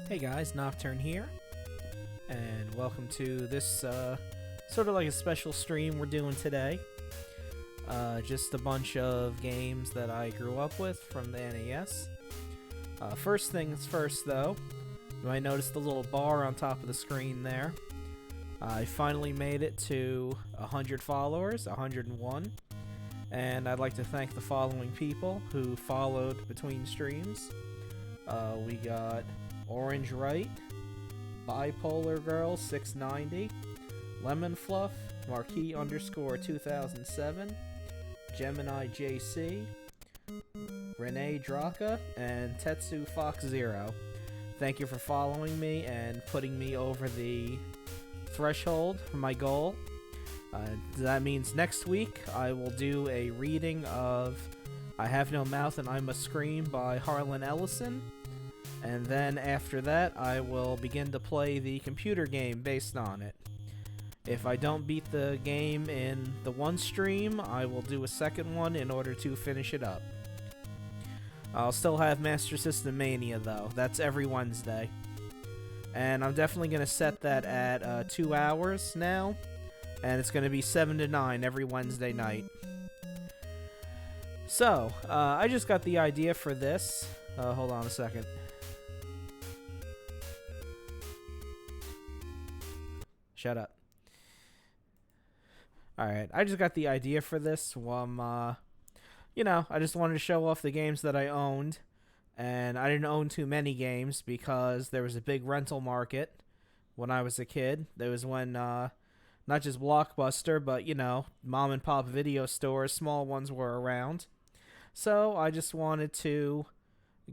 Hey guys, Nocturne here, and welcome to this sort of like a special stream we're doing today. Just a bunch of games that I grew up with from the NES. First things first though, you might notice the little bar on top of the screen there. I finally made it to 100 followers, 101, and I'd like to thank the following people who followed between streams. We got Orange Right, Bipolar Girl 690, Lemon Fluff, Marquis _ 2007, Gemini JC, Renee Draka, and Tetsu Fox Zero. Thank you for following me and putting me over the threshold for my goal. That means next week I will do a reading of I Have No Mouth and I Must Scream by Harlan Ellison. And then after that, I will begin to play the computer game based on it. If I don't beat the game in the one stream, I will do a second one in order to finish it up. I'll still have Master System Mania though. That's every Wednesday. And I'm definitely going to set that at 2 hours now. And it's going to be 7 to 9 every Wednesday night. So, I just got the idea for this. Hold on a second. Shut up. Alright, I just got the idea for this. I just wanted to show off the games that I owned. And I didn't own too many games because there was a big rental market when I was a kid. There was when, not just Blockbuster, but, mom and pop video stores, small ones were around. So I just wanted to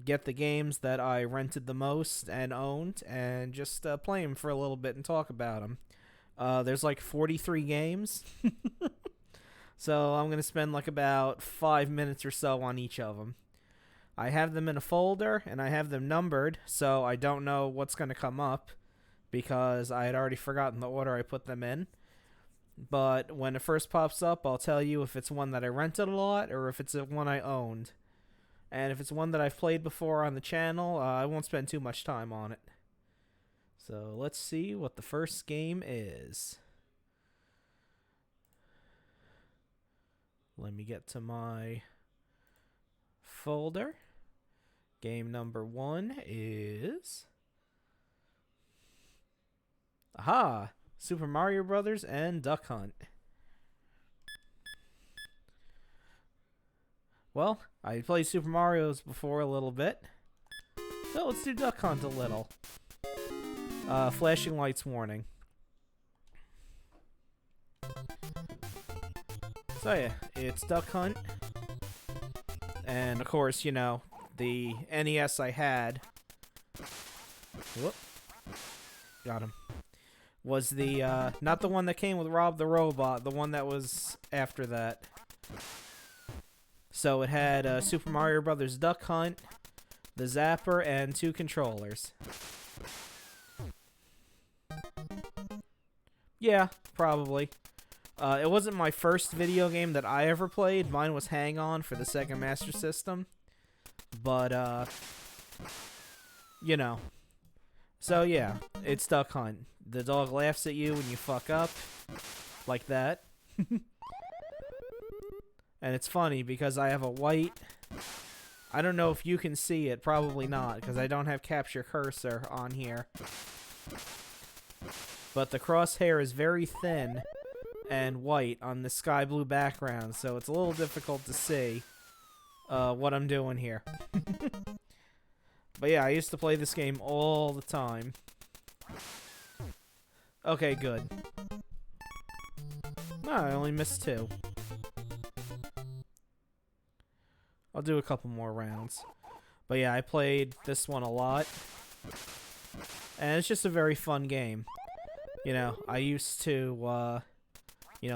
get the games that I rented the most and owned and just play them for a little bit and talk about them. There's like 43 games. So I'm going to spend like about 5 minutes or so on each of them. I have them in a folder and I have them numbered, so I don't know what's going to come up because I had already forgotten the order I put them in. But when it first pops up, I'll tell you if it's one that I rented a lot or if it's one I owned. And if it's one that I've played before on the channel, I won't spend too much time on it. So let's see what the first game is. Let me get to my folder. Game number 1 is... Aha! Super Mario Brothers and Duck Hunt. Well, I played Super Mario's before a little bit. So let's do Duck Hunt a little. Flashing lights warning. So yeah, it's Duck Hunt. And of course, the NES I had... Whoop. Got him. Was the, not the one that came with Rob the Robot, the one that was after that. So it had Super Mario Brothers Duck Hunt, the Zapper, and 2 controllers. Yeah, probably. It wasn't my first video game that I ever played. Mine was Hang On for the Sega Master System. But, So yeah, it's Duck Hunt. The dog laughs at you when you fuck up. Like that. And it's funny because I have a white... I don't know if you can see it. Probably not, because I don't have capture cursor on here. But the crosshair is very thin and white on the sky blue background, so it's a little difficult to see what I'm doing here. But yeah, I used to play this game all the time. Okay, good. No, I only missed 2. I'll do a couple more rounds. But yeah, I played this one a lot. And it's just a very fun game. I used to,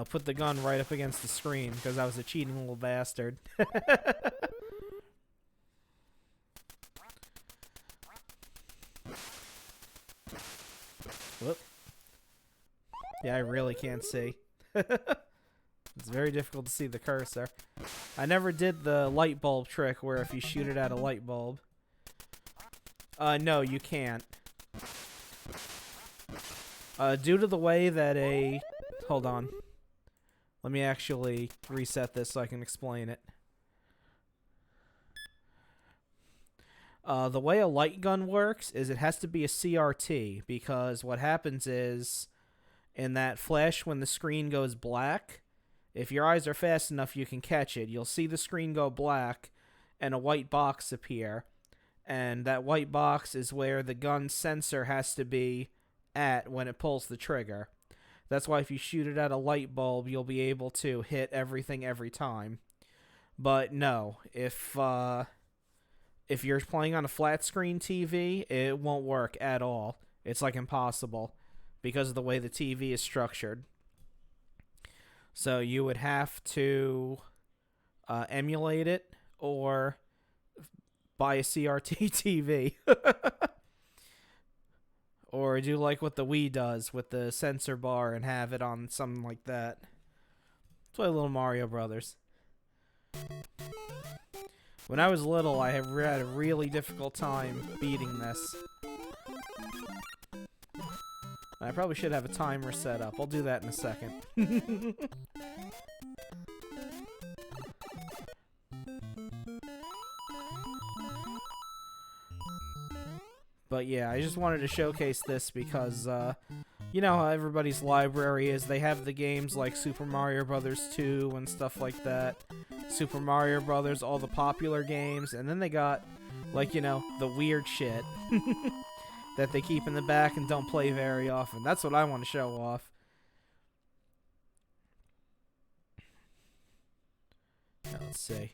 put the gun right up against the screen because I was a cheating little bastard. Whoop. Yeah, I really can't see. It's very difficult to see the cursor. I never did the light bulb trick where if you shoot it at a light bulb. No, you can't. Due to the way that a... Hold on. Let me actually reset this so I can explain it. The way a light gun works is it has to be a CRT, because what happens is, in that flash when the screen goes black, if your eyes are fast enough you can catch it. You'll see the screen go black and a white box appear, and that white box is where the gun sensor has to be at when it pulls the trigger. That's why if you shoot it at a light bulb, you'll be able to hit everything every time. But no, if you're playing on a flat screen TV, it won't work at all. It's like impossible because of the way the TV is structured. So you would have to emulate it or buy a CRT TV. Or do like what the Wii does with the sensor bar and have it on something like that. Play a little Mario Brothers. When I was little, I had a really difficult time beating this. I probably should have a timer set up. I'll do that in a second. But yeah, I just wanted to showcase this because, you know how everybody's library is. They have the games like Super Mario Brothers 2 and stuff like that. Super Mario Brothers, all the popular games. And then they got, like, you know, the weird shit that they keep in the back and don't play very often. That's what I want to show off. Now, let's see.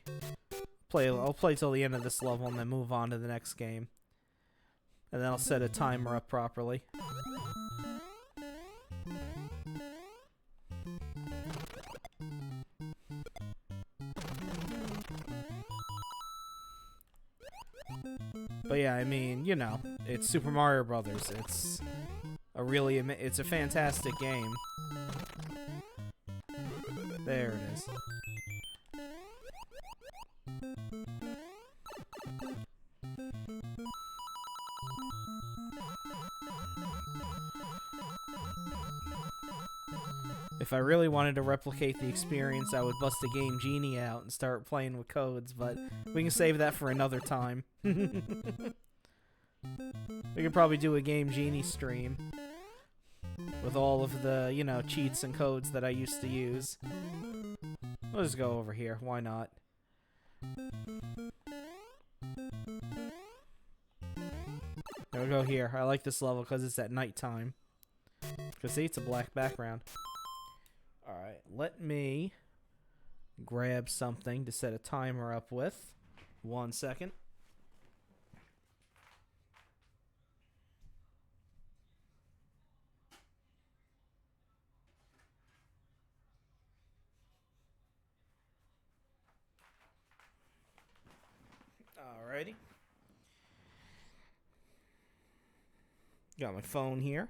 I'll play till the end of this level and then move on to the next game. And then I'll set a timer up properly. But yeah, I mean, you know, it's Super Mario Brothers. It's a fantastic game. There it is. If I really wanted to replicate the experience, I would bust a Game Genie out and start playing with codes, but we can save that for another time. We could probably do a Game Genie stream with all of the, you know, cheats and codes that I used to use. We'll just go over here. Why not? We'll go here. I like this level because it's at nighttime. Because see, it's a black background. Alright, let me grab something to set a timer up with. 1 second. Alrighty. Got my phone here.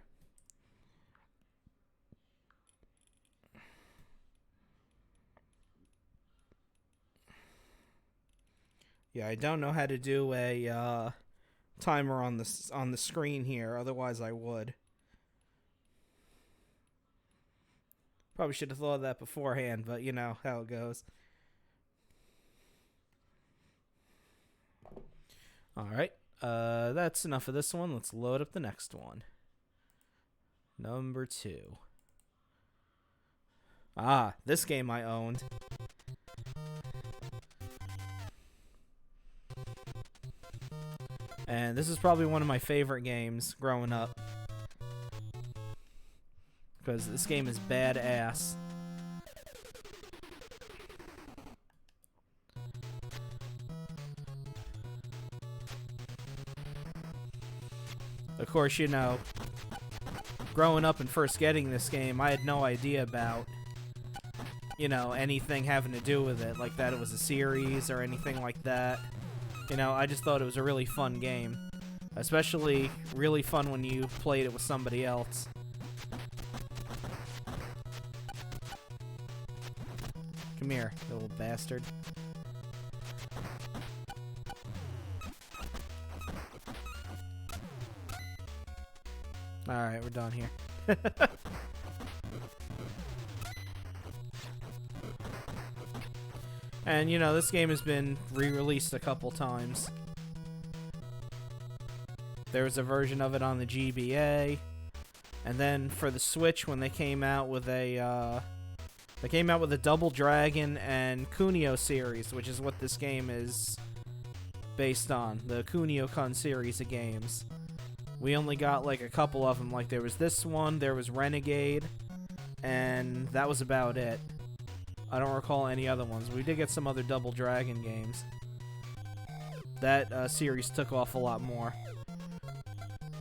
Yeah, I don't know how to do a timer on the screen here. Otherwise, I would. Probably should have thought of that beforehand, but you know how it goes. All right, that's enough of this one. Let's load up the next one. Number 2. Ah, this game I owned. And this is probably one of my favorite games growing up. Because this game is badass. Of course, you know, growing up and first getting this game, I had no idea about, you know, anything having to do with it. Like that it was a series or anything like that. You know, I just thought it was a really fun game. Especially really fun when you played it with somebody else. Come here, you little bastard. Alright, we're done here. And, you know, this game has been re-released a couple times. There was a version of it on the GBA. And then for the Switch, when they came out with a, Double Dragon and Kunio series, which is what this game is based on. The Kunio-kun series of games. We only got, like, a couple of them. Like, there was this one, there was Renegade, and that was about it. I don't recall any other ones. We did get some other Double Dragon games. That series took off a lot more.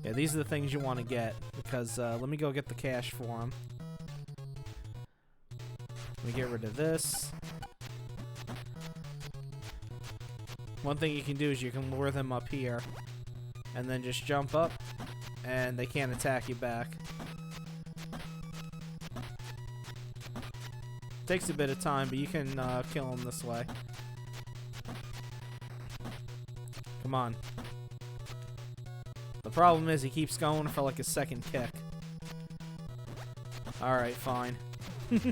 Yeah, these are the things you want to get, because let me go get the cash for them. Let me get rid of this. One thing you can do is you can lure them up here, and then just jump up, and they can't attack you back. Takes a bit of time, but you can kill him this way. Come on. The problem is he keeps going for like a second kick. Alright, fine. Let's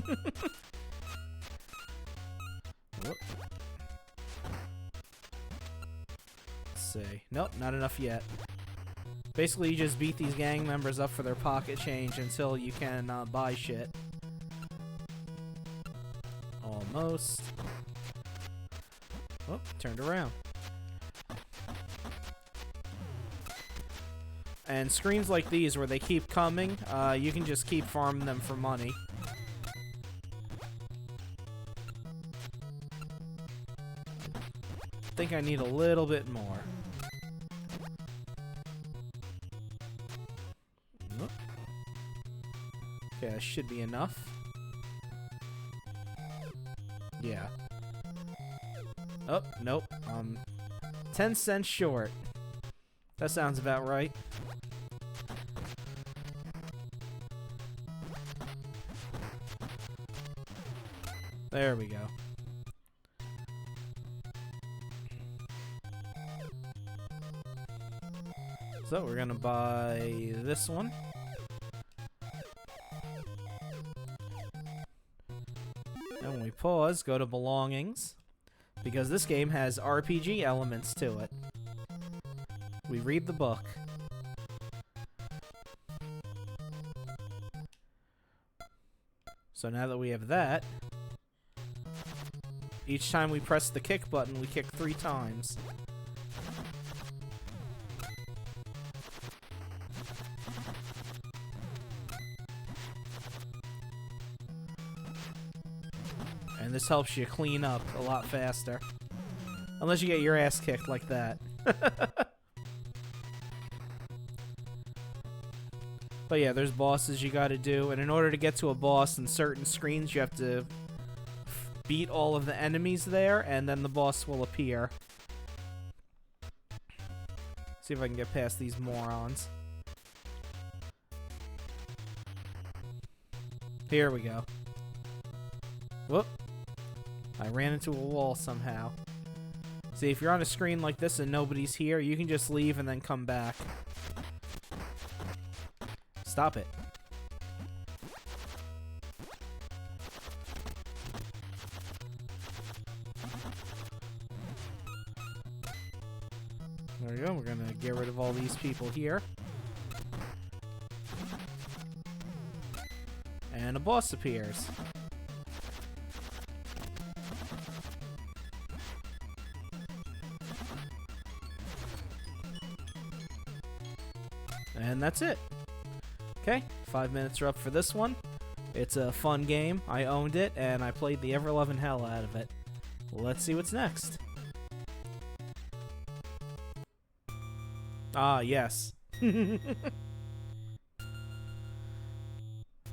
see. Nope, not enough yet. Basically, you just beat these gang members up for their pocket change until you can buy shit. Almost. Oh, turned around. And screens like these where they keep coming, you can just keep farming them for money. I think I need a little bit more. Okay, that should be enough. Yeah. Oh, nope. 10 cents short. That sounds about right. There we go. So we're gonna buy this one. And when we pause, go to belongings, because this game has RPG elements to it. We read the book. So now that we have that, each time we press the kick button, we kick 3 times. And this helps you clean up a lot faster. Unless you get your ass kicked like that. But yeah, there's bosses you gotta do, and in order to get to a boss in certain screens, you have to beat all of the enemies there, and then the boss will appear. See if I can get past these morons. Here we go. Whoop. I ran into a wall somehow. See, if you're on a screen like this and nobody's here, you can just leave and then come back. Stop it. There we go. We're gonna get rid of all these people here. And a boss appears. And that's it. Okay, 5 minutes are up for this one. It's a fun game. I owned it, and I played the ever-loving hell out of it. Let's see what's next. Ah, yes.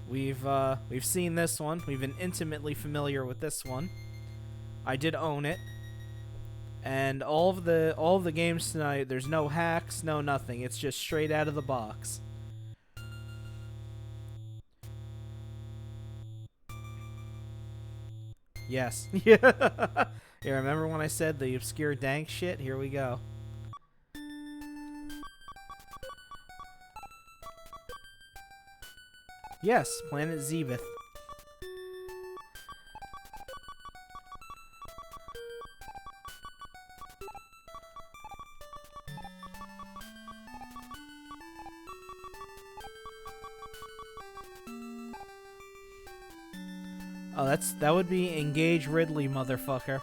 We've seen this one. We've been intimately familiar with this one. I did own it. And all of the games tonight, there's no hacks, no nothing. It's just straight out of the box. Yes. Yeah. Yeah, remember when I said the obscure dank shit? Here we go. Yes, Planet Zebeth. Oh, that would be Engage Ridley, motherfucker.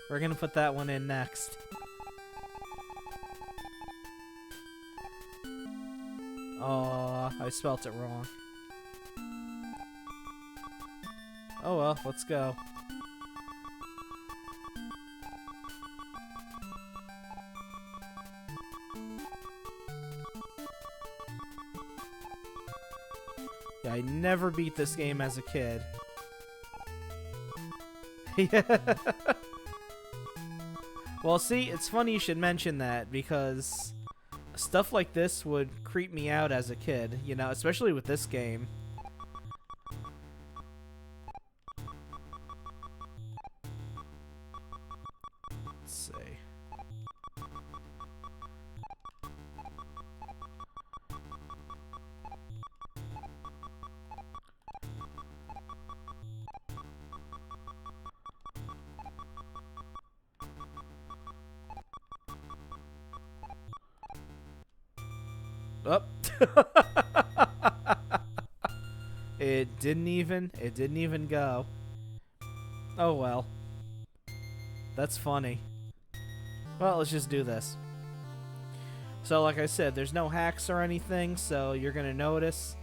We're gonna put that one in next. Oh, I spelt it wrong. Oh well, let's go. Yeah, I never beat this game as a kid. Yeah. Well, see, it's funny you should mention that, because stuff like this would creep me out as a kid, you know, especially with this game. Let's see. Oh. It didn't even go. Oh well. That's funny. Well, let's just do this. So like I said, there's no hacks or anything, so you're gonna notice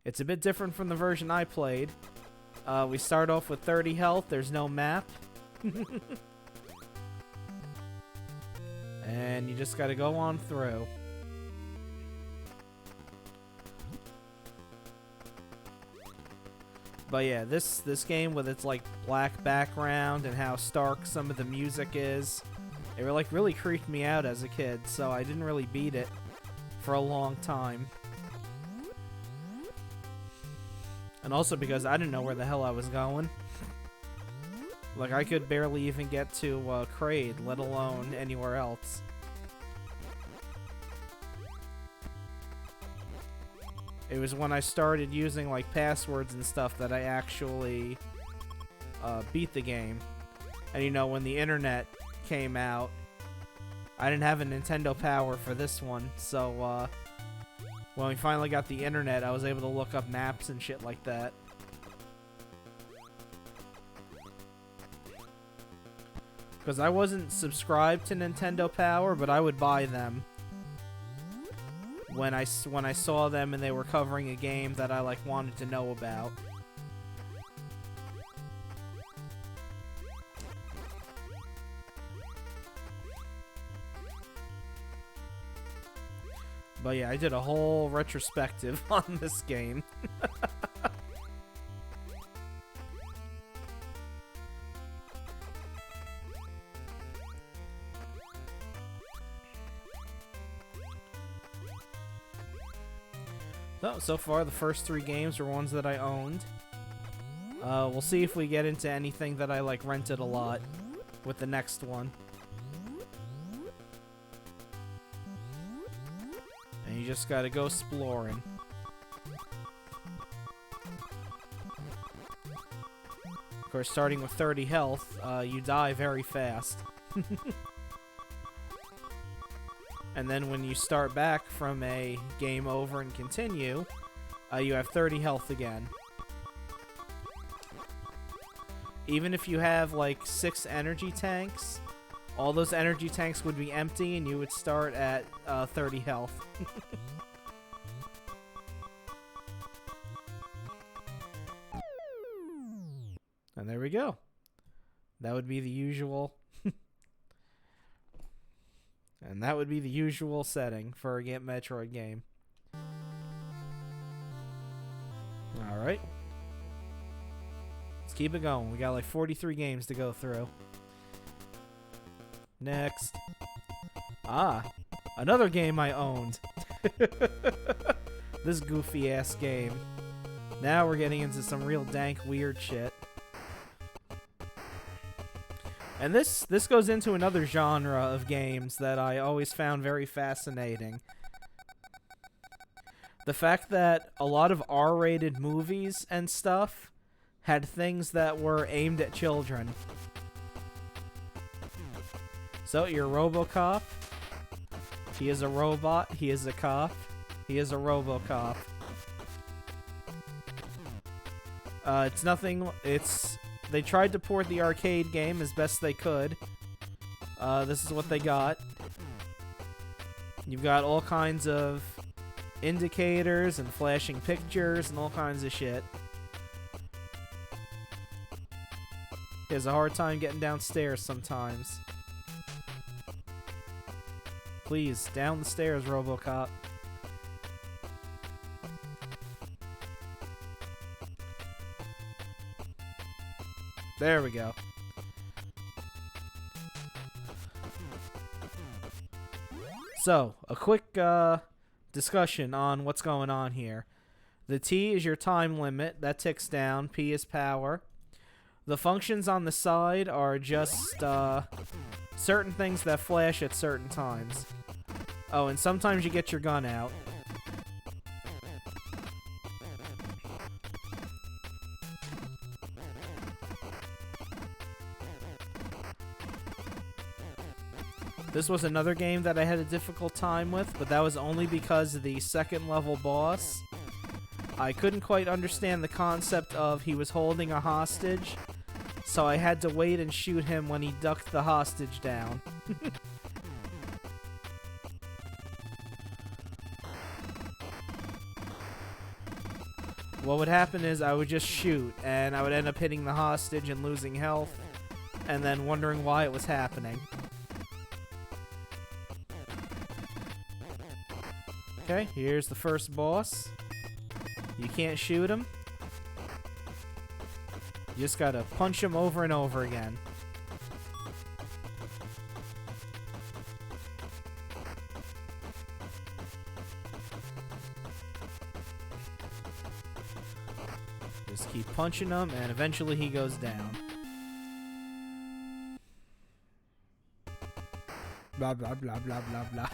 it's a bit different from the version I played. We start off with 30 health, there's no map. And you just gotta go on through. But yeah, this game with its like black background and how stark some of the music is, it really creeped me out as a kid, so I didn't really beat it for a long time. And also because I didn't know where the hell I was going. Like, I could barely even get to Kraid, let alone anywhere else. It was when I started using, like, passwords and stuff that I actually beat the game. And, you know, when the internet came out, I didn't have a Nintendo Power for this one, so, when we finally got the internet, I was able to look up maps and shit like that. Because I wasn't subscribed to Nintendo Power, but I would buy them when I saw them and they were covering a game that I like wanted to know about. But yeah, I did a whole retrospective on this game. So far, the first 3 games were ones that I owned. We'll see if we get into anything that I like rented a lot with the next one. And you just gotta go exploring. Of course, starting with 30 health, you die very fast. And then when you start back from a game over and continue, you have 30 health again. Even if you have like 6 energy tanks, all those energy tanks would be empty and you would start at 30 health. And there we go. That would be the usual... And that would be the usual setting for a Metroid game. Alright. Let's keep it going. We got like 43 games to go through. Next. Ah, another game I owned. This goofy ass game. Now we're getting into some real dank weird shit. And this goes into another genre of games that I always found very fascinating. The fact that a lot of R-rated movies and stuff had things that were aimed at children. So, you're RoboCop. He is a robot. He is a cop. He is a RoboCop. It's nothing... They tried to port the arcade game as best they could. This is what they got. You've got all kinds of indicators and flashing pictures and all kinds of shit. He has a hard time getting downstairs sometimes. Please, down the stairs, RoboCop. There we go. So, a quick discussion on what's going on here. The T is your time limit. That ticks down. P is power. The functions on the side are just certain things that flash at certain times. Oh, and sometimes you get your gun out. This was another game that I had a difficult time with, but that was only because of the second level boss. I couldn't quite understand the concept of he was holding a hostage, so I had to wait and shoot him when he ducked the hostage down. What would happen is I would just shoot, and I would end up hitting the hostage and losing health, and then wondering why it was happening. Okay, here's the first boss. You can't shoot him. You just gotta punch him over and over again. Just keep punching him, and eventually he goes down. Blah, blah, blah, blah, blah, blah.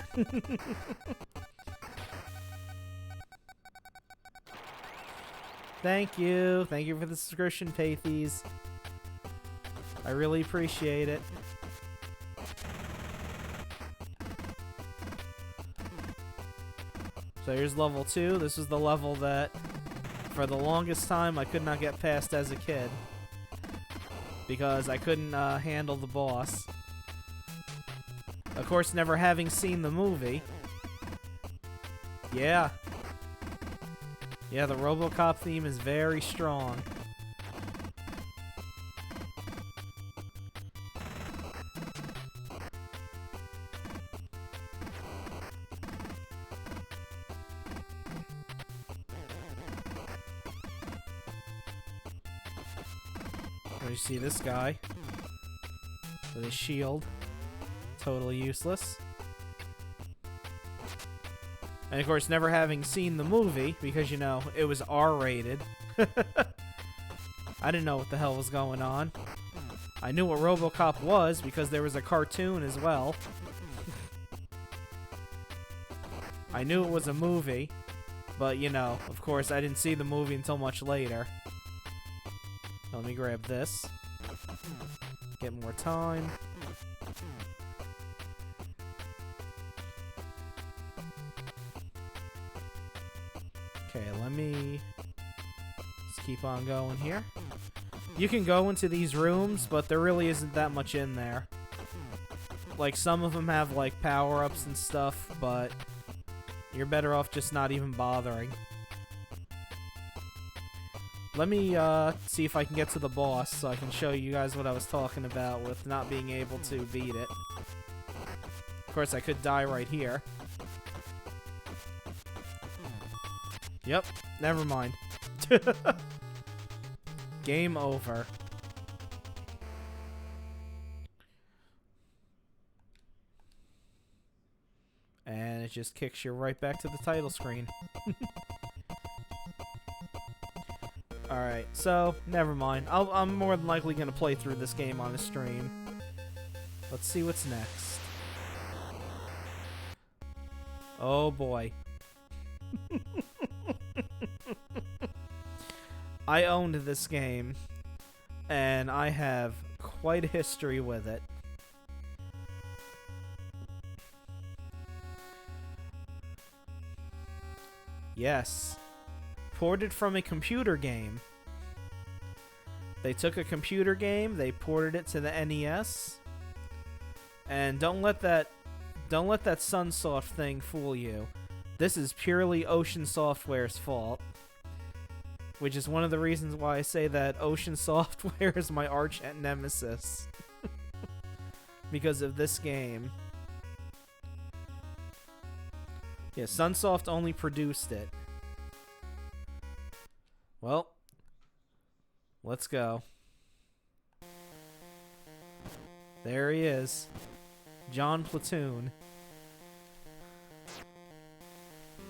Thank you. Thank you for the subscription, Pathies. I really appreciate it. So here's level 2. This is the level that, for the longest time, I could not get past as a kid. Because I couldn't handle the boss. Of course, never having seen the movie. Yeah. Yeah, the RoboCop theme is very strong. Where you see this guy with his shield. Totally useless. And of course, never having seen the movie, because, you know, it was R-rated. I didn't know what the hell was going on. I knew what RoboCop was, because there was a cartoon as well. I knew it was a movie, but, you know, of course, I didn't see the movie until much later. Let me grab this. Get more time. Okay, let me just keep on going here. You can go into these rooms, but there really isn't that much in there. Like, some of them have, like, power-ups and stuff, but you're better off just not even bothering. Let me see if I can get to the boss so I can show you guys what I was talking about with not being able to beat it. Of course, I could die right here. Yep, never mind. Game over. And it just kicks you right back to the title screen. Alright, so, never mind. I'm more than likely going to play through this game on a stream. Let's see what's next. Oh boy. I owned this game, and I have quite a history with it. Yes. Ported from a computer game. They took a computer game, they ported it to the NES, and don't let that Sunsoft thing fool you. This is purely Ocean Software's fault, which is one of the reasons why I say that Ocean Software is my arch nemesis because of this game. Yeah, Sunsoft only produced it. Well, let's go. There he is. John Platoon.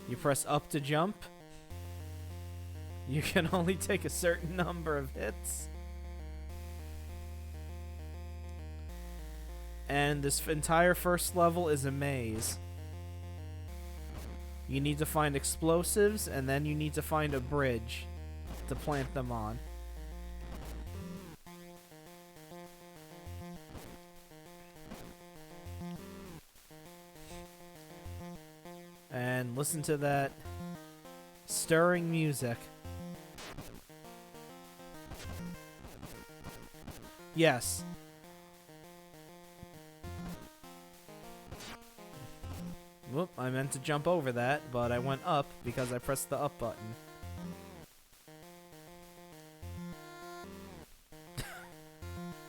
You press up to jump. You can only take a certain number of hits. And this entire first level is a maze. You need to find explosives, and then you need to find a bridge to plant them on. And listen to that stirring music. Yes. Whoop, I meant to jump over that, but I went up because I pressed the up button.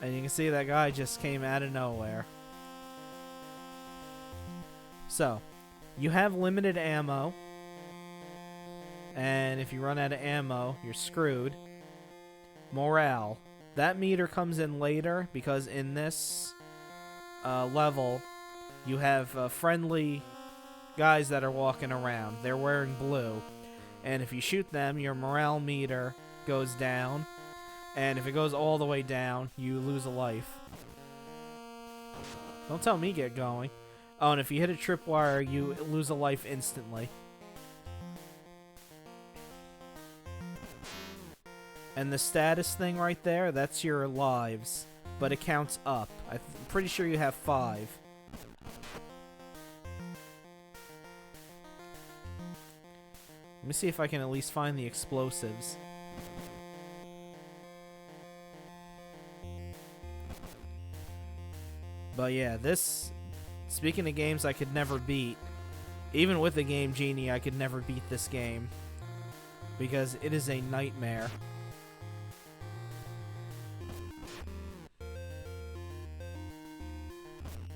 And you can see that guy just came out of nowhere. So, you have limited ammo. And if you run out of ammo, you're screwed. Morale. That meter comes in later because in this level, you have friendly guys that are walking around. They're wearing blue. And if you shoot them, your morale meter goes down. And if it goes all the way down, you lose a life. Don't tell me get going. Oh, and if you hit a tripwire, you lose a life instantly. And the status thing right there, that's your lives. But it counts up. I'm pretty sure you have 5. Let me see if I can at least find the explosives. But yeah, this... Speaking of games I could never beat, even with the Game Genie, I could never beat this game. Because it is a nightmare.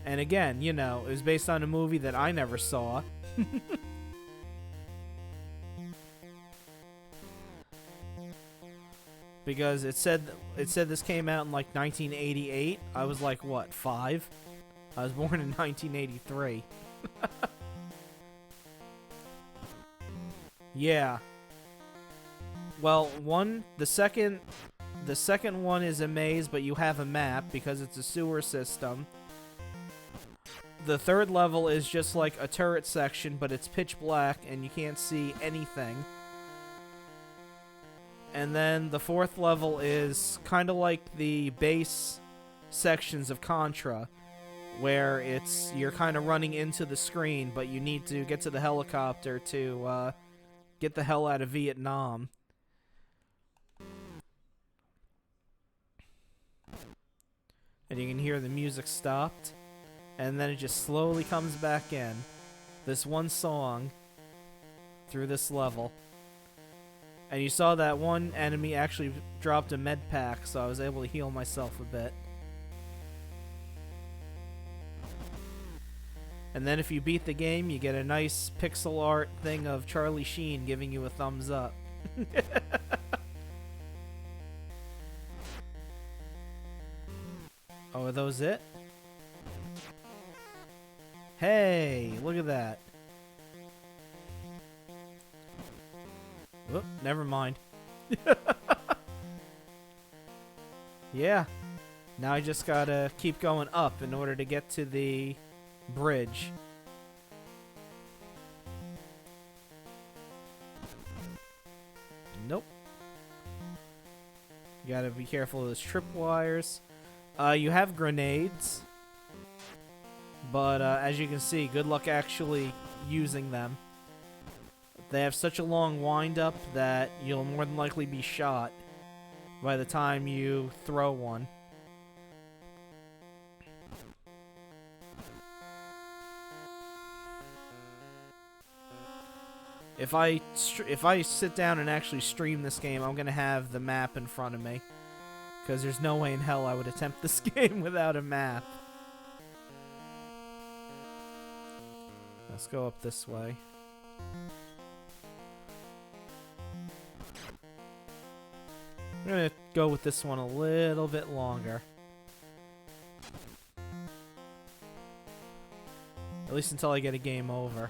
And again, you know, it was based on a movie that I never saw. Because it said this came out in like 1988. I was like, what, 5? I was born in 1983. Yeah. Well, the second one is a maze, but you have a map because it's a sewer system. The third level is just like a turret section, but it's pitch black and you can't see anything. And then the fourth level is kind of like the base sections of Contra, where you're kind of running into the screen, but you need to get to the helicopter to get the hell out of Vietnam. And you can hear the music stopped. And then it just slowly comes back in. This one song through this level. And you saw that one enemy actually dropped a med pack, so I was able to heal myself a bit. And then if you beat the game, you get a nice pixel art thing of Charlie Sheen giving you a thumbs up. Oh, are those it? Hey, look at that. Whoop, never mind. Yeah. Now I just gotta keep going up in order to get to the bridge. Nope. You gotta be careful of those tripwires. You have grenades, but as you can see, good luck actually using them. They have such a long wind-up that you'll more than likely be shot by the time you throw one. If I sit down and actually stream this game, I'm gonna have the map in front of me, because there's no way in hell I would attempt this game without a map. Let's go up this way. I'm gonna go with this one a little bit longer. At least until I get a game over.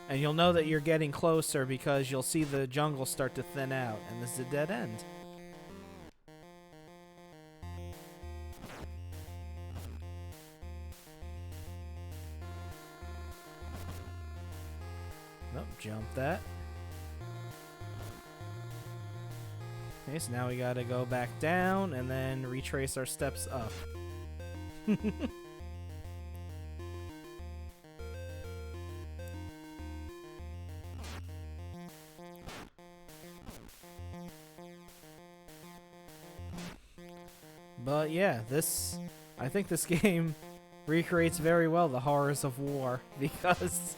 And you'll know that you're getting closer because you'll see the jungle start to thin out, and this is a dead end. Nope, jump that. Okay, so now we gotta go back down and then retrace our steps up. But yeah, I think this game recreates very well the horrors of war, because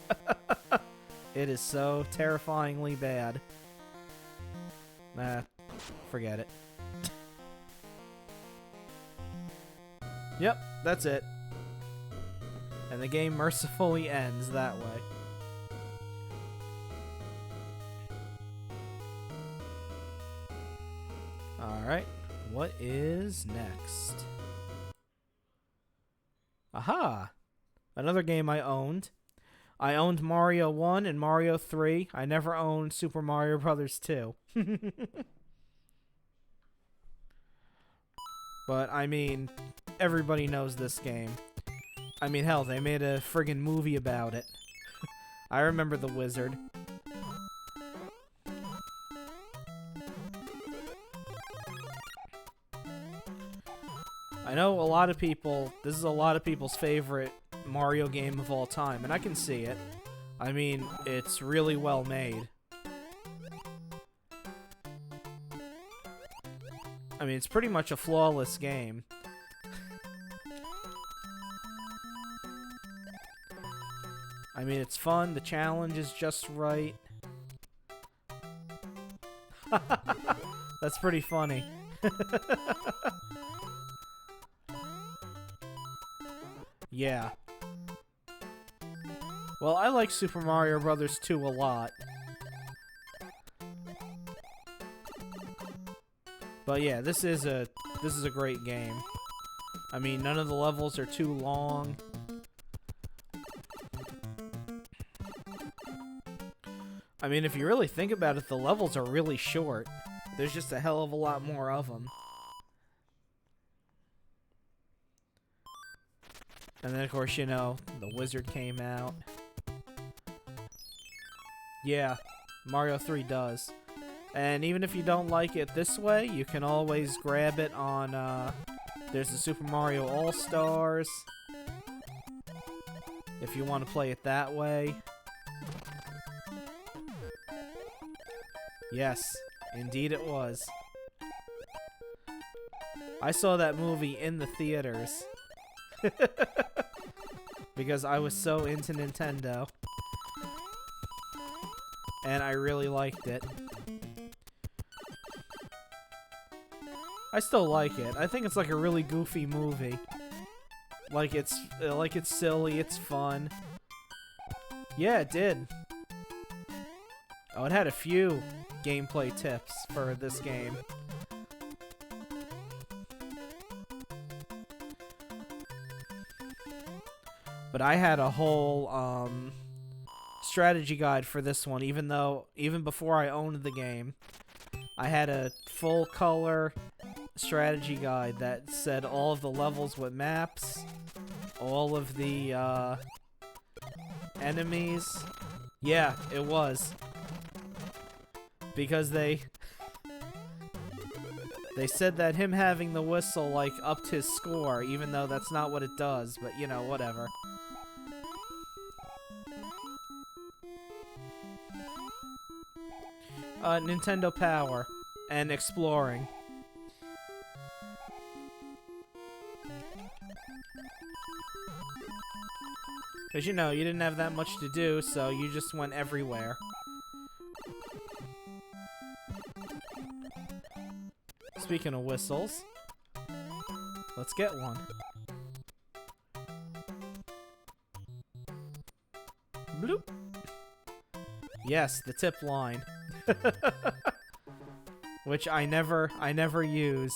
it is so terrifyingly bad. Nah, forget it. Yep, that's it. And the game mercifully ends that way. Alright, what is next? Aha! Another game I owned. I owned Mario 1 and Mario 3. I never owned Super Mario Bros. 2. But, I mean, everybody knows this game. I mean, hell, they made a friggin' movie about it. I remember the wizard. I know a lot of people, this is a lot of people's favorite Mario game of all time, and I can see it. I mean, it's really well made. I mean, it's pretty much a flawless game. I mean, it's fun, the challenge is just right. That's pretty funny. Yeah. Well, I like Super Mario Bros. 2 a lot. But yeah, this is a great game. I mean, none of the levels are too long. I mean, if you really think about it, the levels are really short. There's just a hell of a lot more of them. And then, of course, you know, the wizard came out. Yeah, Mario 3 does. And even if you don't like it this way, you can always grab it on, there's the Super Mario All-Stars. If you want to play it that way. Yes, indeed it was. I saw that movie in the theaters. Because I was so into Nintendo. And I really liked it. I still like it. I think it's like a really goofy movie. Like it's silly, it's fun. Yeah, it did. Oh, it had a few gameplay tips for this game. But I had a whole strategy guide for this one, even before I owned the game. I had a full color strategy guide that said all of the levels with maps, all of the enemies. Yeah, it was. Because they They said that him having the whistle, like, upped his score, even though that's not what it does, but, you know, whatever. Nintendo Power and exploring. Because, you know, you didn't have that much to do, so you just went everywhere. Speaking of whistles, let's get one. Bloop. Yes, the tip line. Which I never used.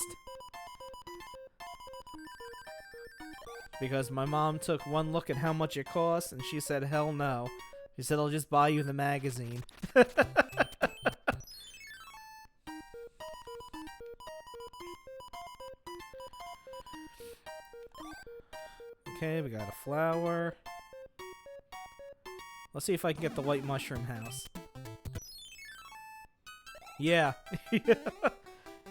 Because my mom took one look at how much it cost and she said, hell no. She said, I'll just buy you the magazine. Okay, we got a flower. Let's see if I can get the white mushroom house. Yeah.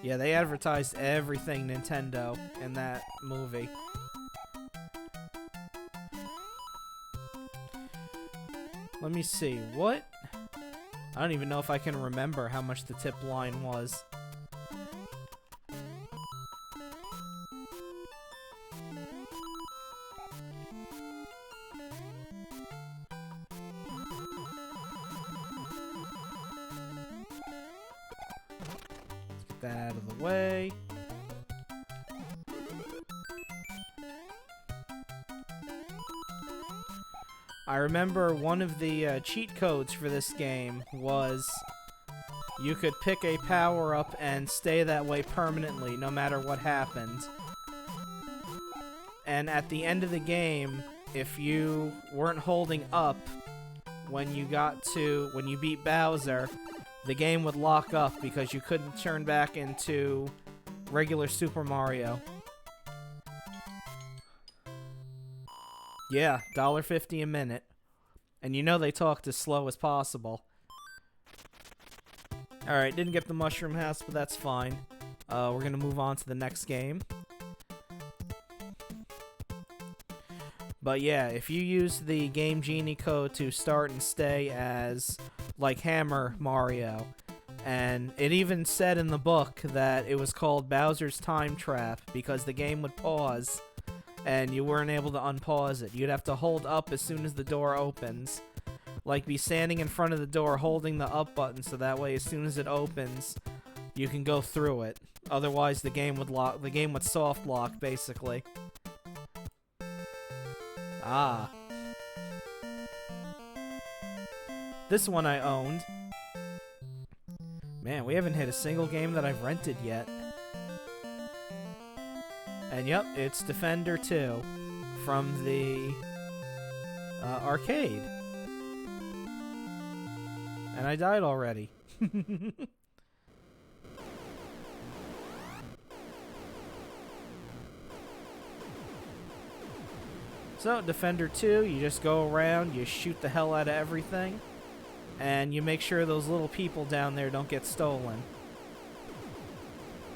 Yeah, they advertised everything Nintendo in that movie. Let me see, what? I don't even know if I can remember how much the tip line was. Let's get that out of the way. I remember one of the cheat codes for this game was you could pick a power-up and stay that way permanently, no matter what happened. And at the end of the game, if you weren't holding up when you beat Bowser, the game would lock up because you couldn't turn back into regular Super Mario. Yeah, $1.50 a minute. And you know they talked as slow as possible. Alright, didn't get the mushroom house, but that's fine. We're gonna move on to the next game. But yeah, if you use the Game Genie code to start and stay as, like, Hammer Mario, and it even said in the book that it was called Bowser's Time Trap because the game would pause and you weren't able to unpause it. You'd have to hold up as soon as the door opens. Like, be standing in front of the door holding the up button so that way as soon as it opens, you can go through it. Otherwise, the game would lock. The game would soft lock, basically. Ah. This one I owned. Man, we haven't hit a single game that I've rented yet. And yep, it's Defender 2 from the arcade. And I died already. So, Defender 2, you just go around, you shoot the hell out of everything, and you make sure those little people down there don't get stolen.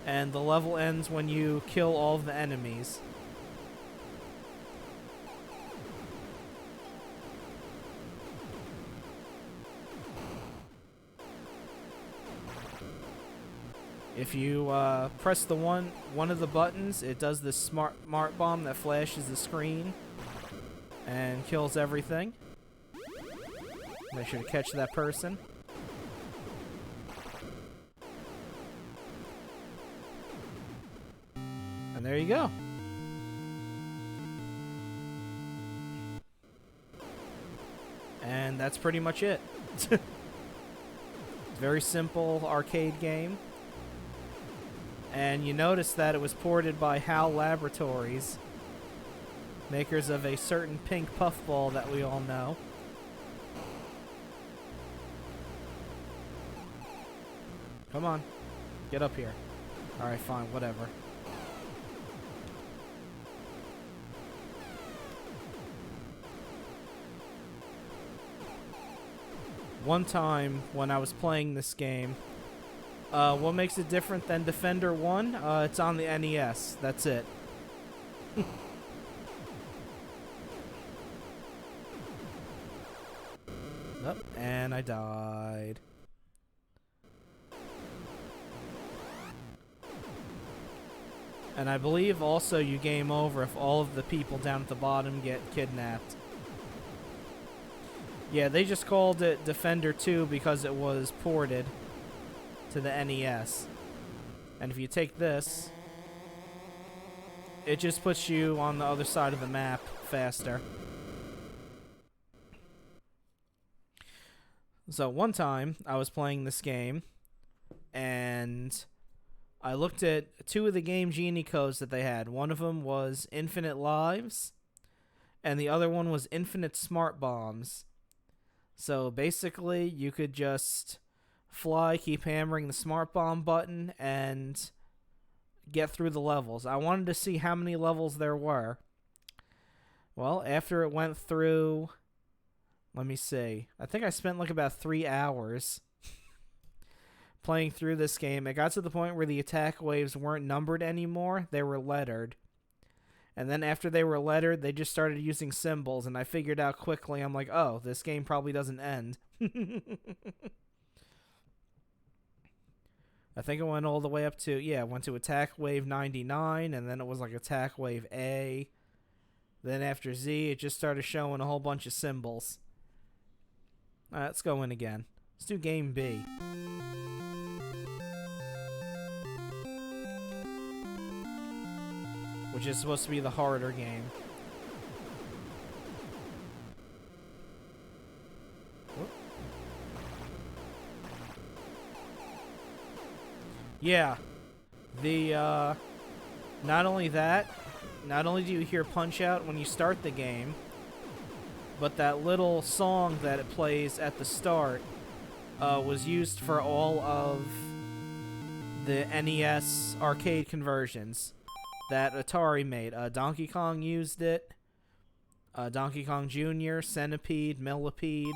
And the level ends when you kill all of the enemies. If you press the one of the buttons, it does this smart bomb that flashes the screen and kills everything. Make sure to catch that person. And there you go. And that's pretty much it. It's a very simple arcade game. And you notice that it was ported by HAL Laboratories, makers of a certain pink puffball that we all know. Come on. Get up here. Alright, fine, whatever. One time when I was playing this game, What makes it different than Defender 1? It's on the NES. That's it. Oh, and I died. And I believe also you game over if all of the people down at the bottom get kidnapped. Yeah, they just called it Defender 2 because it was ported to the NES. And if you take this, it just puts you on the other side of the map faster. So one time, I was playing this game, and I looked at 2 of the Game Genie codes that they had. One of them was Infinite Lives, and the other one was Infinite Smart Bombs. So basically, you could just fly, keep hammering the Smart Bomb button, and get through the levels. I wanted to see how many levels there were. Well, after it went through... Let me see. I think I spent like about 3 hours playing through this game. It got to the point where the attack waves weren't numbered anymore. They were lettered. And then after they were lettered, they just started using symbols. And I figured out quickly, I'm like, oh, this game probably doesn't end. I think it went all the way up to, yeah, it went to attack wave 99. And then it was like attack wave A. Then after Z, it just started showing a whole bunch of symbols. Alright, let's go in again. Let's do game B. Which is supposed to be the harder game. Whoop. Yeah. Not only that, not only do you hear Punch Out when you start the game, but that little song that it plays at the start was used for all of the NES arcade conversions that Atari made. Donkey Kong used it. Donkey Kong Jr., Centipede, Millipede.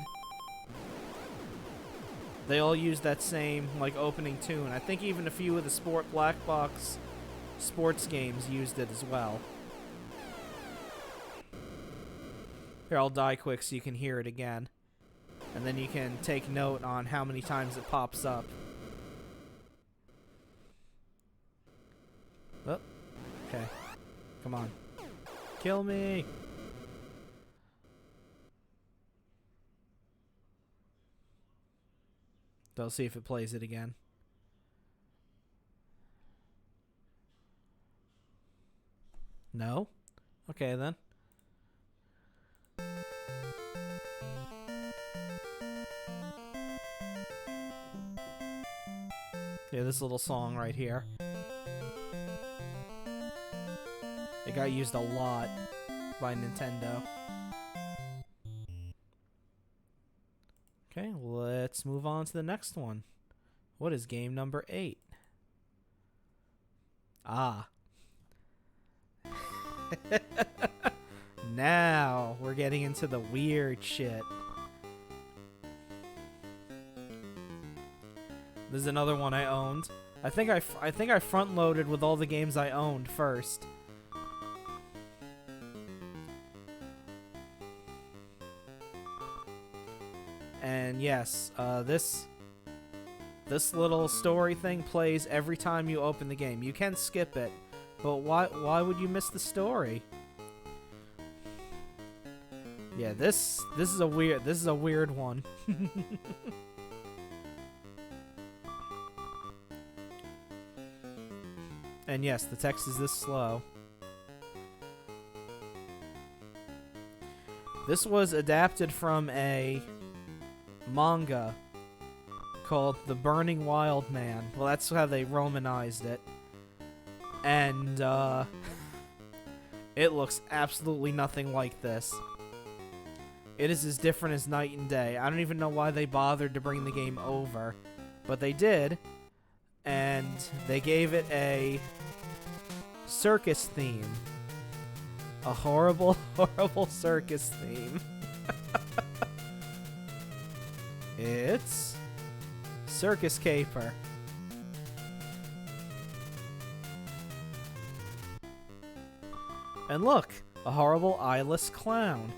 They all used that same like opening tune. I think even a few of the black box sports games used it as well. Here, I'll die quick so you can hear it again. And then you can take note on how many times it pops up. Oh, okay. Come on. Kill me! Let's see if it plays it again. No? Okay, then. Yeah, this little song right here. It got used a lot by Nintendo. Okay, let's move on to the next one. What is game number 8? Ah. Now we're getting into the weird shit. This is another one I owned. I think I front loaded with all the games I owned first. And yes, this little story thing plays every time you open the game. You can skip it, but why would you miss the story? Yeah, this is a weird one. And yes, the text is this slow. This was adapted from a manga called The Burning Wild Man. Well, that's how they romanized it. And, it looks absolutely nothing like this. It is as different as night and day. I don't even know why they bothered to bring the game over. But they did. And they gave it a circus theme. A horrible, horrible circus theme. It's Circus Caper. And look, a horrible eyeless clown.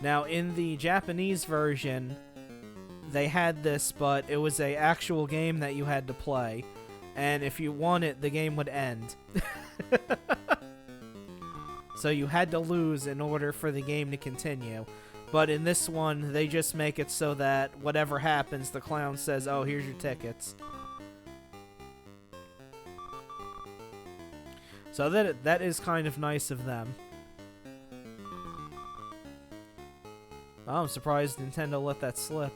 Now, in the Japanese version, they had this, but it was a actual game that you had to play. And if you won it, the game would end. So you had to lose in order for the game to continue. But in this one, they just make it so that whatever happens, the clown says, oh, here's your tickets. So that is kind of nice of them. Oh, I'm surprised Nintendo let that slip.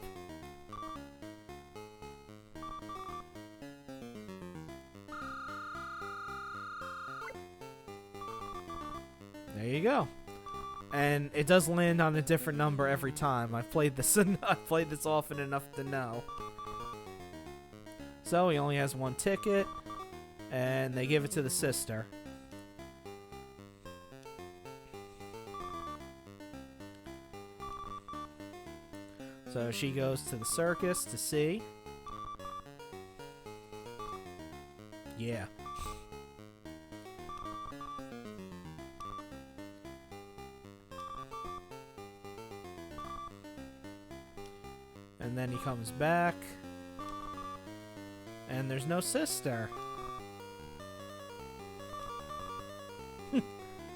There you go. And it does land on a different number every time. I've played this often enough to know. So he only has one ticket, and they give it to the sister. So she goes to the circus to see. Yeah. And then he comes back. And there's no sister.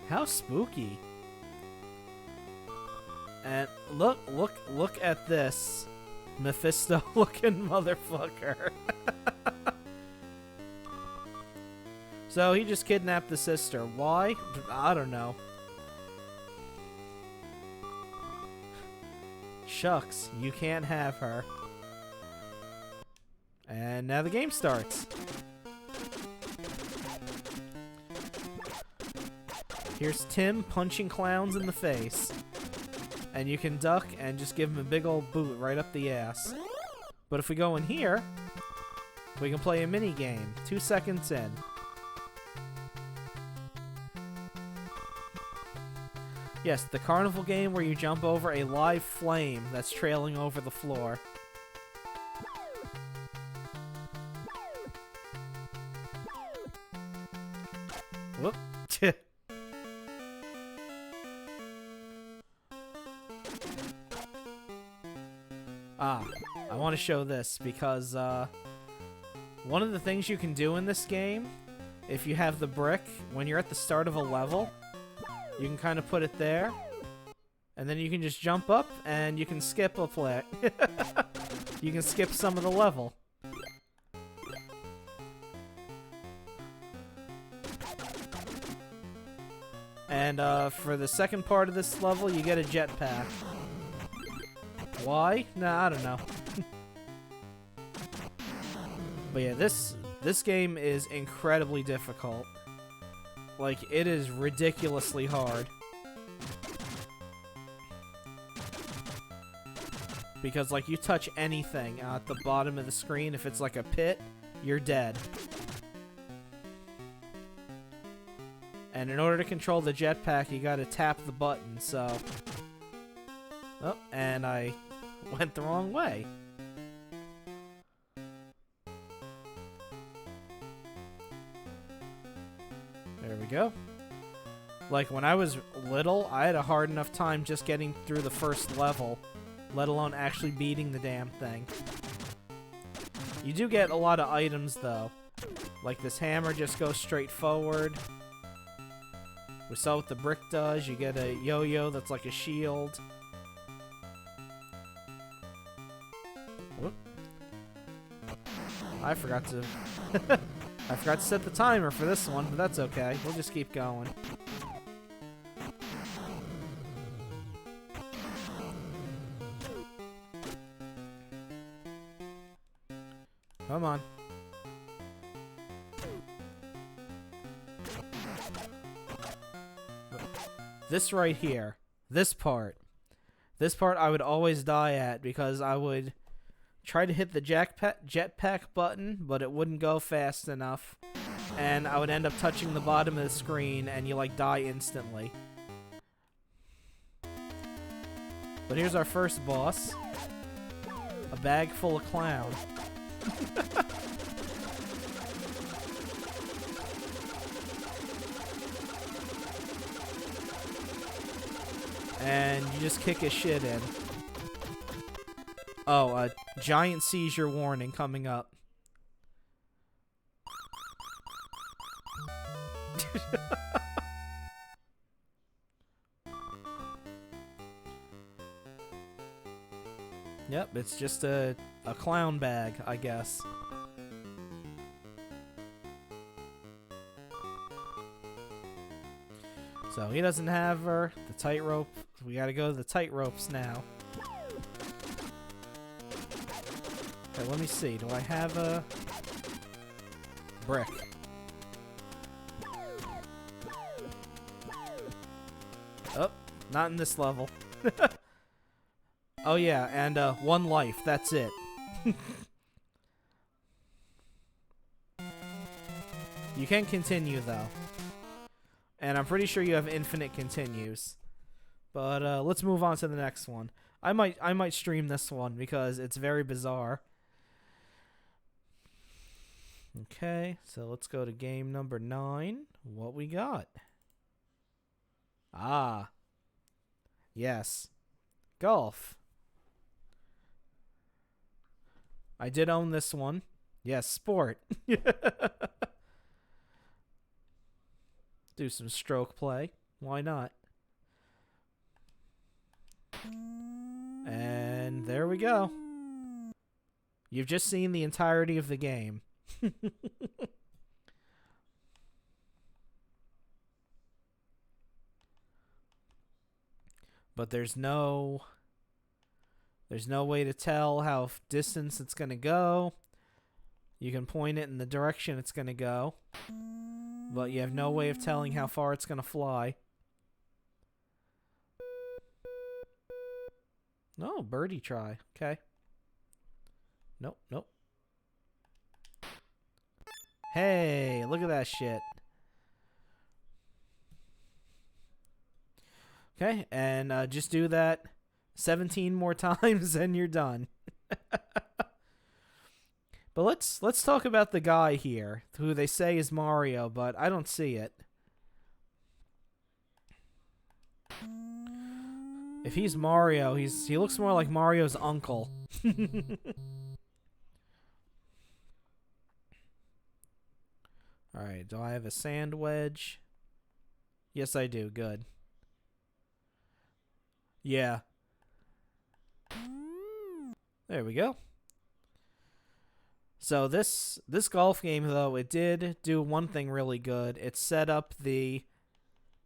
How spooky. And look at this Mephisto-looking motherfucker. So he just kidnapped the sister. Why? I don't know. Shucks, you can't have her. And now the game starts. Here's Tim punching clowns in the face. And you can duck and just give him a big old boot right up the ass. But if we go in here, we can play a mini game 2 seconds in. Yes, the carnival game where you jump over a live flame that's trailing over the floor. Whoop. I want to show this because one of the things you can do in this game, if you have the brick, when you're at the start of a level, you can kind of put it there, and then you can just jump up and you can skip a play. You can skip some of the level. And for the second part of this level, you get a jetpack. Why? Nah, I don't know. But yeah, this game is incredibly difficult. Like, it is ridiculously hard. Because, like, you touch anything at the bottom of the screen, if it's like a pit, you're dead. And in order to control the jetpack, you gotta tap the button, so... Oh, and I went the wrong way. There we go. Like, when I was little, I had a hard enough time just getting through the first level, let alone actually beating the damn thing. You do get a lot of items, though. Like, this hammer just goes straight forward. We saw what the brick does. You get a yo-yo that's like a shield. Whoop. I forgot to... I forgot to set the timer for this one, but that's okay. We'll just keep going. Come on. This right here. This part. This part I would always die at because I would try to hit the jetpack button, but it wouldn't go fast enough. And I would end up touching the bottom of the screen and you like die instantly. But here's our first boss. bag full of clown. And you just kick his shit in. Oh, a giant seizure warning coming up. Yep, it's just a clown bag, I guess. So he doesn't have her. The tightrope. We gotta go to the tightropes now. Okay, let me see. Do I have a brick? Oh, not in this level. Oh yeah, and 1 life. That's it. You can continue though. And I'm pretty sure you have infinite continues. But let's move on to the next one. I might stream this one because it's very bizarre. Okay, so let's go to game number 9. What we got? Ah. Yes. Golf. I did own this one. Yes, sport. Do some stroke play. Why not? And there we go. You've just seen the entirety of the game. But there's no way to tell how distance it's going to go. You can point it in the direction it's going to go. But you have no way of telling how far it's going to fly. No, birdie try. Okay. Nope, nope. Hey, look at that shit. Okay, and just do that 17 more times and you're done. But let's talk about the guy here, who they say is Mario, but I don't see it. If he's Mario, he looks more like Mario's uncle. Alright, do I have a sand wedge? Yes, I do. Good. Yeah. There we go. So this golf game, though, it did do one thing really good. It set up the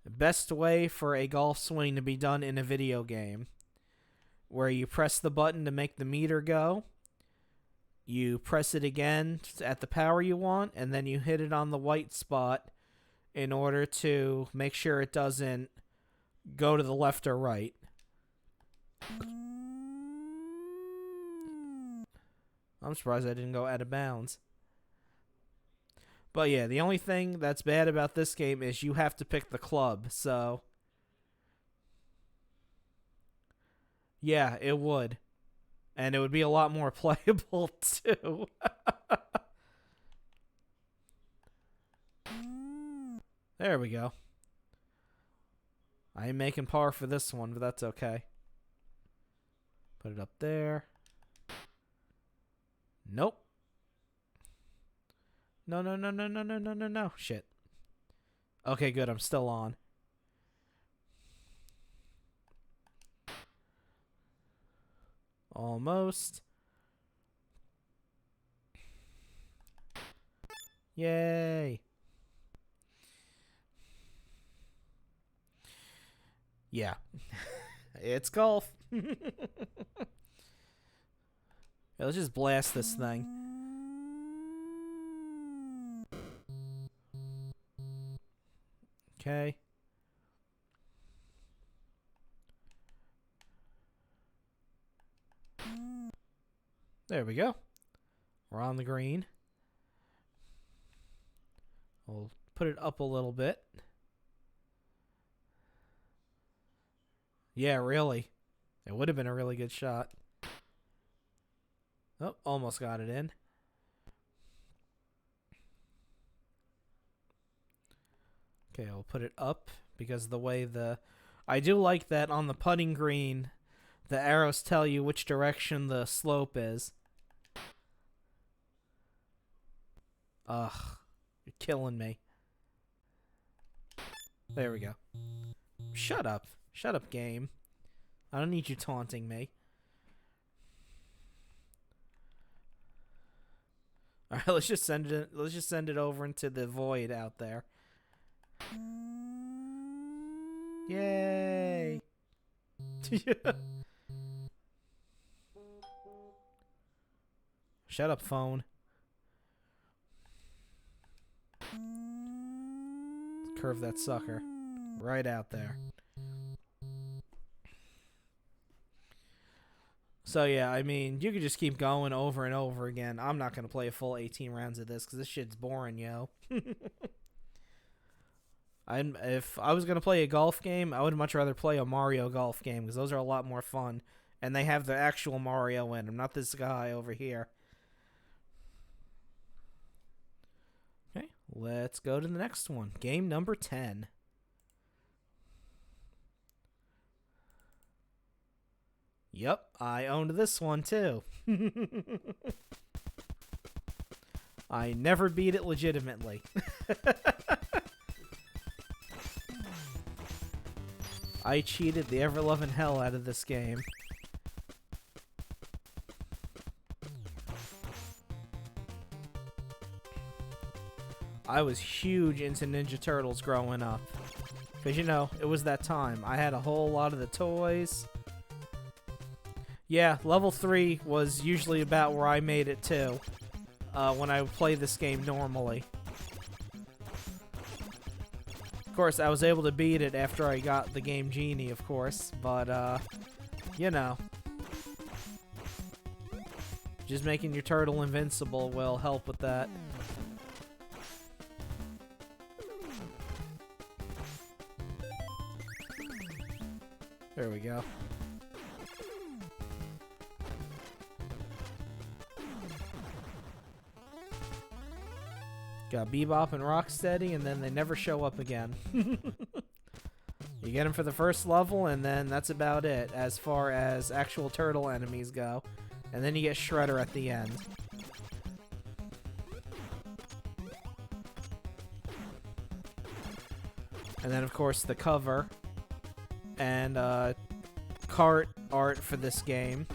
best way for a golf swing to be done in a video game, where you press the button to make the meter go, you press it again at the power you want, and then you hit it on the white spot in order to make sure it doesn't go to the left or right. I'm surprised I didn't go out of bounds. But yeah, the only thing that's bad about this game is you have to pick the club, so... Yeah, it would. And it would be a lot more playable, too. There we go. I am making par for this one, but that's okay. Put it up there. Nope. No, no, no, no, no, no, no, no, no. Shit. Okay, good. I'm still on. Almost. Yay. Yeah. It's golf. Yeah, let's just blast this thing. Okay. There we go. We're on the green. We'll put it up a little bit. Yeah, really. It would have been a really good shot. Oh, almost got it in. Okay, I'll put it up because the way the... I do like that on the putting green, the arrows tell you which direction the slope is. Ugh, you're killing me. There we go. Shut up. Shut up, game. I don't need you taunting me. All right, let's just send it. Let's just send it over into the void out there. Yay! Shut up, phone. Curve that sucker right out there. So yeah, I mean, you could just keep going over and over again. I'm not gonna play a full 18 rounds of this because this shit's boring, yo. If I was gonna play a golf game, I would much rather play a Mario golf game because those are a lot more fun, and they have the actual Mario in them, not this guy over here. Okay, let's go to the next one. Game number 10. Yep, I owned this one too. I never beat it legitimately. I cheated the ever-loving hell out of this game. I was huge into Ninja Turtles growing up. Because, you know, it was that time. I had a whole lot of the toys. Yeah, level 3 was usually about where I made it too. When I would play this game normally. Of course, I was able to beat it after I got the Game Genie, of course. But, you know. Just making your turtle invincible will help with that. There we go. Got Bebop and Rocksteady, and then they never show up again. You get them for the first level, and then that's about it as far as actual turtle enemies go. And then you get Shredder at the end. And then, of course, the cover and cart art for this game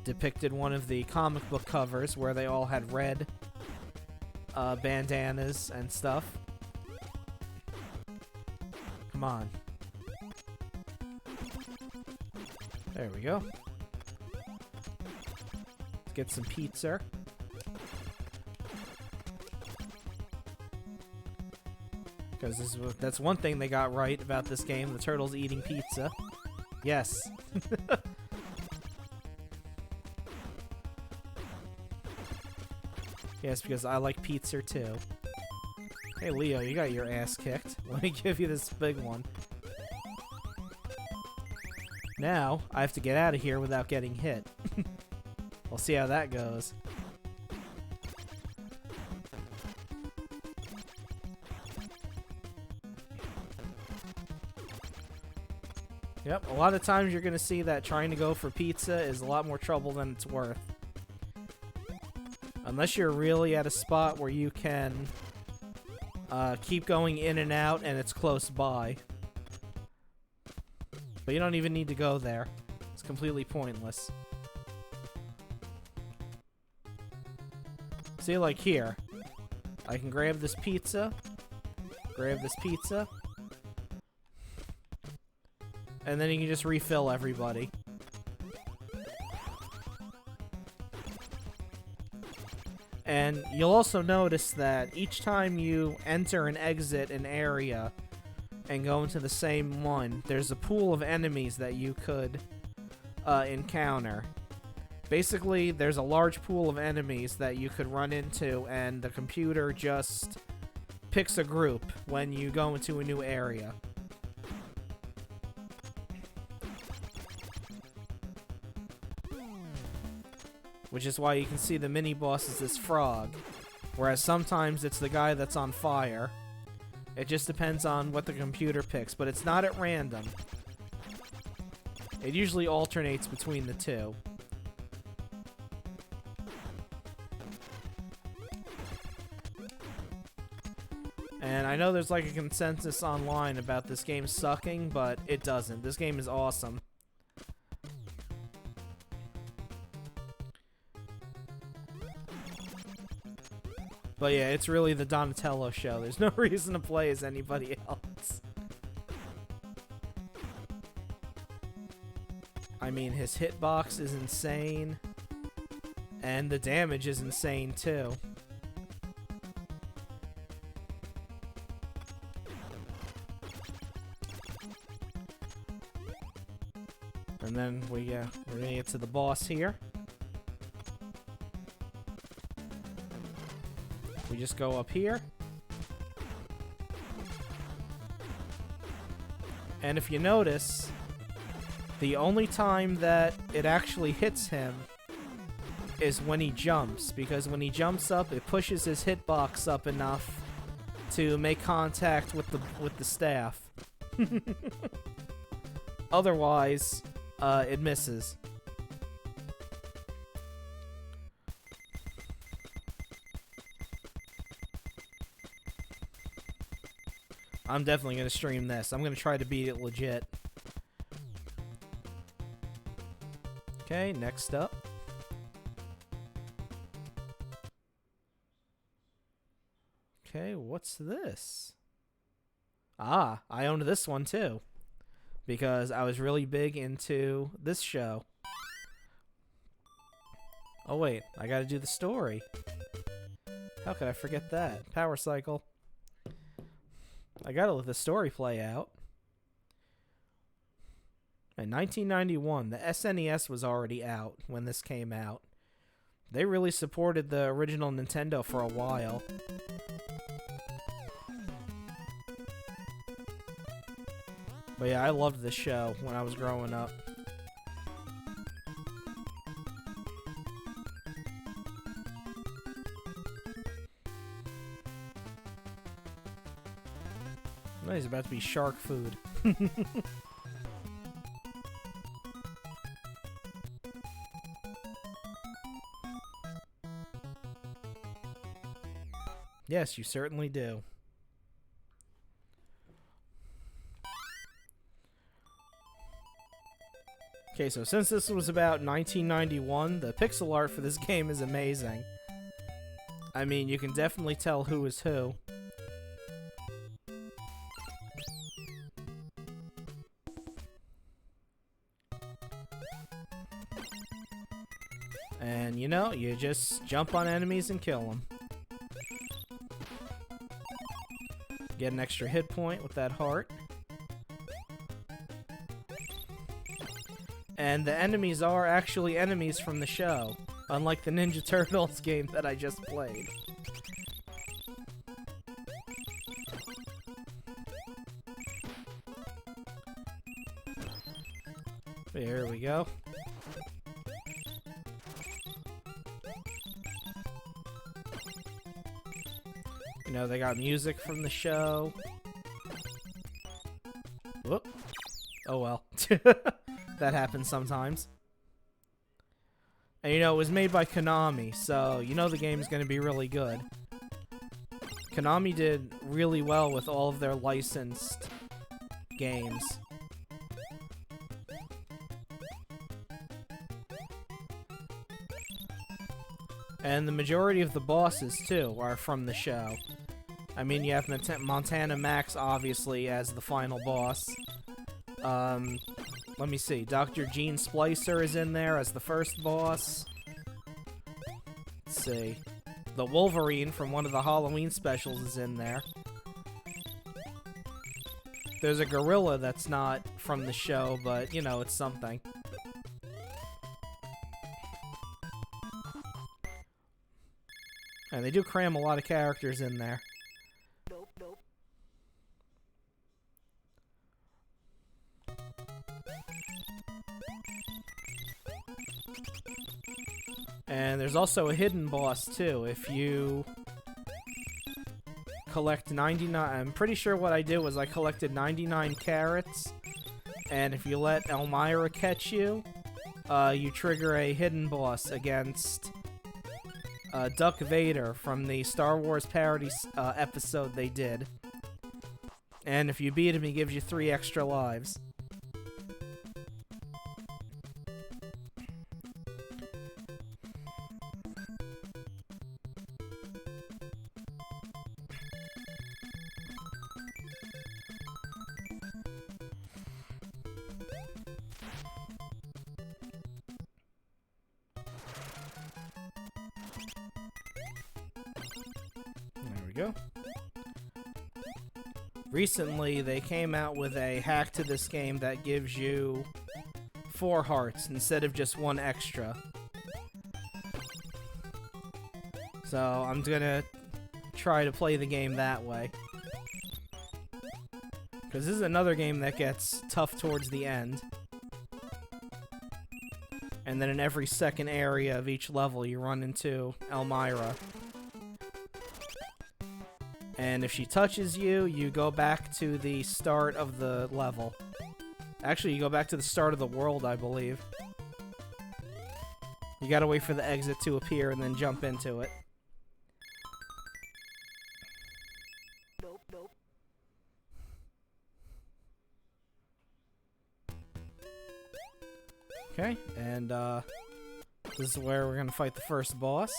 depicted one of the comic book covers where they all had red bandanas and stuff. Come on. There we go. Let's get some pizza. Because that's one thing they got right about this game, the turtles eating pizza. Yes. Yes, because I like pizza too. Hey Leo, you got your ass kicked. Let me give you this big one. Now, I have to get out of here without getting hit. We'll see how that goes. Yep, a lot of times you're going to see that trying to go for pizza is a lot more trouble than it's worth. Unless you're really at a spot where you can keep going in and out and it's close by. But you don't even need to go there. It's completely pointless. See, like here. I can grab this pizza. And then you can just refill everybody. And you'll also notice that each time you enter and exit an area and go into the same one, there's a pool of enemies that you could encounter. Basically, there's a large pool of enemies that you could run into, and the computer just picks a group when you go into a new area. which is why you can see the mini-boss is this frog, whereas sometimes it's the guy that's on fire. It just depends on what the computer picks, but it's not at random. It usually alternates between the two. And I know there's like a consensus online about this game sucking, but it doesn't. This game is awesome. But yeah, it's really the Donatello show. There's no reason to play as anybody else. I mean, his hitbox is insane. And the damage is insane, too. And then we're gonna get to the boss here. We just go up here. And if you notice, the only time that it actually hits him is when he jumps, because when he jumps up, it pushes his hitbox up enough to make contact with the staff. Otherwise, it misses. I'm definitely going to stream this. I'm going to try to beat it legit. Okay, next up. Okay, what's this? Ah, I owned this one too, because I was really big into this show. Oh wait, I gotta do the story. How could I forget that? Power Cycle. I gotta let the story play out. In 1991, the SNES was already out when this came out. They really supported the original Nintendo for a while. But yeah, I loved this show when I was growing up. Oh, he's about to be shark food. Yes, you certainly do. Okay, so since this was about 1991, the pixel art for this game is amazing. I mean, you can definitely tell who is who. And, you know, you just jump on enemies and kill them. Get an extra hit point with that heart. And the enemies are actually enemies from the show, unlike the Ninja Turtles game that I just played. There we go. You know, they got music from the show. Whoop. Oh well. That happens sometimes. And you know, it was made by Konami, so you know the game's gonna be really good. Konami did really well with all of their licensed games. And the majority of the bosses, too, are from the show. I mean, you have Montana Max, obviously, as the final boss. Let me see. Dr. Gene Splicer is in there as the first boss. Let's see. The Wolverine from one of the Halloween specials is in there. There's a gorilla that's not from the show, but, you know, it's something. And they do cram a lot of characters in there. And there's also a hidden boss, too. If you collect 99... I'm pretty sure what I did was I collected 99 carrots. And if you let Elmira catch you, you trigger a hidden boss against Duck Vader from the Star Wars parody episode they did. And if you beat him, he gives you 3 extra lives. There we go. Recently, they came out with a hack to this game that gives you 4 hearts instead of just 1 extra. So, I'm gonna try to play the game that way. Because this is another game that gets tough towards the end. And then in every second area of each level, you run into Elmira. And if she touches you, you go back to the start of the level. Actually, you go back to the start of the world, I believe. You gotta wait for the exit to appear and then jump into it. Okay, and this is where we're gonna fight the first boss.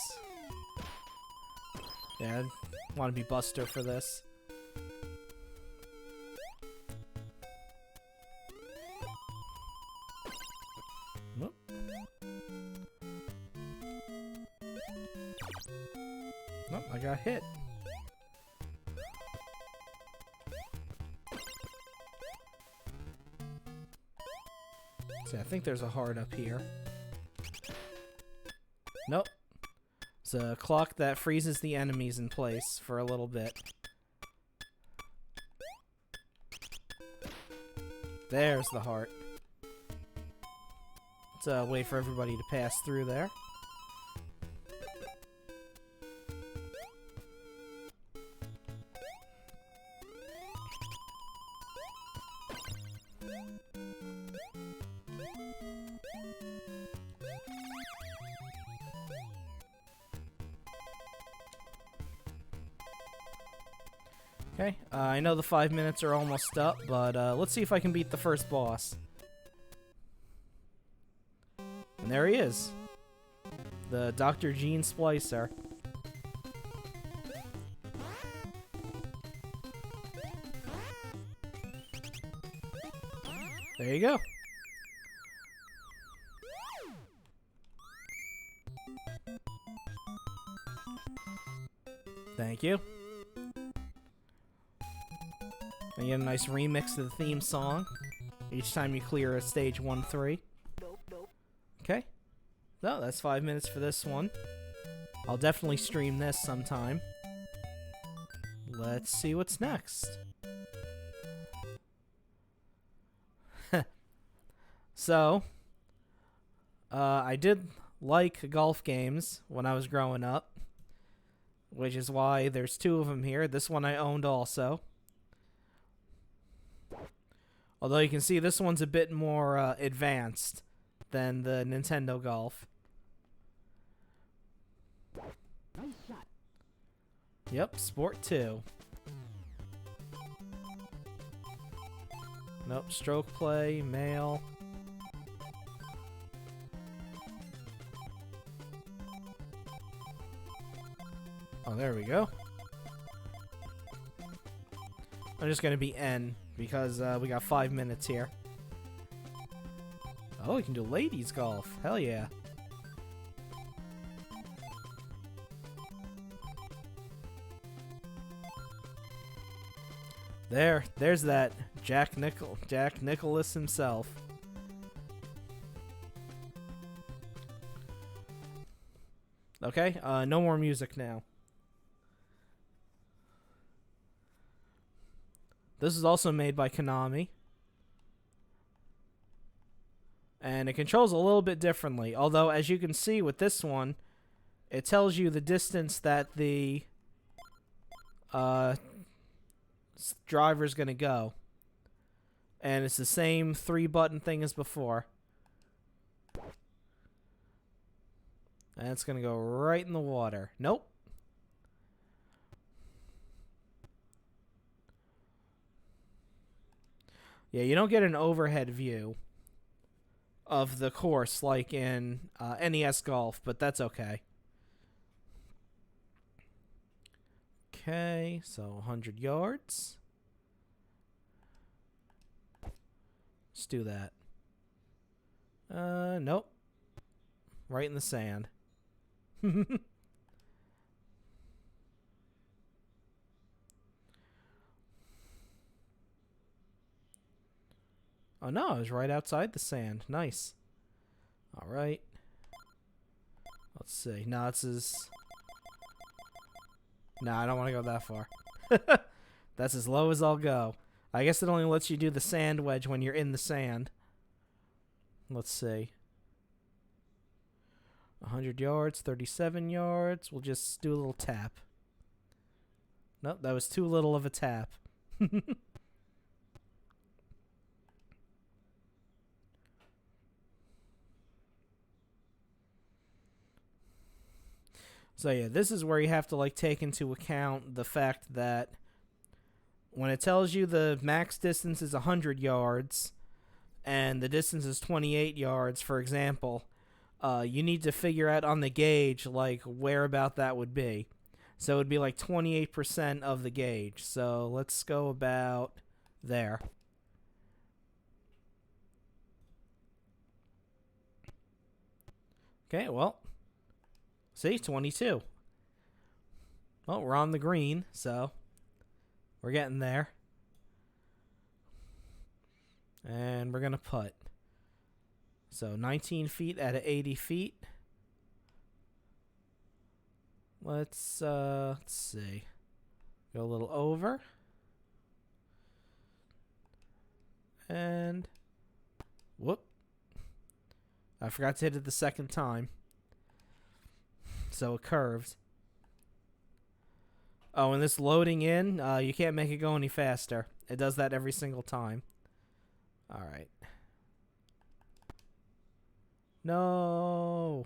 Yeah, I want to be Buster for this. Whoop. Nope, I got hit. See, I think there's a heart up here. Nope. It's a clock that freezes the enemies in place for a little bit. There's the heart. Let's wait for everybody to pass through there. Okay, I know the 5 minutes are almost up, but let's see if I can beat the first boss. And there he is. The Dr. Gene Splicer. There you go. Thank you. And you get a nice remix of the theme song each time you clear a stage 1-3. Okay. So that's 5 minutes for this one. I'll definitely stream this sometime. Let's see what's next. So, I did like golf games when I was growing up, which is why there's 2 of them here. This one I owned also. Although you can see this one's a bit more advanced than the Nintendo Golf. Yep, Sport 2. Nope, Stroke Play, Male. Oh, there we go. I'm just gonna be N, because we got 5 minutes here. Oh, we can do ladies golf. Hell yeah. There's that Jack Nicklaus himself. Okay, no more music now. This is also made by Konami. And it controls a little bit differently. Although, as you can see with this one, it tells you the distance that the driver's going to go. And it's the same 3-button thing as before. And it's going to go right in the water. Nope. Yeah, you don't get an overhead view of the course like in NES Golf, but that's okay. Okay, so 100 yards. Let's do that. Nope. Right in the sand. Oh no, I was right outside the sand. Nice. Alright. Let's see. No, it's as... Nah, I don't want to go that far. That's as low as I'll go. I guess it only lets you do the sand wedge when you're in the sand. Let's see. 100 yards, 37 yards. We'll just do a little tap. Nope, that was too little of a tap. So yeah, this is where you have to like take into account the fact that when it tells you the max distance is 100 yards and the distance is 28 yards, for example, you need to figure out on the gauge like where about that would be. So it would be like 28% of the gauge. So let's go about there. Okay, well, see, 22. Well, we're on the green, so we're getting there. And we're going to putt. So 19 feet out of 80 feet. Let's see. Go a little over. And whoop. I forgot to hit it the second time. So it curved. Oh, and this loading in, you can't make it go any faster. It does that every single time. Alright. No.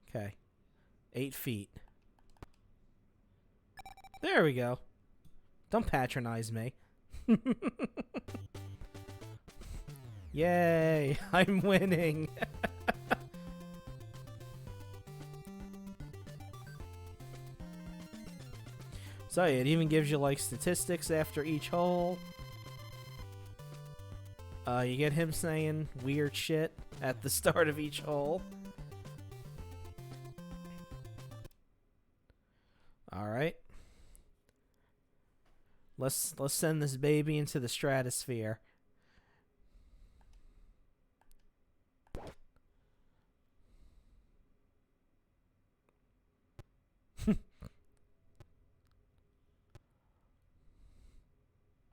Okay. 8 feet. There we go. Don't patronize me. Yay! I'm winning! So yeah, it even gives you like statistics after each hole. You get him saying weird shit at the start of each hole. Alright. Let's send this baby into the stratosphere.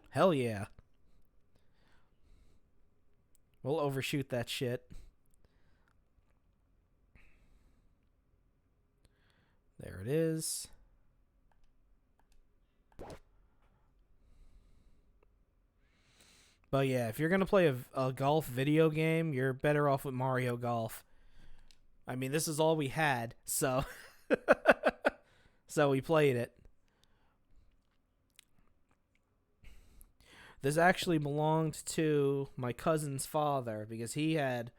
Hell yeah. We'll overshoot that shit. There it is. But yeah, if you're going to play a golf video game, you're better off with Mario Golf. I mean, this is all we had, so... so we played it. This actually belonged to my cousin's father, because he had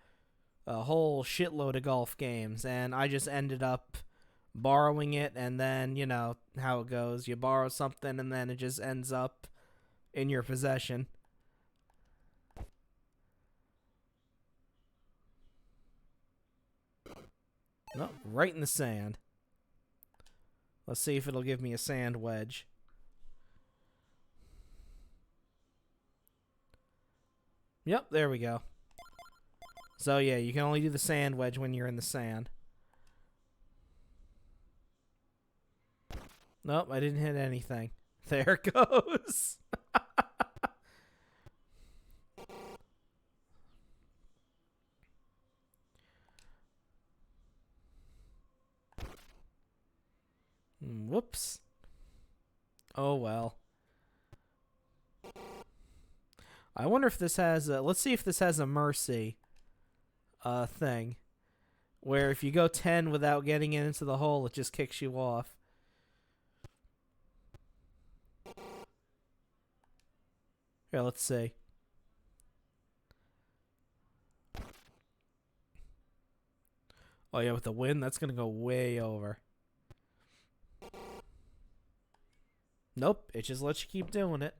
a whole shitload of golf games, and I just ended up borrowing it, and then, you know, how it goes. You borrow something, and then it just ends up in your possession. No, right in the sand. Let's see if it'll give me a sand wedge. Yep, there we go. So yeah, you can only do the sand wedge when you're in the sand. Nope, I didn't hit anything. There it goes. Whoops. Oh well. I wonder if this has a... Let's see if this has a mercy thing. Where if you go 10 without getting it into the hole, it just kicks you off. Here, let's see. Oh yeah, with the wind, that's gonna go way over. Nope, it just lets you keep doing it.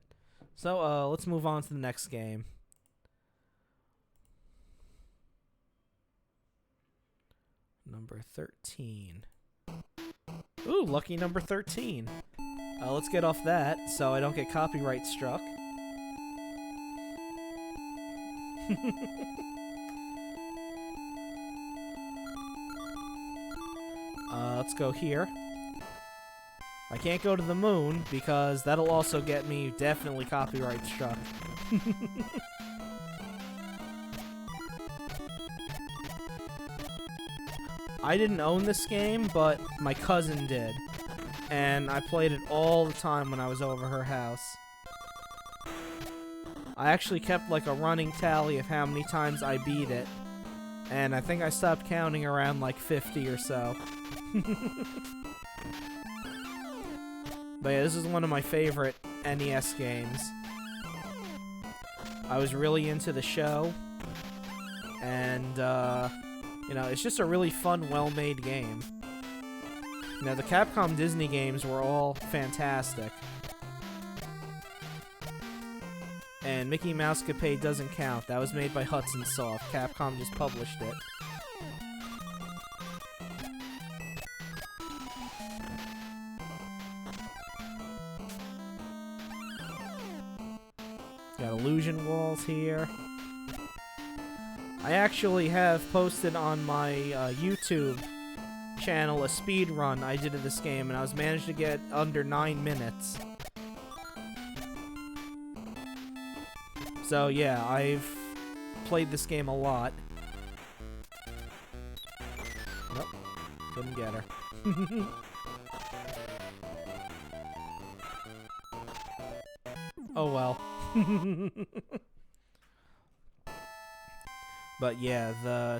So, let's move on to the next game. Number 13. Ooh, lucky number 13. Let's get off that so I don't get copyright struck. Let's go here. I can't go to the moon because that'll also get me definitely copyright struck. I didn't own this game, but my cousin did. And I played it all the time when I was over her house. I actually kept like a running tally of how many times I beat it. And I think I stopped counting around like 50 or so. But yeah, this is one of my favorite NES games. I was really into the show. And, you know, it's just a really fun, well-made game. Now, the Capcom Disney games were all fantastic. And Mickey Mousecapade doesn't count. That was made by Hudson Soft. Capcom just published it. Got illusion walls here. I actually have posted on my YouTube channel a speed run I did of this game, and I was managed to get under 9 minutes. So yeah, I've played this game a lot. Nope, couldn't get her. Oh well. But yeah,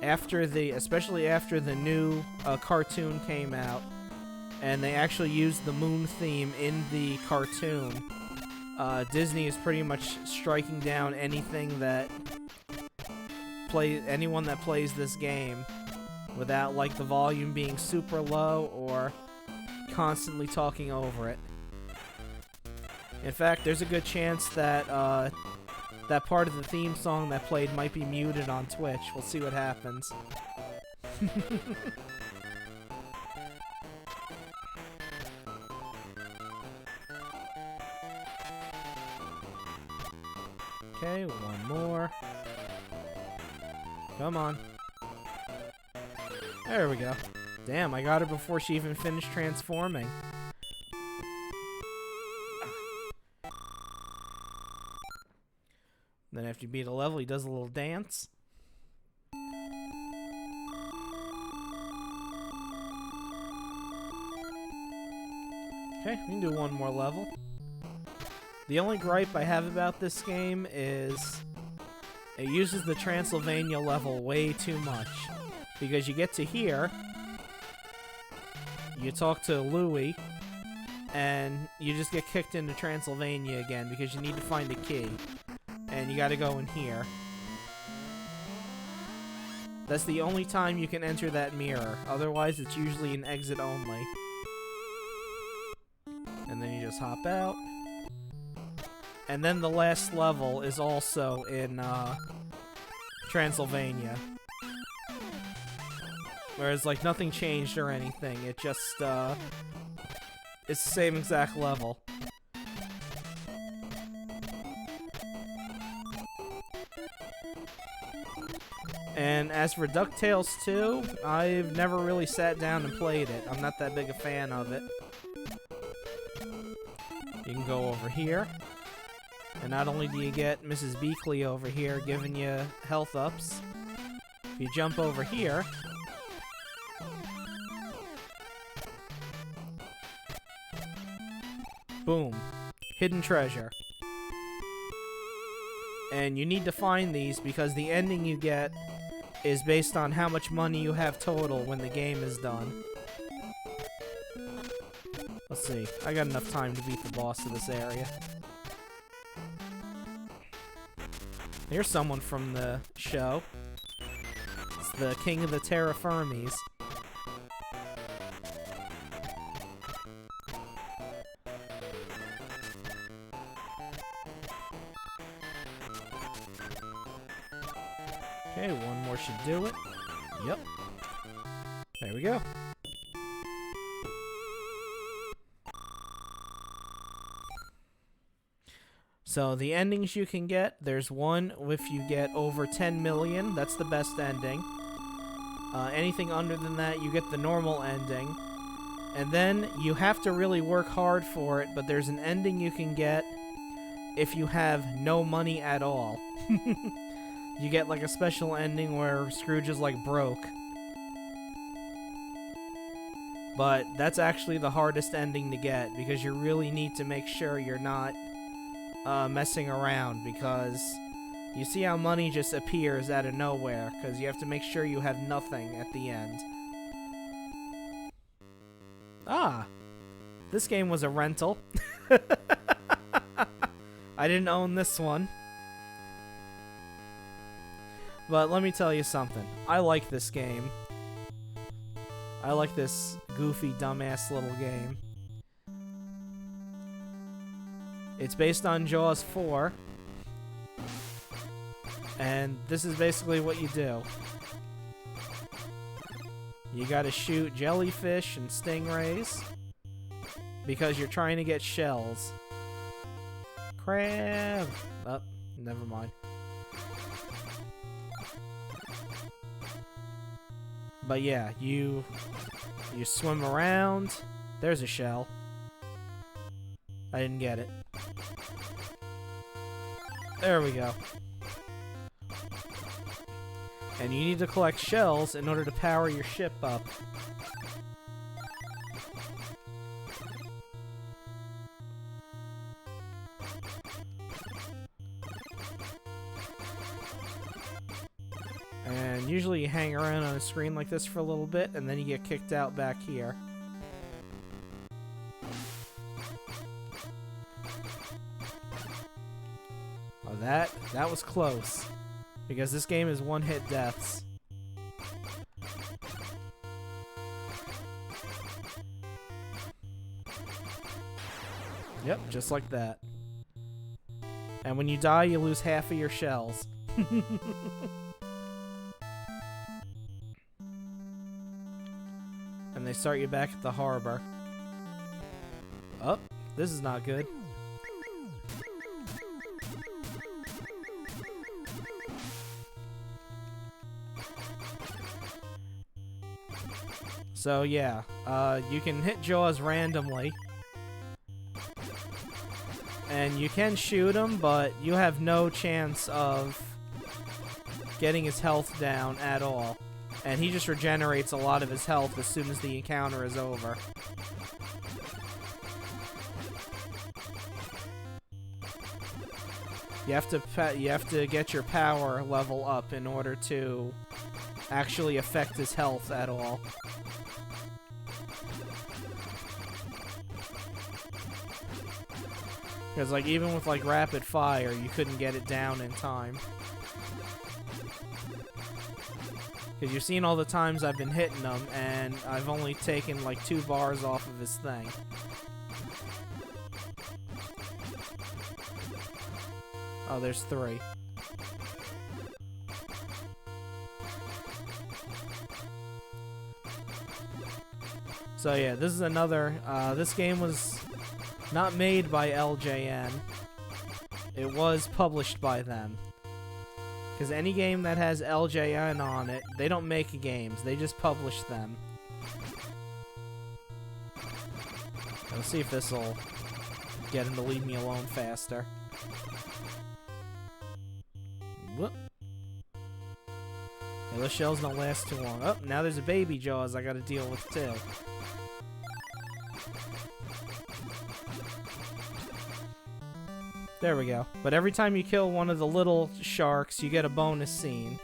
especially after the new cartoon came out, and they actually used the moon theme in the cartoon, Disney is pretty much striking down anyone that plays this game without like the volume being super low or constantly talking over it. In fact, there's a good chance that that part of the theme song that played might be muted on Twitch. We'll see what happens. Okay, one more. Come on. There we go. Damn, I got her before she even finished transforming. Then after you beat a level, he does a little dance. Okay, we can do one more level. The only gripe I have about this game is it uses the Transylvania level way too much. Because you get to here, you talk to Louie, and you just get kicked into Transylvania again because you need to find a key. And you gotta go in here. That's the only time you can enter that mirror. Otherwise, it's usually an exit only. And then you just hop out. And then the last level is also in Transylvania. Whereas, like, nothing changed or anything. It just, it's the same exact level. And as for DuckTales 2, I've never really sat down and played it. I'm not that big a fan of it. You can go over here. And not only do you get Mrs. Beakley over here giving you health ups, if you jump over here, Boom. Hidden treasure. And you need to find these because the ending you get is based on how much money you have total when the game is done. Let's see. I got enough time to beat the boss of this area. Here's someone from the show. It's the king of the terra firmies. Okay, one more should do it. Yep. There we go. So the endings you can get, there's one if you get over 10 million, that's the best ending. Anything under than that, you get the normal ending. And then you have to really work hard for it, but there's an ending you can get if you have no money at all. You get like a special ending where Scrooge is like broke. But that's actually the hardest ending to get because you really need to make sure you're not messing around, because you see how money just appears out of nowhere because you have to make sure you have nothing at the end. Ah, this game was a rental. I didn't own this one. But let me tell you something. I like this game. I like this goofy, dumbass little game. It's based on Jaws 4. And this is basically what you do. You gotta shoot jellyfish and stingrays because you're trying to get shells. Crab! Oh, never mind. But yeah, you swim around. There's a shell. I didn't get it. There we go. And you need to collect shells in order to power your ship up. And usually you hang around on a screen like this for a little bit, and then you get kicked out back here. Oh, that was close. Because this game is one-hit deaths. Yep, just like that. And when you die, you lose half of your shells. And they start you back at the harbor. Oh, this is not good. So yeah, you can hit Jaws randomly. And you can shoot him, but you have no chance of getting his health down at all. And he just regenerates a lot of his health as soon as the encounter is over. You have to get your power level up in order to actually affect his health at all. Because like even with like rapid fire, you couldn't get it down in time. Because you've seen all the times I've been hitting him, and I've only taken like 2 bars off of his thing. Oh, there's 3. So yeah, this is another, this game was not made by LJN. It was published by them. Because any game that has LJN on it, they don't make games, they just publish them. Let's see if this will get him to leave me alone faster. Whoop. Yeah, those shells don't last too long. Oh, now there's a baby Jaws I gotta deal with too. There we go. But every time you kill one of the little sharks, you get a bonus scene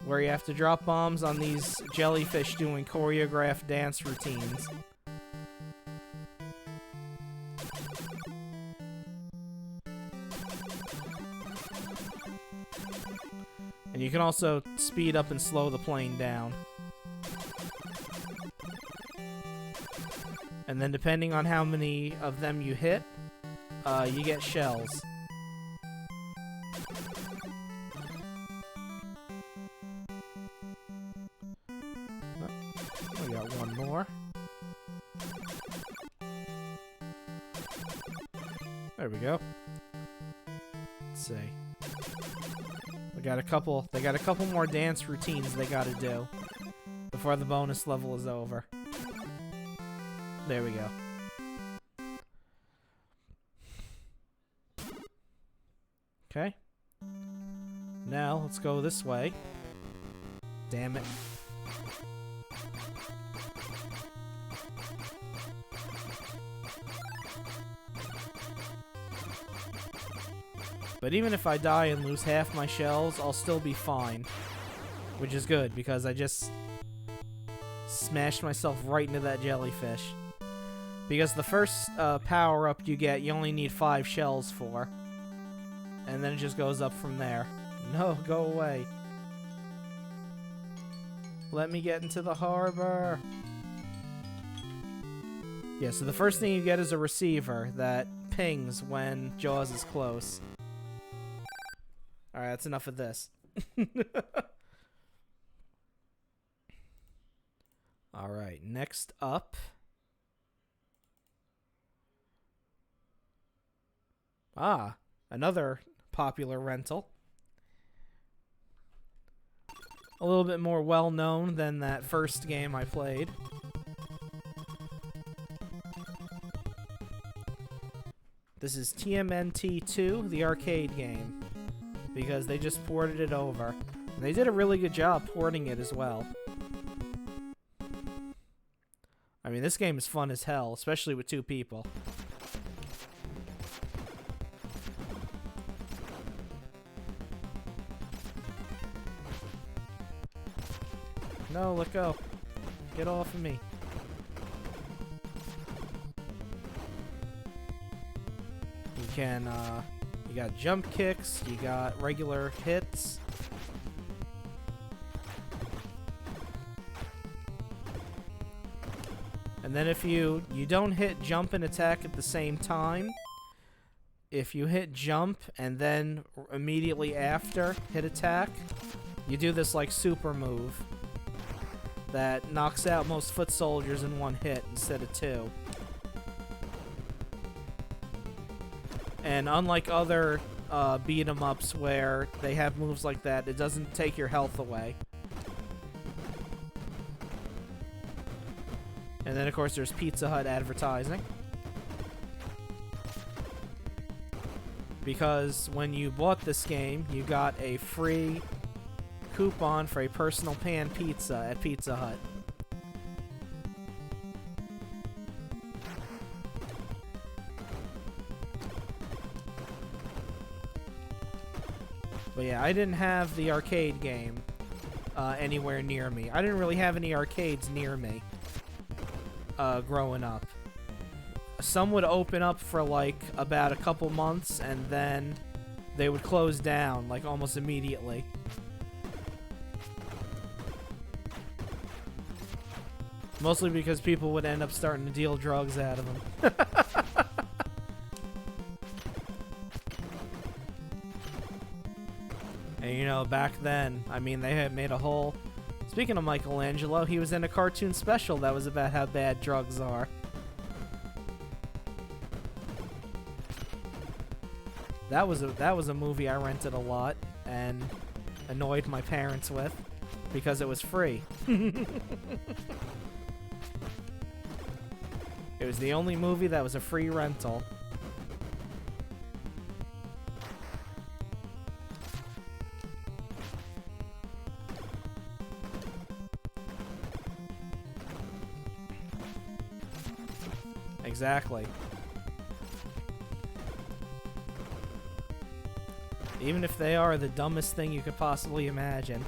where you have to drop bombs on these jellyfish doing choreographed dance routines. And you can also speed up and slow the plane down. And then depending on how many of them you hit, you get shells. Oh, we got one more. There we go. Let's see. They got a couple more dance routines they gotta do before the bonus level is over. There we go. Okay. Now, let's go this way. Damn it. But even if I die and lose half my shells, I'll still be fine. Which is good, because I just smashed myself right into that jellyfish. Because the first power-up you get, you only need 5 shells for. And then it just goes up from there. No, go away. Let me get into the harbor. Yeah, so the first thing you get is a receiver that pings when Jaws is close. Alright, that's enough of this. Alright, next up. Ah, another popular rental. A little bit more well-known than that first game I played. This is TMNT 2, the arcade game, because they just ported it over. And they did a really good job porting it as well. I mean, this game is fun as hell, especially with 2 people. No, let go. Get off of me. You can, you got jump kicks, you got regular hits. And then if you don't hit jump and attack at the same time, if you hit jump and then immediately after hit attack, you do this like super move that knocks out most foot soldiers in 1 hit instead of 2. And unlike other beat 'em ups where they have moves like that, it doesn't take your health away. And then of course there's Pizza Hut advertising. Because when you bought this game, you got a free coupon for a personal pan pizza at Pizza Hut. But yeah, I didn't have the arcade game anywhere near me. I didn't really have any arcades near me growing up. Some would open up for like about a couple months and then they would close down like almost immediately. Mostly because people would end up starting to deal drugs out of them. And you know, back then, I mean, they had made a whole... Speaking of Michelangelo, he was in a cartoon special that was about how bad drugs are. That was a movie I rented a lot and annoyed my parents with because it was free. It was the only movie that was a free rental. Exactly. Even if they are the dumbest thing you could possibly imagine.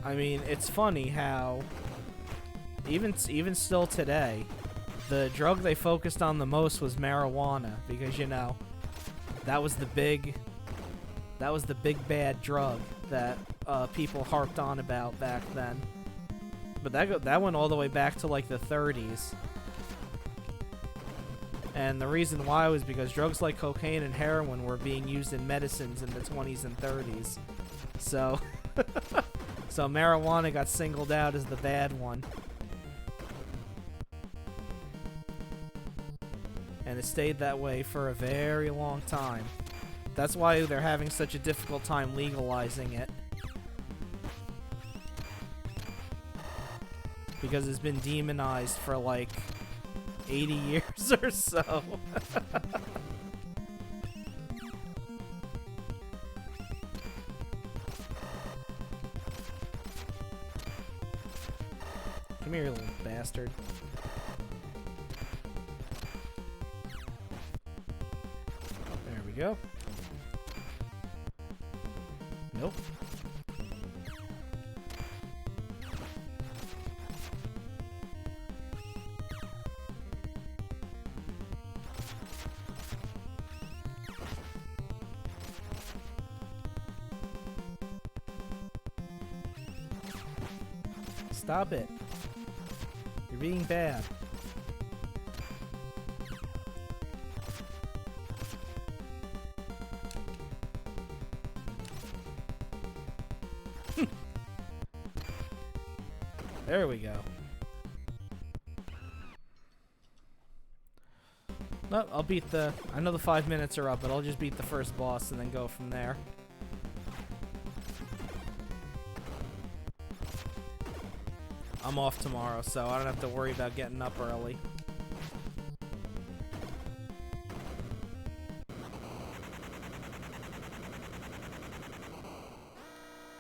I mean, it's funny how even still today, the drug they focused on the most was marijuana because, you know, that was the big bad drug that people harped on about back then. But that went all the way back to like the 30s. And the reason why was because drugs like cocaine and heroin were being used in medicines in the 20s and 30s. So so marijuana got singled out as the bad one. And it stayed that way for a very long time. That's why they're having such a difficult time legalizing it. Because it's been demonized for like 80 years or so. Come here, you little bastard. There we go. Nope. Stop it. You're being bad. There we go. No, I'll beat the... I know the 5 minutes are up, but I'll just beat the first boss and then go from there. I'm off tomorrow, so I don't have to worry about getting up early.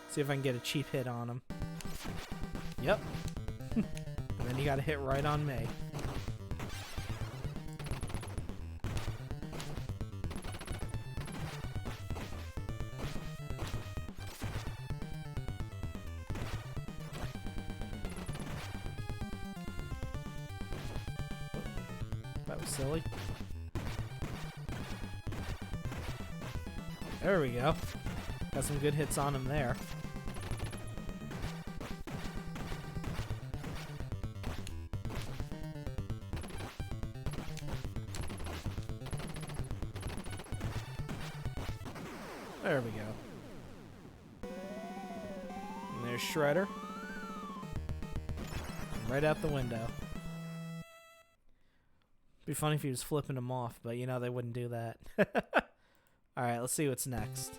See if I can get a cheap hit on him. Yep. And then you got a hit right on me. That was silly. There we go. Got some good hits on him there. There we go. And there's Shredder. Right out the window. Be funny if he was flipping them off, but you know they wouldn't do that. Alright, let's see what's next.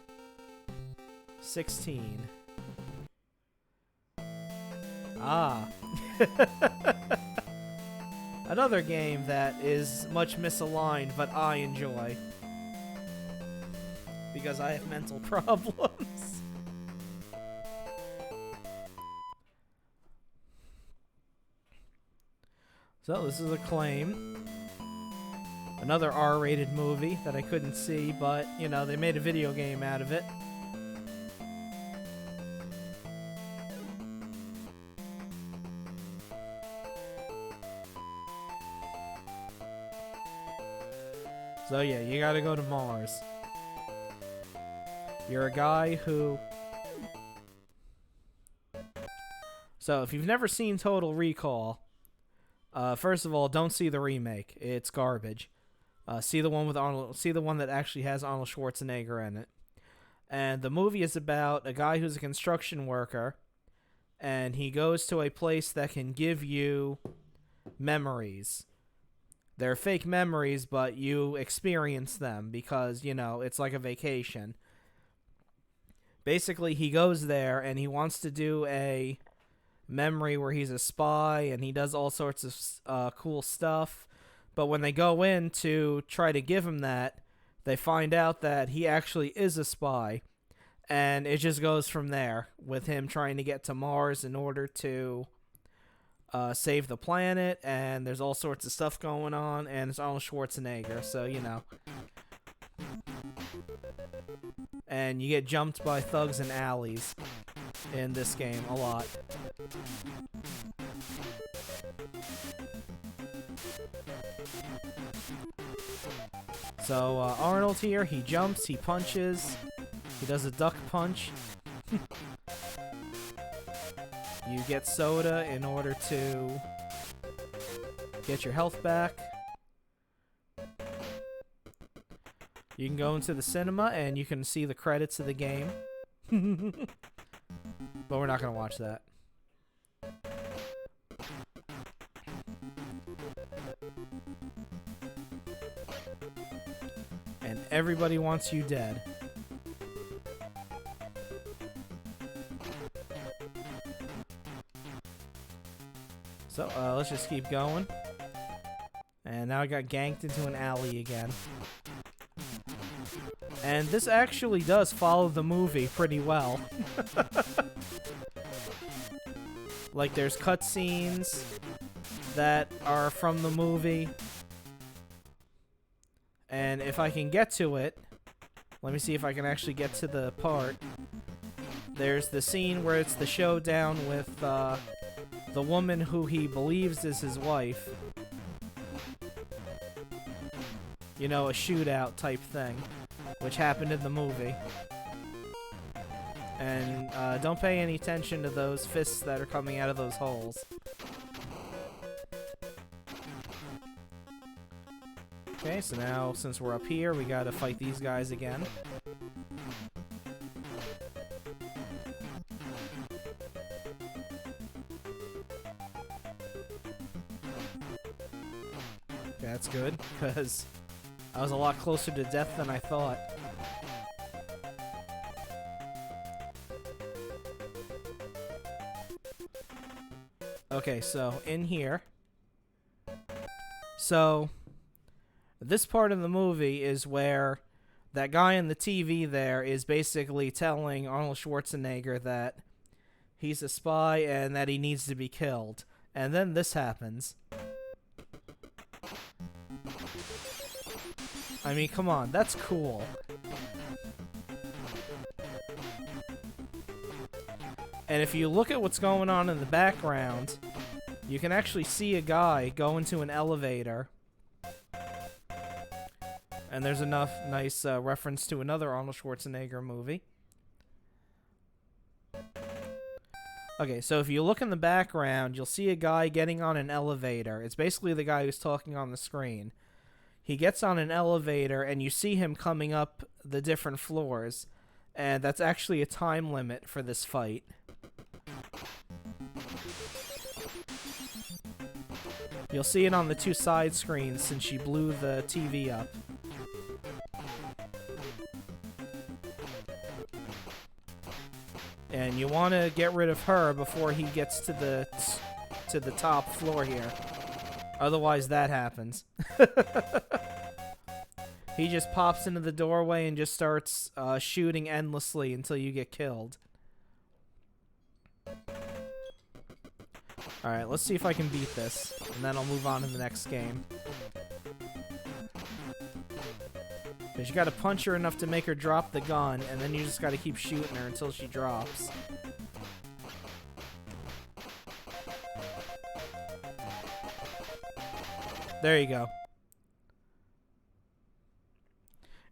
16. Ah. Another game that is much misaligned, but I enjoy. Because I have mental problems. So, this is Acclaim. Another R-rated movie that I couldn't see, but, you know, they made a video game out of it. So, yeah, you gotta go to Mars. You're a guy who... So, if you've never seen Total Recall, first of all, don't see the remake. It's garbage. See the one with Arnold. See the one that actually has Arnold Schwarzenegger in it. And the movie is about a guy who's a construction worker, and he goes to a place that can give you memories. They're fake memories, but you experience them because, you know, it's like a vacation. Basically, he goes there and he wants to do a memory where he's a spy and he does all sorts of cool stuff. But when they go in to try to give him that, they find out that he actually is a spy, and it just goes from there with him trying to get to Mars in order to save the planet, and there's all sorts of stuff going on, and it's Arnold Schwarzenegger, so you know. And you get jumped by thugs in alleys in this game a lot. So Arnold here, he jumps, he punches, he does a duck punch. You get soda in order to get your health back. You can go into the cinema and you can see the credits of the game. But we're not going to watch that. And everybody wants you dead. So, let's just keep going. And now I got ganked into an alley again. And this actually does follow the movie pretty well. Like, there's cutscenes that are from the movie. And if I can get to it, let me see if I can actually get to the part. There's the scene where it's the showdown with the woman who he believes is his wife. You know, a shootout type thing, which happened in the movie. And don't pay any attention to those fists that are coming out of those holes. Okay, so now since we're up here, we gotta fight these guys again. Okay, that's good, because I was a lot closer to death than I thought. Okay, so in here. So this part of the movie is where that guy on the TV there is basically telling Arnold Schwarzenegger that he's a spy and that he needs to be killed. And then this happens. I mean, come on, that's cool. And if you look at what's going on in the background, you can actually see a guy go into an elevator. And there's enough nice reference to another Arnold Schwarzenegger movie. Okay, so if you look in the background, you'll see a guy getting on an elevator. It's basically the guy who's talking on the screen. He gets on an elevator, and you see him coming up the different floors. And that's actually a time limit for this fight. You'll see it on the two side screens since she blew the TV up. And you want to get rid of her before he gets to the top floor here. Otherwise, that happens. He just pops into the doorway and just starts shooting endlessly until you get killed. Alright, let's see if I can beat this, and then I'll move on to the next game. Because you gotta punch her enough to make her drop the gun, and then you just gotta keep shooting her until she drops. There you go.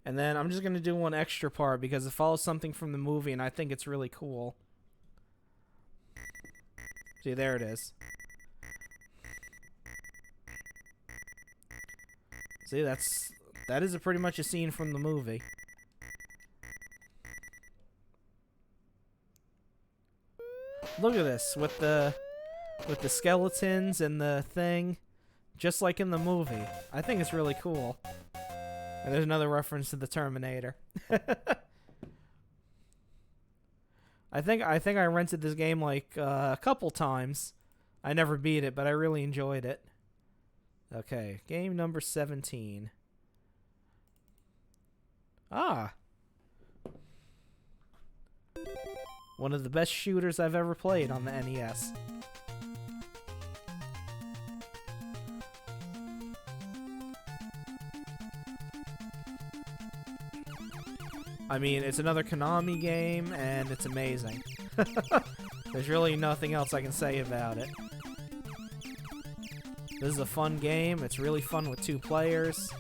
And then I'm just gonna do one extra part because it follows something from the movie, and I think it's really cool. See, there it is. See, that is pretty much a scene from the movie. Look at this with the skeletons and the thing, just like in the movie. I think it's really cool. And there's another reference to the Terminator. I think I rented this game like a couple times. I never beat it, but I really enjoyed it. Okay, game number 17. Ah. One of the best shooters I've ever played on the NES. I mean, it's another Konami game, and it's amazing. There's really nothing else I can say about it. This is a fun game. It's really fun with 2 players.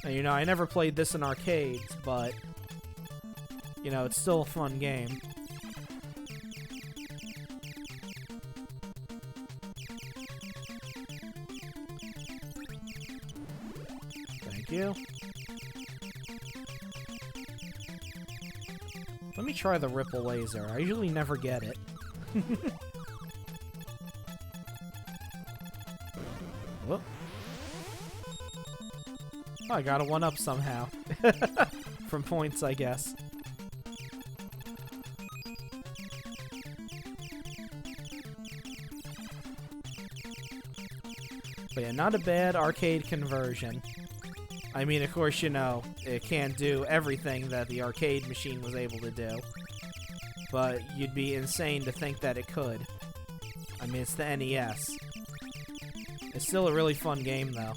And, you know, I never played this in arcades, but, you know, it's still a fun game. Thank you. Let me try the ripple laser. I usually never get it. Whoop. Oh, I got a 1-up somehow. From points, I guess. But yeah, not a bad arcade conversion. I mean, of course, you know, it can't do everything that the arcade machine was able to do. But you'd be insane to think that it could. I mean, it's the NES. It's still a really fun game, though.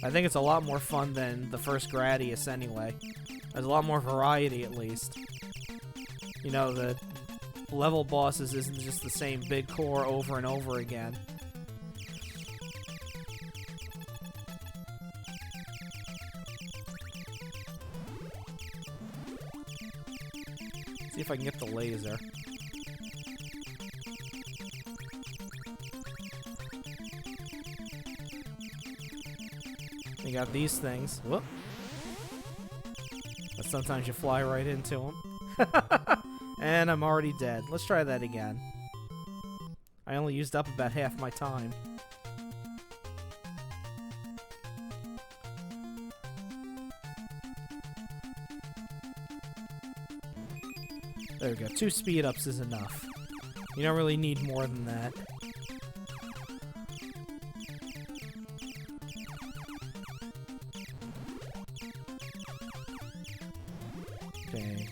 I think it's a lot more fun than the first Gradius, anyway. There's a lot more variety, at least. You know, the level bosses isn't just the same big core over and over again. See if I can get the laser. You got these things. Whoop. But sometimes you fly right into them. And I'm already dead. Let's try that again. I only used up about half my time. There we go. 2 speed-ups is enough. You don't really need more than that. Okay.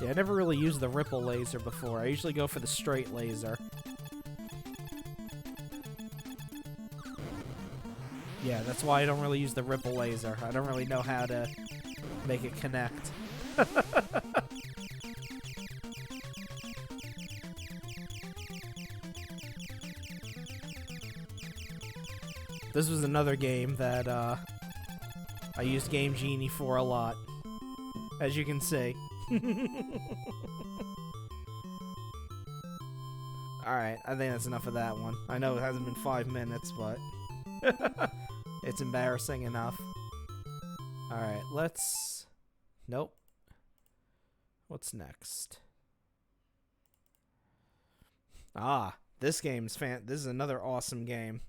Yeah, I never really used the ripple laser before. I usually go for the straight laser. Yeah, that's why I don't really use the ripple laser. I don't really know how to make it connect. This was another game that I used Game Genie for a lot, as you can see. Alright, I think that's enough of that one. I know it hasn't been 5 minutes, but it's embarrassing enough. Alright, let's... Nope. What's next? Ah, this game's this is another awesome game.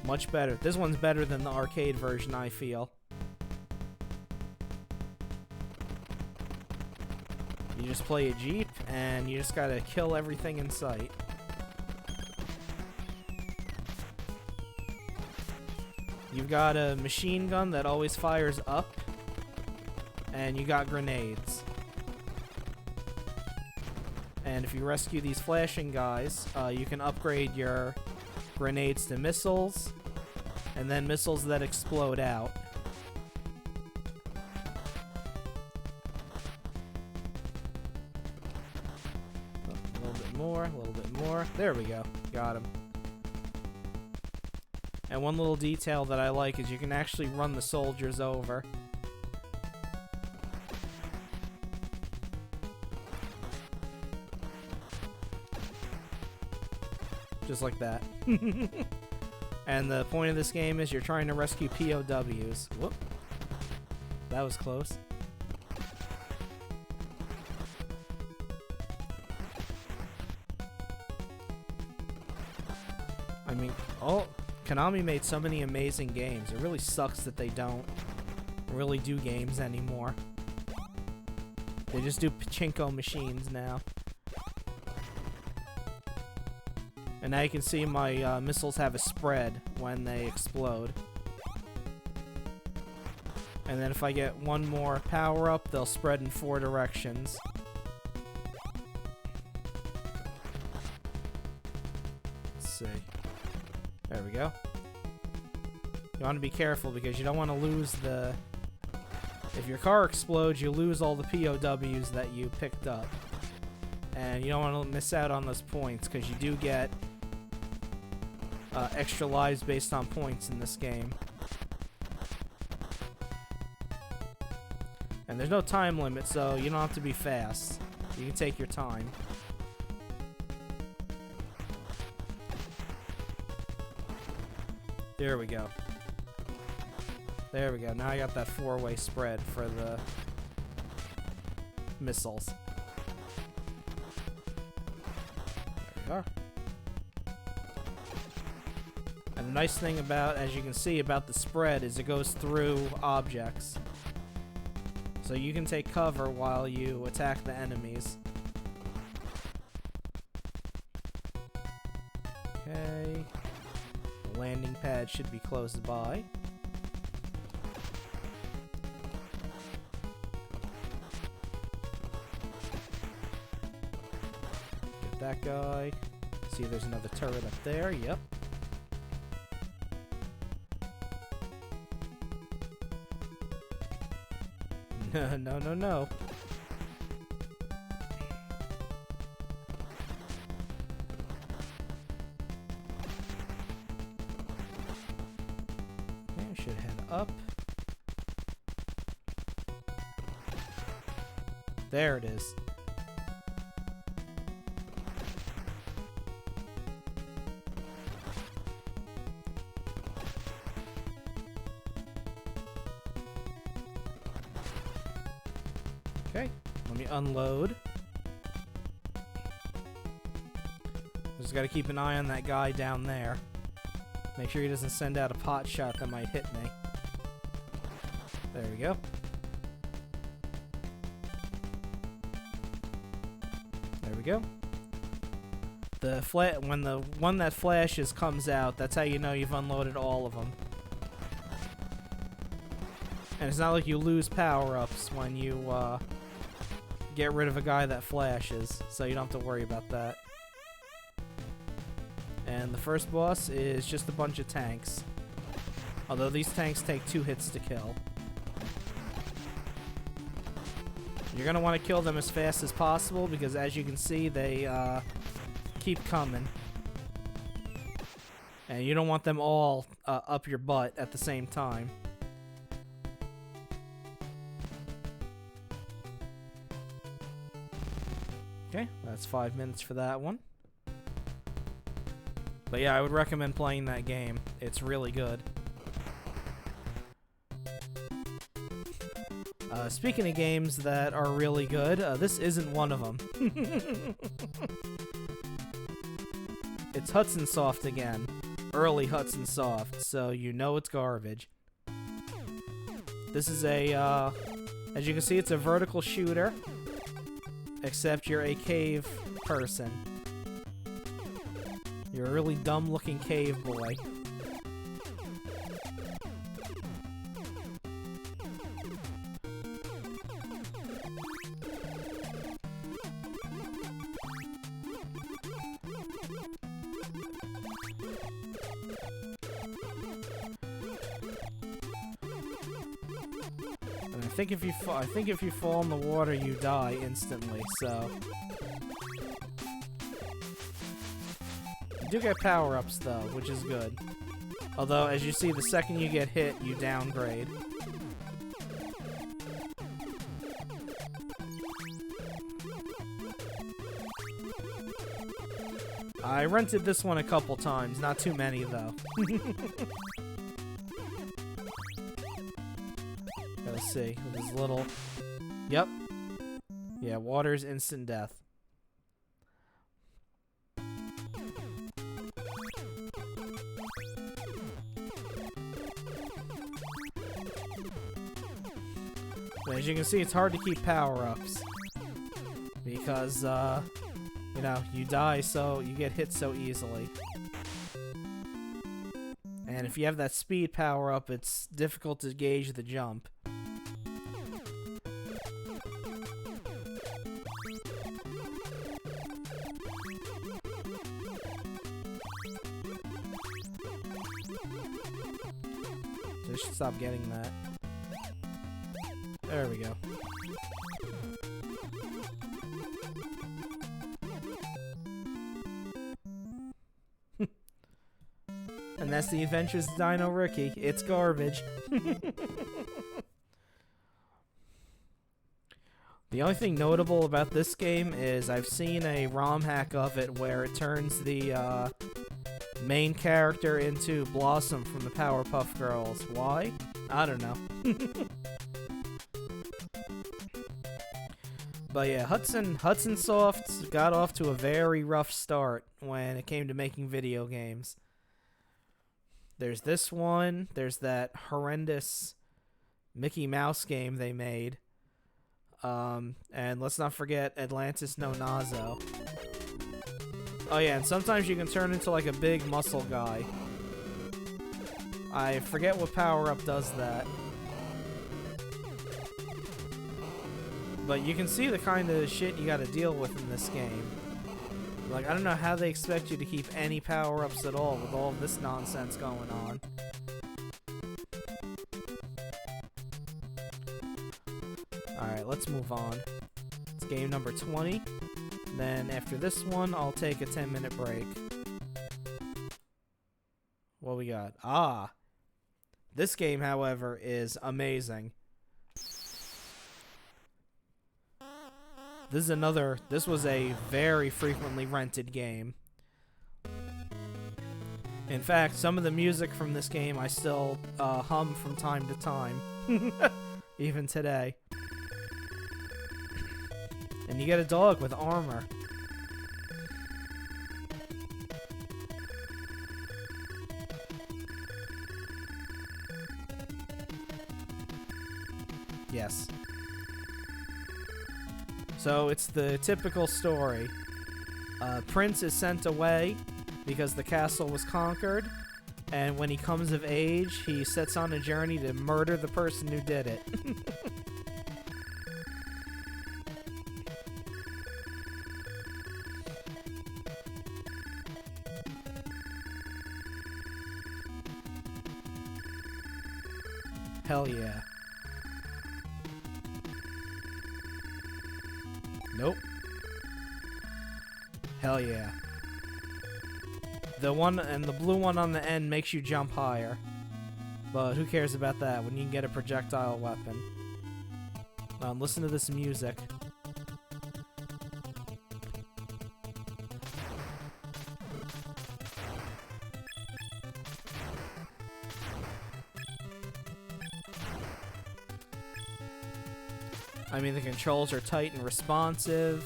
Much better. This one's better than the arcade version, I feel. You just play a Jeep, and you just gotta kill everything in sight. You've got a machine gun that always fires up, and you got grenades. And if you rescue these flashing guys, you can upgrade your grenades to missiles, and then missiles that explode out. A little bit more, a little bit more. There we go. Got him. And one little detail that I like is you can actually run the soldiers over. Just like that. And the point of this game is you're trying to rescue POWs. Whoop. That was close. I mean, oh, Konami made so many amazing games. It really sucks that they don't really do games anymore. They just do pachinko machines now. And now you can see my missiles have a spread when they explode. And then if I get one more power up, they'll spread in 4 directions. Let's see. There we go. You want to be careful because you don't want to lose the... If your car explodes, you lose all the POWs that you picked up. And you don't want to miss out on those points because you do get extra lives based on points in this game. And there's no time limit, so you don't have to be fast. You can take your time. There we go. There we go. Now I got that 4-way spread for the missiles. There we are. And the nice thing about, as you can see, about the spread is it goes through objects. So you can take cover while you attack the enemies. Okay. The landing pad should be close by. Get that guy. See if there's another turret up there. Yep. No, no, no. Okay, I should head up. There it is. Okay, let me unload. Just gotta keep an eye on that guy down there. Make sure he doesn't send out a pot shot that might hit me. There we go. There we go. When the one that flashes comes out, that's how you know you've unloaded all of them. And it's not like you lose power-ups when you get rid of a guy that flashes, so you don't have to worry about that. And the first boss is just a bunch of tanks. Although these tanks take 2 hits to kill. You're going to want to kill them as fast as possible because as you can see they keep coming. And you don't want them all up your butt at the same time. Okay, that's 5 minutes for that one. But yeah, I would recommend playing that game. It's really good. Speaking of games that are really good, this isn't one of them. It's Hudson Soft again. Early Hudson Soft, so you know it's garbage. This is a, as you can see, it's a vertical shooter. Except you're a cave person. You're a really dumb-looking cave boy. And I think if you fall in the water, you die instantly. So you do get power-ups though, which is good. Although, as you see, the second you get hit, you downgrade. I rented this one a couple times, not too many though. Let's see, with this little... Yep. Yeah, water's instant death. But as you can see, it's hard to keep power-ups. Because, you know, you die so... you get hit so easily. And if you have that speed power-up, it's difficult to gauge the jump. I should stop getting that. There we go. And that's the Adventures of Dino Ricky. It's garbage. The only thing notable about this game is I've seen a ROM hack of it where it turns the main character into Blossom from the Powerpuff Girls. Why? I don't know. But yeah, Hudson Soft got off to a very rough start when it came to making video games. There's this one, there's that horrendous Mickey Mouse game they made. And let's not forget Atlantis No Nazo. Oh yeah, and sometimes you can turn into like a big muscle guy. I forget what power-up does that. But you can see the kind of shit you gotta deal with in this game. Like, I don't know how they expect you to keep any power-ups at all with all of this nonsense going on. Alright, let's move on. It's game number 20. Then after this one, I'll take a 10-minute break. What we got? Ah! This game, however, is amazing. This was a very frequently rented game. In fact, some of the music from this game I still hum from time to time. Even today. And you get a dog with armor. Yes. So it's the typical story. Prince is sent away because the castle was conquered, and when he comes of age, he sets on a journey to murder the person who did it. Hell yeah. Nope. Hell yeah. The one and the blue one on the end makes you jump higher. But who cares about that when you can get a projectile weapon? Listen to this music. I mean, the controls are tight and responsive.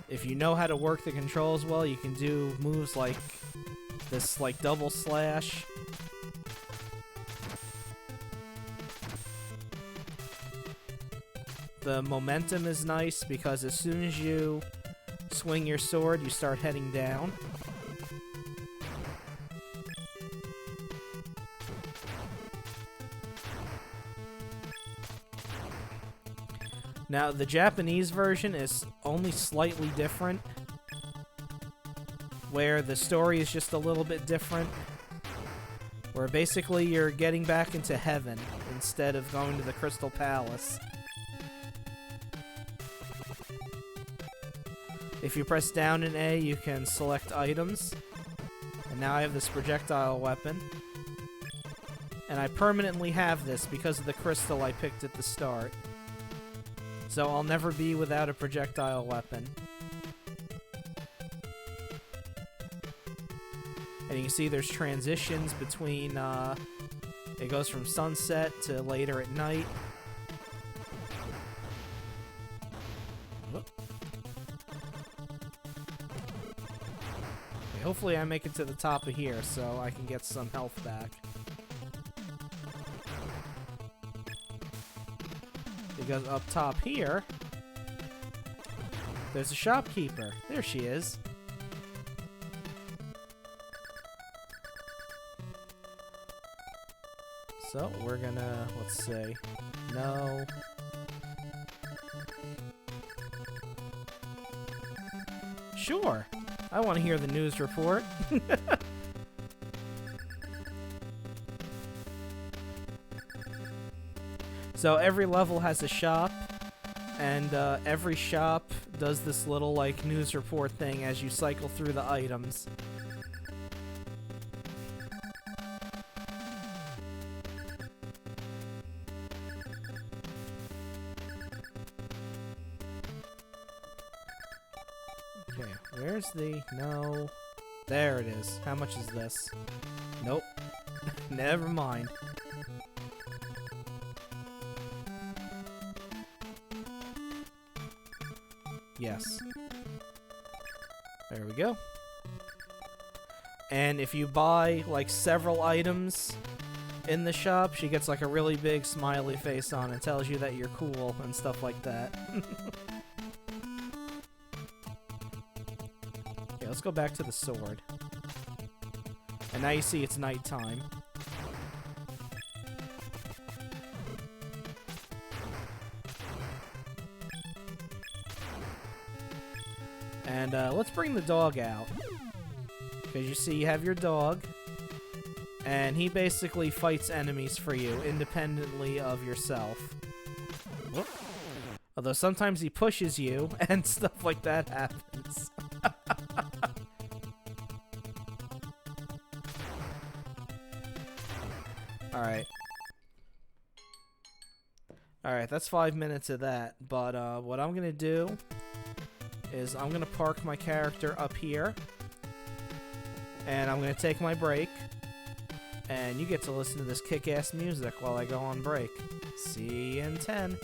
If you know how to work the controls well, you can do moves like this, like double slash. The momentum is nice because as soon as you swing your sword, you start heading down. Now, the Japanese version is only slightly different, where the story is just a little bit different, where basically you're getting back into heaven instead of going to the Crystal Palace. If you press down and A, you can select items, and now I have this projectile weapon, and I permanently have this because of the crystal I picked at the start. So I'll never be without a projectile weapon. And you can see there's transitions between, it goes from sunset to later at night. Okay, hopefully I make it to the top of here so I can get some health back. Because up top here, there's a shopkeeper. There she is. So, we're gonna, let's see. No. Sure. I want to hear the news report. So every level has a shop, and every shop does this little, like, news report thing as you cycle through the items. Okay, where's the... No. There it is. How much is this? Nope. Never mind. Yes. There we go. And if you buy, like, several items in the shop, she gets, like, a really big smiley face on and tells you that you're cool and stuff like that. Okay, let's go back to the sword. And now you see it's nighttime. And let's bring the dog out. Because you see, you have your dog. And he basically fights enemies for you, independently of yourself. Whoop. Although sometimes he pushes you, and stuff like that happens. Alright. Alright, that's 5 minutes of that. But what I'm gonna do is I'm gonna park my character up here, and I'm gonna take my break, and you get to listen to this kick-ass music while I go on break. See you in 10.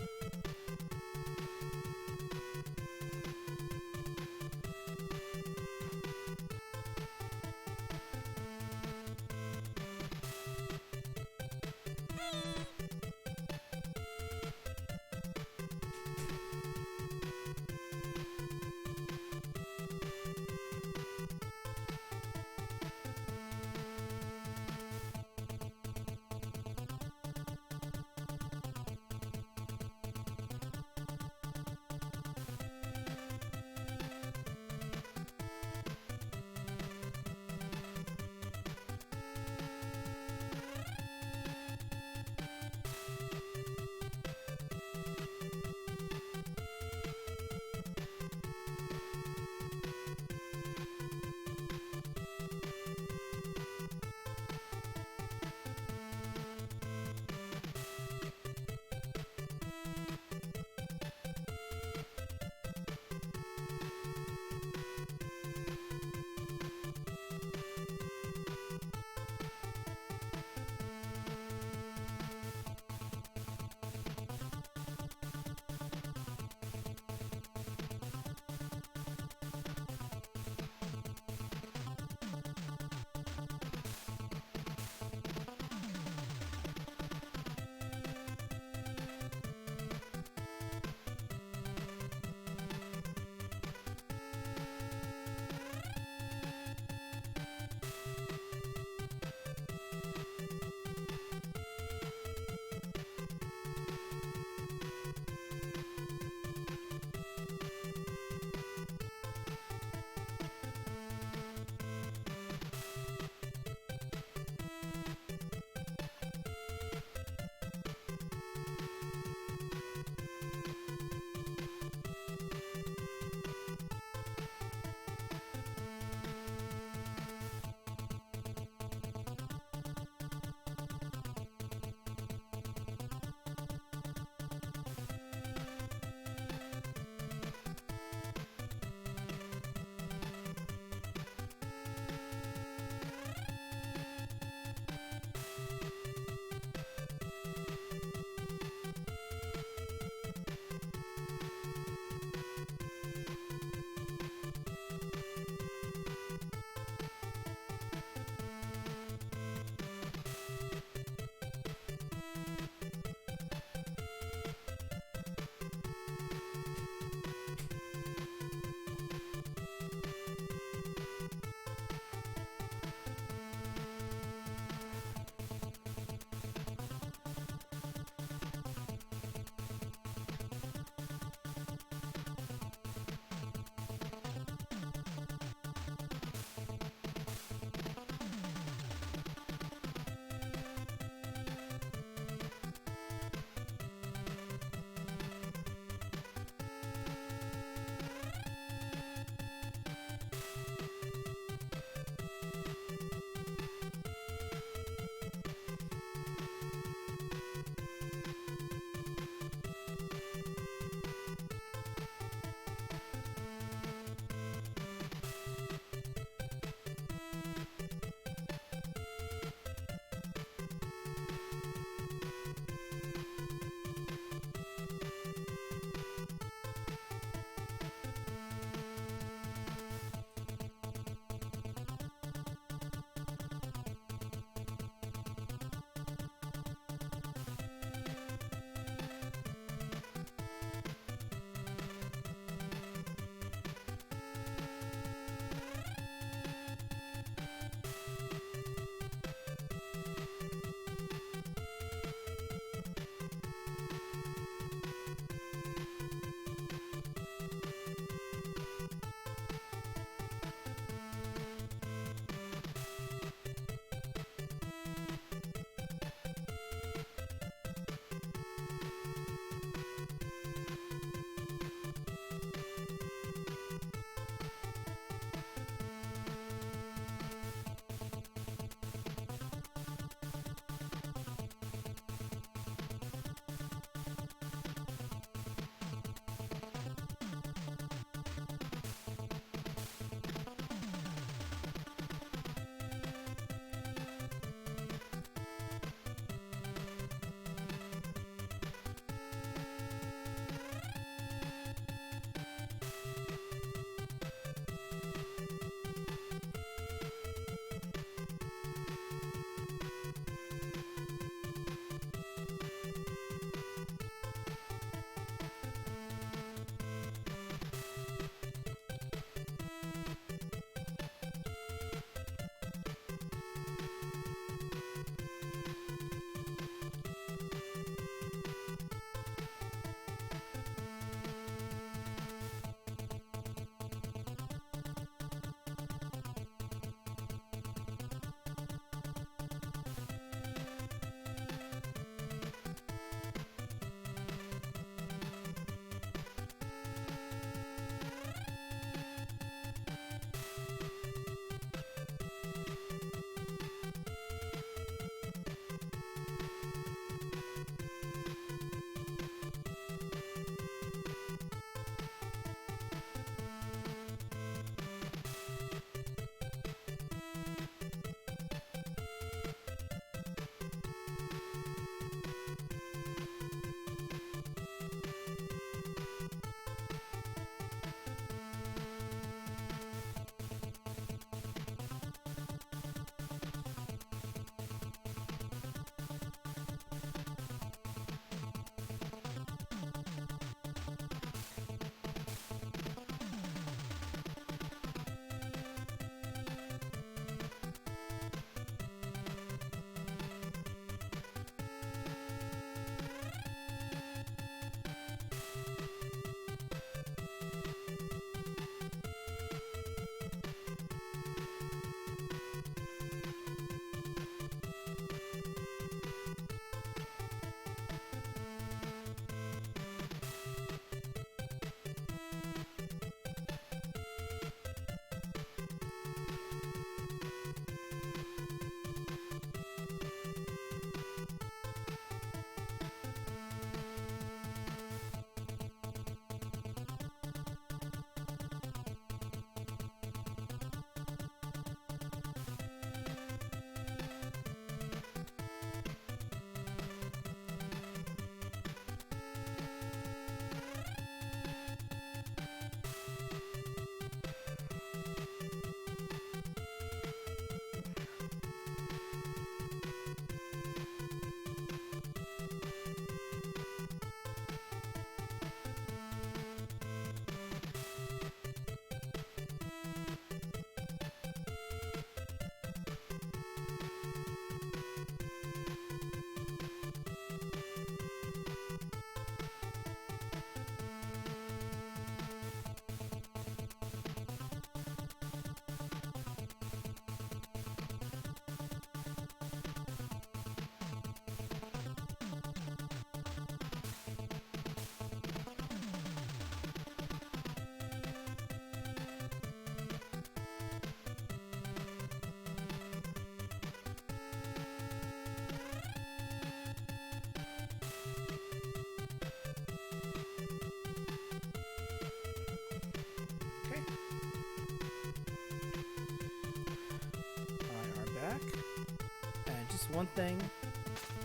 one thing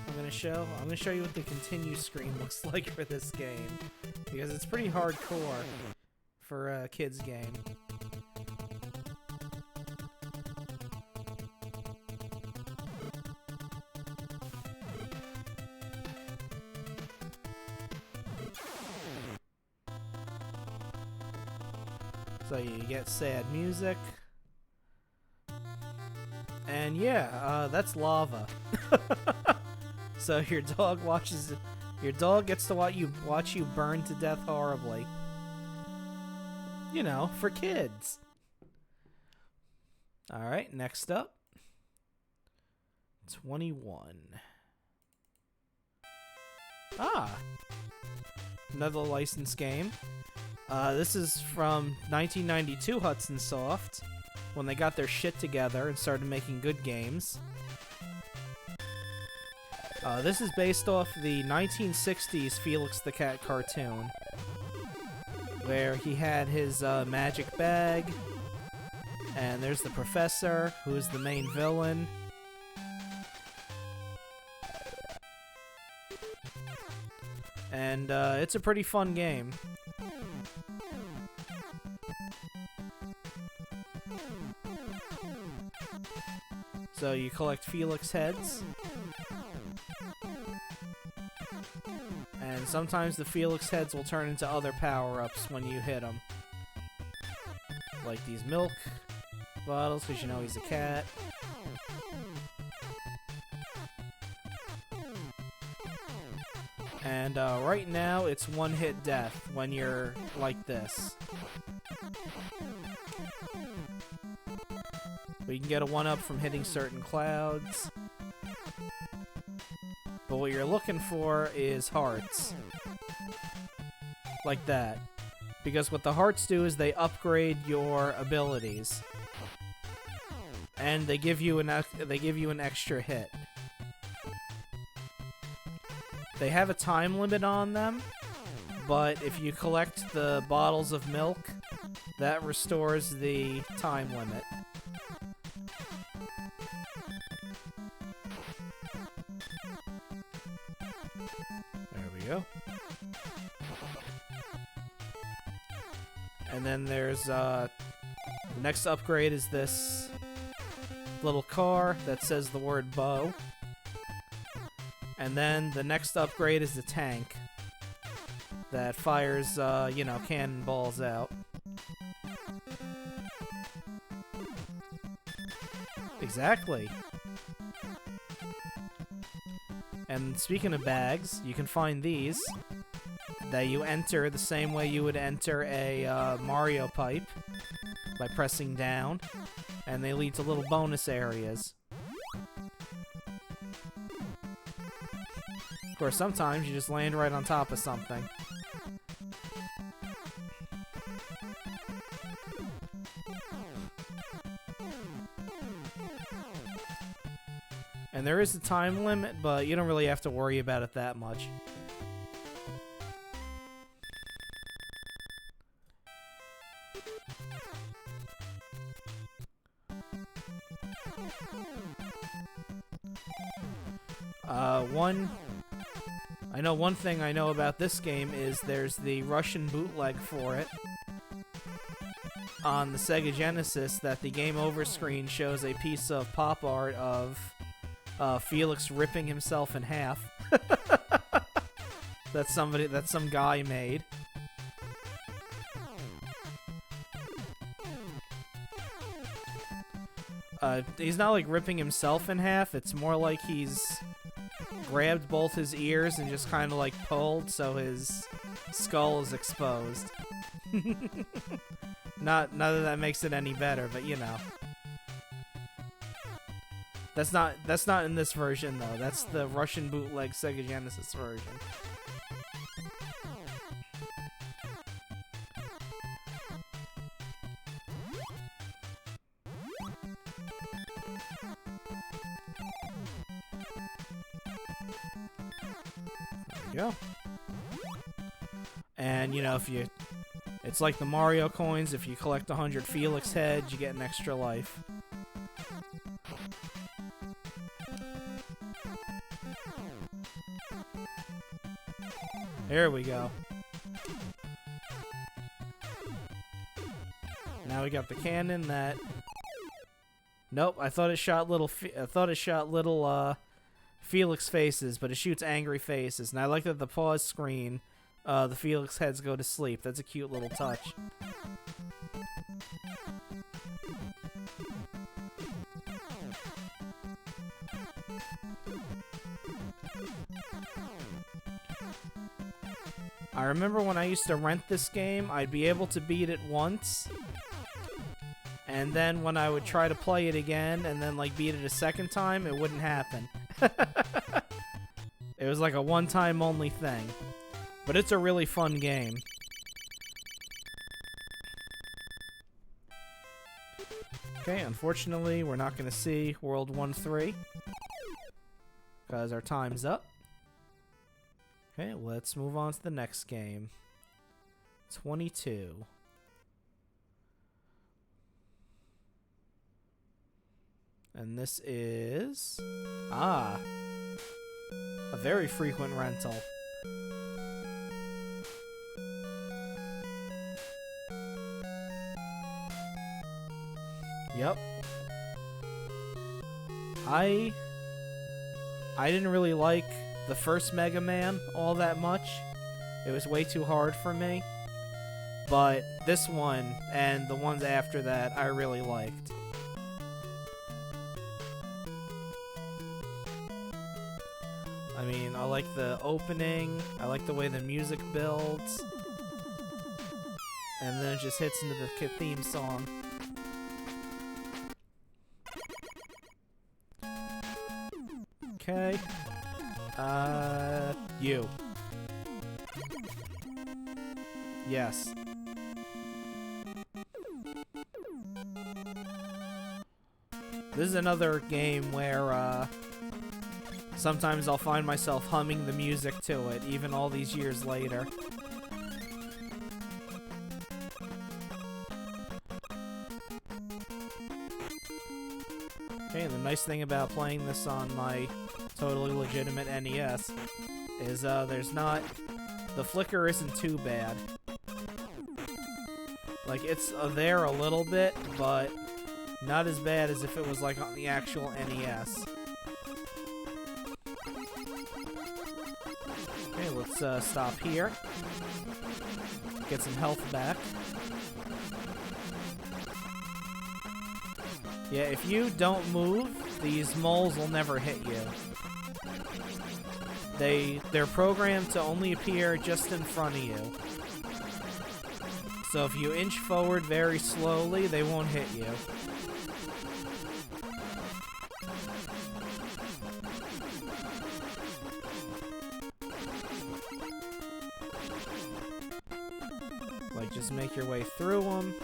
I'm gonna show you what the continue screen looks like for this game, because it's pretty hardcore for a kid's game. So you get sad music. And yeah, that's lava. So your dog gets to watch you burn to death horribly. You know, for kids. Alright, next up. 21. Ah. Another licensed game. This is from 1992 Hudson Soft, when they got their shit together and started making good games. This is based off the 1960s Felix the Cat cartoon, where he had his magic bag, and there's the professor, who is the main villain. And it's a pretty fun game. So you collect Felix heads. And sometimes the Felix heads will turn into other power-ups when you hit them. Like these milk bottles, because you know he's a cat. And right now, it's one-hit death when you're like this. But you can get a 1-up from hitting certain clouds. But what you're looking for is hearts. Like that. Because what the hearts do is they upgrade your abilities. And they give you an extra hit. They have a time limit on them, but if you collect the bottles of milk, that restores the time limit. There we go. And then there's, the next upgrade is this little car that says the word bow. And then the next upgrade is the tank that fires, you know, cannonballs out. Exactly. And speaking of bags, you can find these that you enter the same way you would enter a Mario pipe, by pressing down, and they lead to little bonus areas. Of course, sometimes you just land right on top of something. And there is a time limit, but you don't really have to worry about it that much. One thing I know about this game is there's the Russian bootleg for it on the Sega Genesis that the Game Over screen shows a piece of pop art of Felix ripping himself in half. That some guy made. He's not like ripping himself in half, it's more like he's grabbed both his ears and just kind of like pulled so his skull is exposed. Not that makes it any better, but you know. That's not in this version though. That's the Russian bootleg Sega Genesis version. Go. And you know, it's like the Mario coins, if you collect 100 Felix heads, you get an extra life. There we go. Now we got the cannon that... Nope, I thought it shot little Felix faces, but it shoots angry faces. And I like that the pause screen, the Felix heads go to sleep. That's a cute little touch. I remember when I used to rent this game, I'd be able to beat it once, and then when I would try to play it again and then like beat it a second time, it wouldn't happen. It was like a one-time only thing. But it's a really fun game. Okay, unfortunately, we're not going to see World 1-3 because our time's up. Okay, let's move on to the next game. 22. And this is... a very frequent rental. Yep. I didn't really like the first Mega Man all that much. It was way too hard for me. But this one and the ones after that I really liked. I mean, I like the opening, I like the way the music builds, and then it just hits into the theme song. Okay. You. Yes. This is another game where, sometimes I'll find myself humming the music to it, even all these years later. Okay, and the nice thing about playing this on my totally legitimate NES is there's not... The flicker isn't too bad. Like, it's there a little bit, but not as bad as if it was like on the actual NES. Okay, let's stop here. Get some health back. Yeah, if you don't move, these moles will never hit you. They're programmed to only appear just in front of you. So if you inch forward very slowly, they won't hit you. Like, just make your way through them.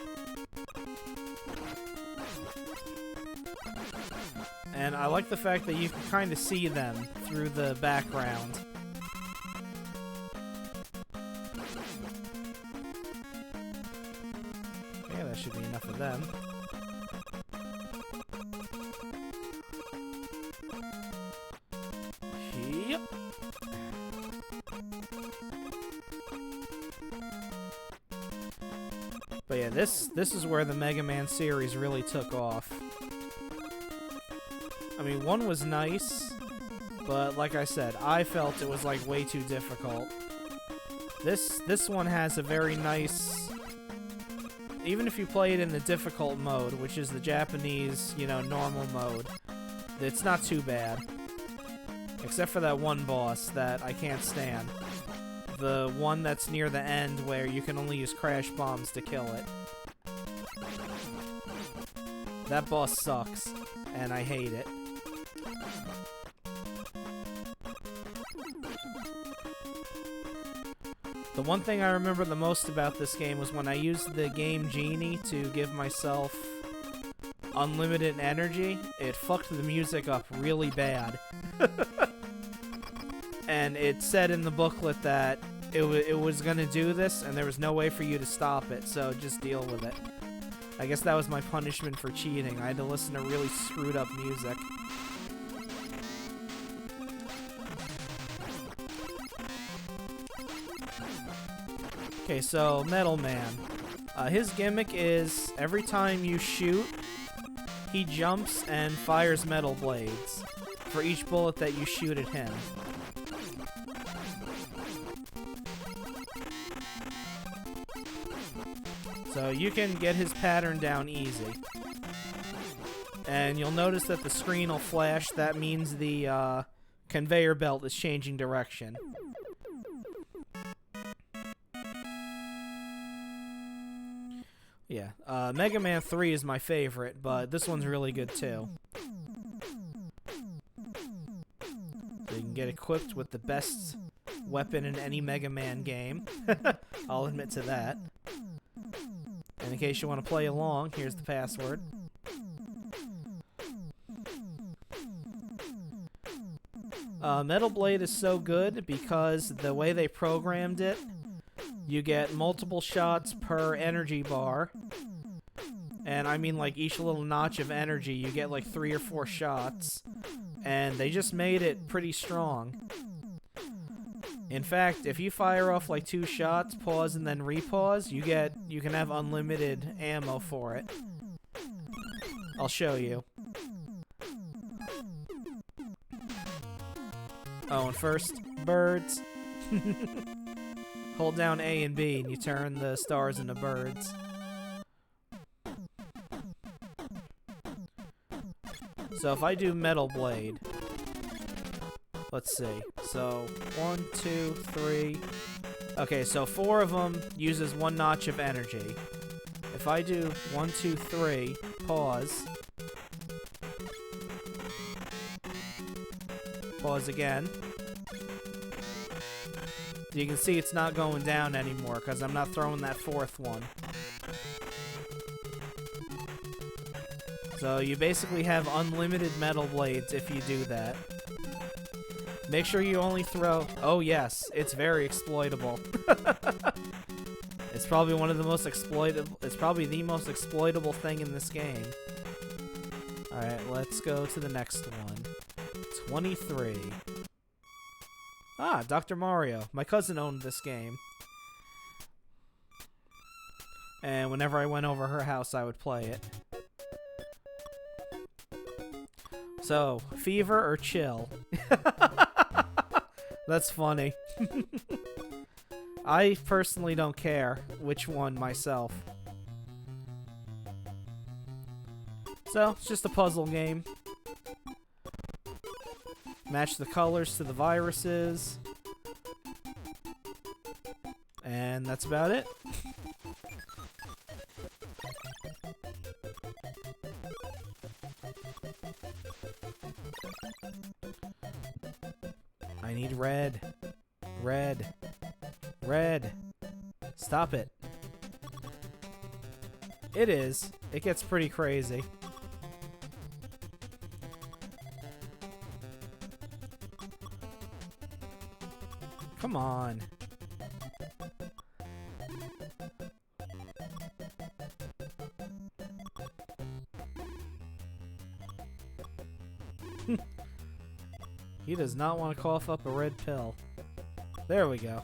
And I like the fact that you can kind of see them through the background. Okay, that should be enough of them. Yep. But yeah, this is where the Mega Man series really took off. I mean, 1 was nice, but like I said, I felt it was like way too difficult. This one has a very nice... Even if you play it in the difficult mode, which is the Japanese, you know, normal mode, it's not too bad. Except for that one boss that I can't stand. The one that's near the end where you can only use crash bombs to kill it. That boss sucks, and I hate it. The one thing I remember the most about this game was when I used the Game Genie to give myself unlimited energy, it fucked the music up really bad. And it said in the booklet that it was gonna do this, and there was no way for you to stop it, so just deal with it. I guess that was my punishment for cheating. I had to listen to really screwed up music. Okay, so Metal Man. His gimmick is every time you shoot, he jumps and fires metal blades for each bullet that you shoot at him. So you can get his pattern down easy. And you'll notice that the screen will flash. That means the conveyor belt is changing direction. Yeah, Mega Man 3 is my favorite, but this one's really good too. So you can get equipped with the best weapon in any Mega Man game. I'll admit to that. And in case you want to play along, here's the password. Metal Blade is so good because the way they programmed it, you get multiple shots per energy bar. And I mean, like, each little notch of energy, you get like 3 or 4 shots. And they just made it pretty strong. In fact, if you fire off like 2 shots, pause and then repause, you can have unlimited ammo for it. I'll show you. Oh, and first, birds. Hold down A and B and you turn the stars into birds. So if I do Metal Blade, let's see. So 1, 2, 3. Okay, so 4 of them uses 1 notch of energy. If I do 1, 2, 3, pause. Pause again. You can see it's not going down anymore because I'm not throwing that 4th one. So you basically have unlimited metal blades if you do that. Make sure you only throw... Oh yes, it's very exploitable. It's probably one of the most exploitable... It's probably the most exploitable thing in this game. Alright, let's go to the next one. 23. Ah, Dr. Mario. My cousin owned this game. And whenever I went over her house, I would play it. So, fever or chill? That's funny. I personally don't care which one myself. So, it's just a puzzle game. Match the colors to the viruses. And that's about it. I need red. Red. Red. Stop it. It is. It gets pretty crazy. Come on. He does not want to cough up a red pill. There we go.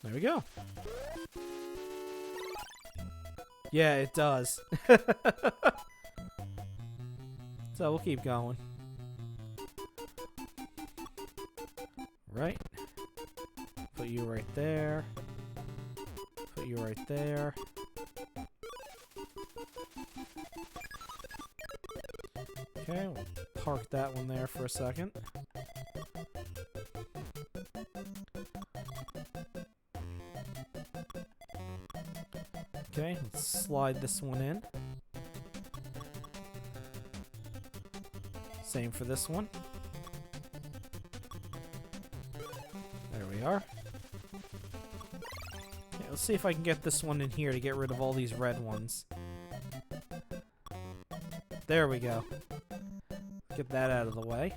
There we go. Yeah, it does. So we'll keep going. Right. Put you right there. Put you right there. Okay, we'll park that one there for a second. Okay, let's slide this one in. Same for this one. There we are. Okay, let's see if I can get this one in here to get rid of all these red ones. There we go. Get that out of the way.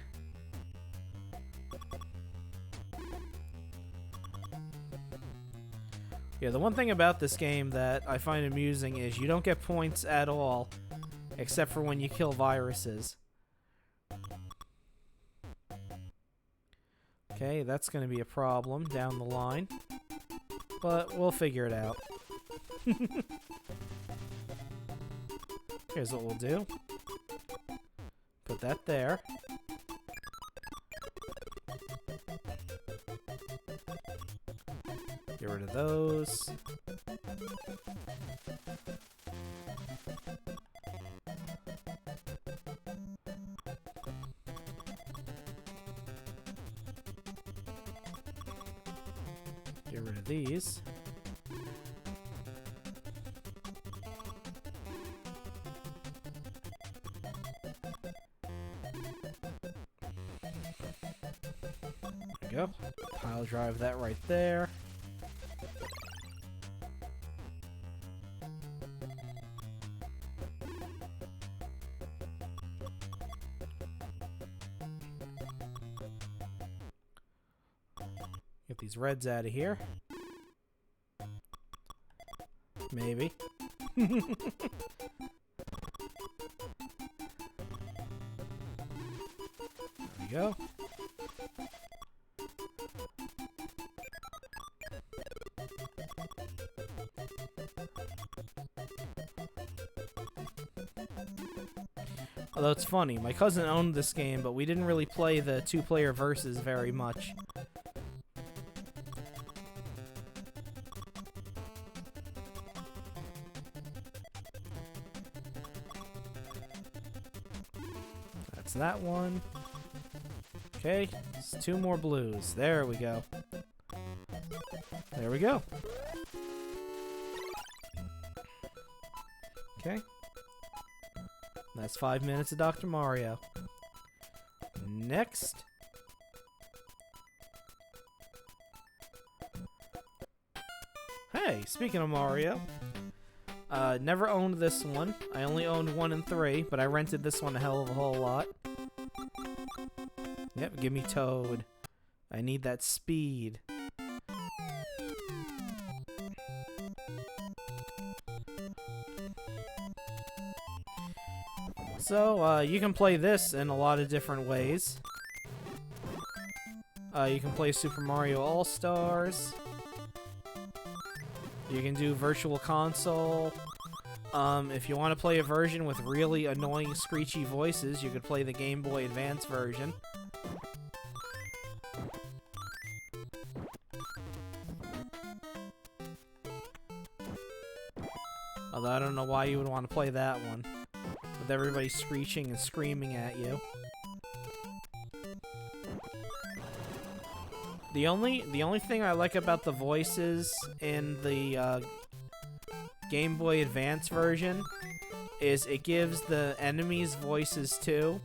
Yeah, the one thing about this game that I find amusing is you don't get points at all, except for when you kill viruses. Okay, that's going to be a problem down the line. But we'll figure it out. Here's what we'll do. Put that there. Get rid of those. Get rid of these. There we go. Pile drive that right there. Get these reds out of here. Maybe. There we go. Although it's funny, my cousin owned this game, but we didn't really play the two-player versus very much. That's that one. Okay, it's 2 more blues. There we go. There we go. Okay. That's 5 minutes of Dr. Mario. Next. Hey, speaking of Mario, never owned this one. I only owned 1 and 3, but I rented this one a hell of a whole lot. Yep, give me Toad. I need that speed. So, you can play this in a lot of different ways. You can play Super Mario All-Stars. You can do Virtual Console. If you want to play a version with really annoying screechy voices, you could play the Game Boy Advance version. Although I don't know why you would want to play that one. With everybody screeching and screaming at you. The only thing I like about the voices in the Game Boy Advance version is it gives the enemies voices too.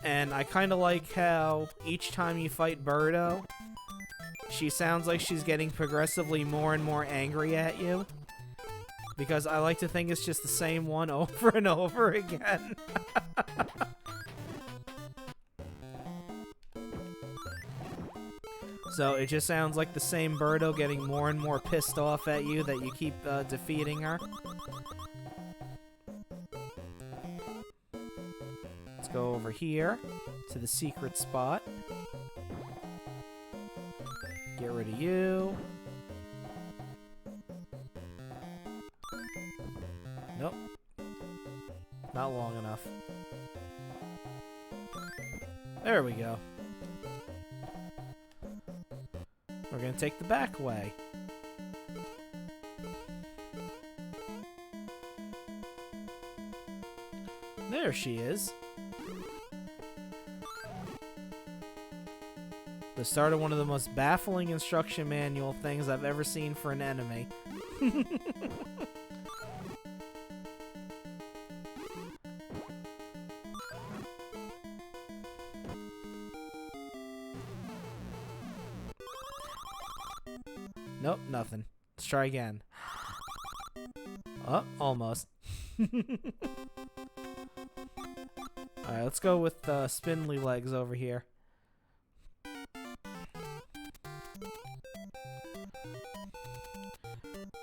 And I kind of like how each time you fight Birdo, she sounds like she's getting progressively more and more angry at you. Because I like to think it's just the same one over and over again. So it just sounds like the same Birdo getting more and more pissed off at you that you keep defeating her. Let's go over here to the secret spot. Get rid of you. Nope. Not long enough. There we go. We're gonna take the back way. There she is. The start of one of the most baffling instruction manual things I've ever seen for an enemy. Nope, nothing. Let's try again. Oh, almost. Alright, let's go with spindly legs over here.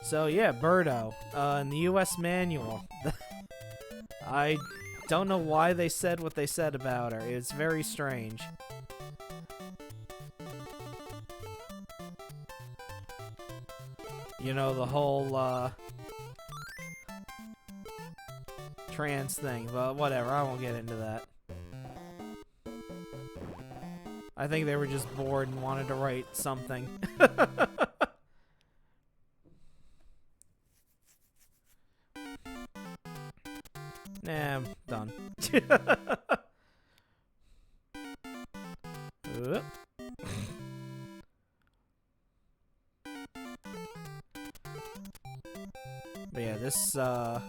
So yeah, Birdo, in the US manual. I don't know why they said what they said about her. It's very strange. You know, the whole, trans thing, but whatever, I won't get into that. I think they were just bored and wanted to write something. Nah, I'm done. Oop. But yeah, this, a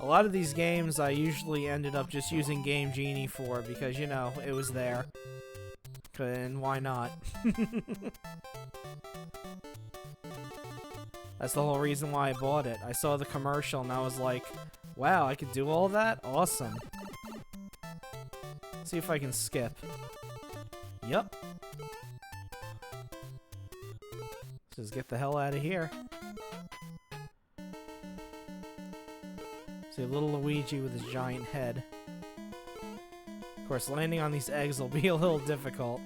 lot of these games I usually ended up just using Game Genie for because, you know, it was there. And why not? That's the whole reason why I bought it. I saw the commercial and I was like, wow, I could do all that? Awesome. Let's see if I can skip. Yup. Just get the hell out of here. See, little Luigi with his giant head. Of course, landing on these eggs will be a little difficult.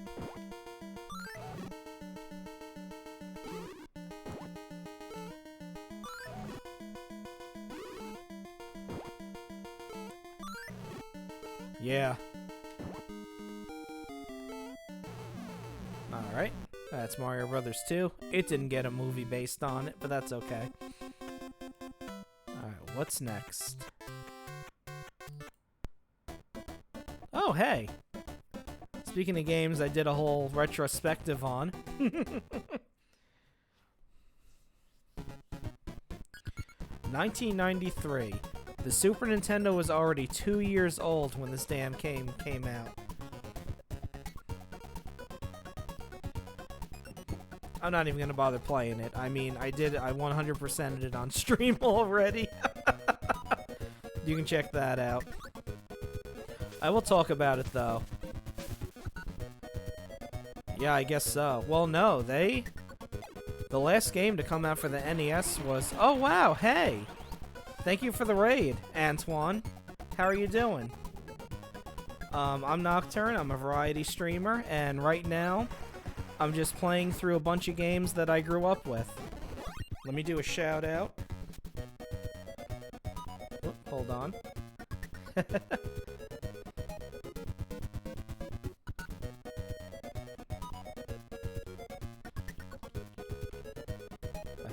Yeah. Alright. That's Mario Brothers 2. It didn't get a movie based on it, but that's okay. Alright, what's next? Oh, hey! Speaking of games I did a whole retrospective on. 1993. The Super Nintendo was already 2 years old when this damn game came out. I'm not even gonna bother playing it. I mean, I 100%ed it on stream already. You can check that out. I will talk about it, though. Yeah, I guess so. Well, no, the last game to come out for the NES was... Oh, wow, hey! Thank you for the raid, Antoine. How are you doing? I'm Nocturne, I'm a variety streamer, and right now, I'm just playing through a bunch of games that I grew up with. Let me do a shout out. Oop, hold on. I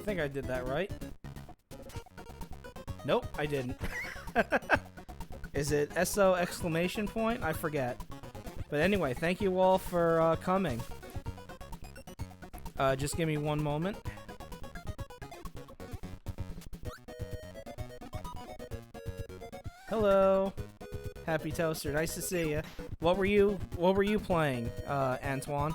think I did that right. Nope, I didn't. Is it SO exclamation point? I forget. But anyway, thank you all for coming. Just give me one moment. Hello, Happy Toaster. Nice to see you. What were you playing, Antoine?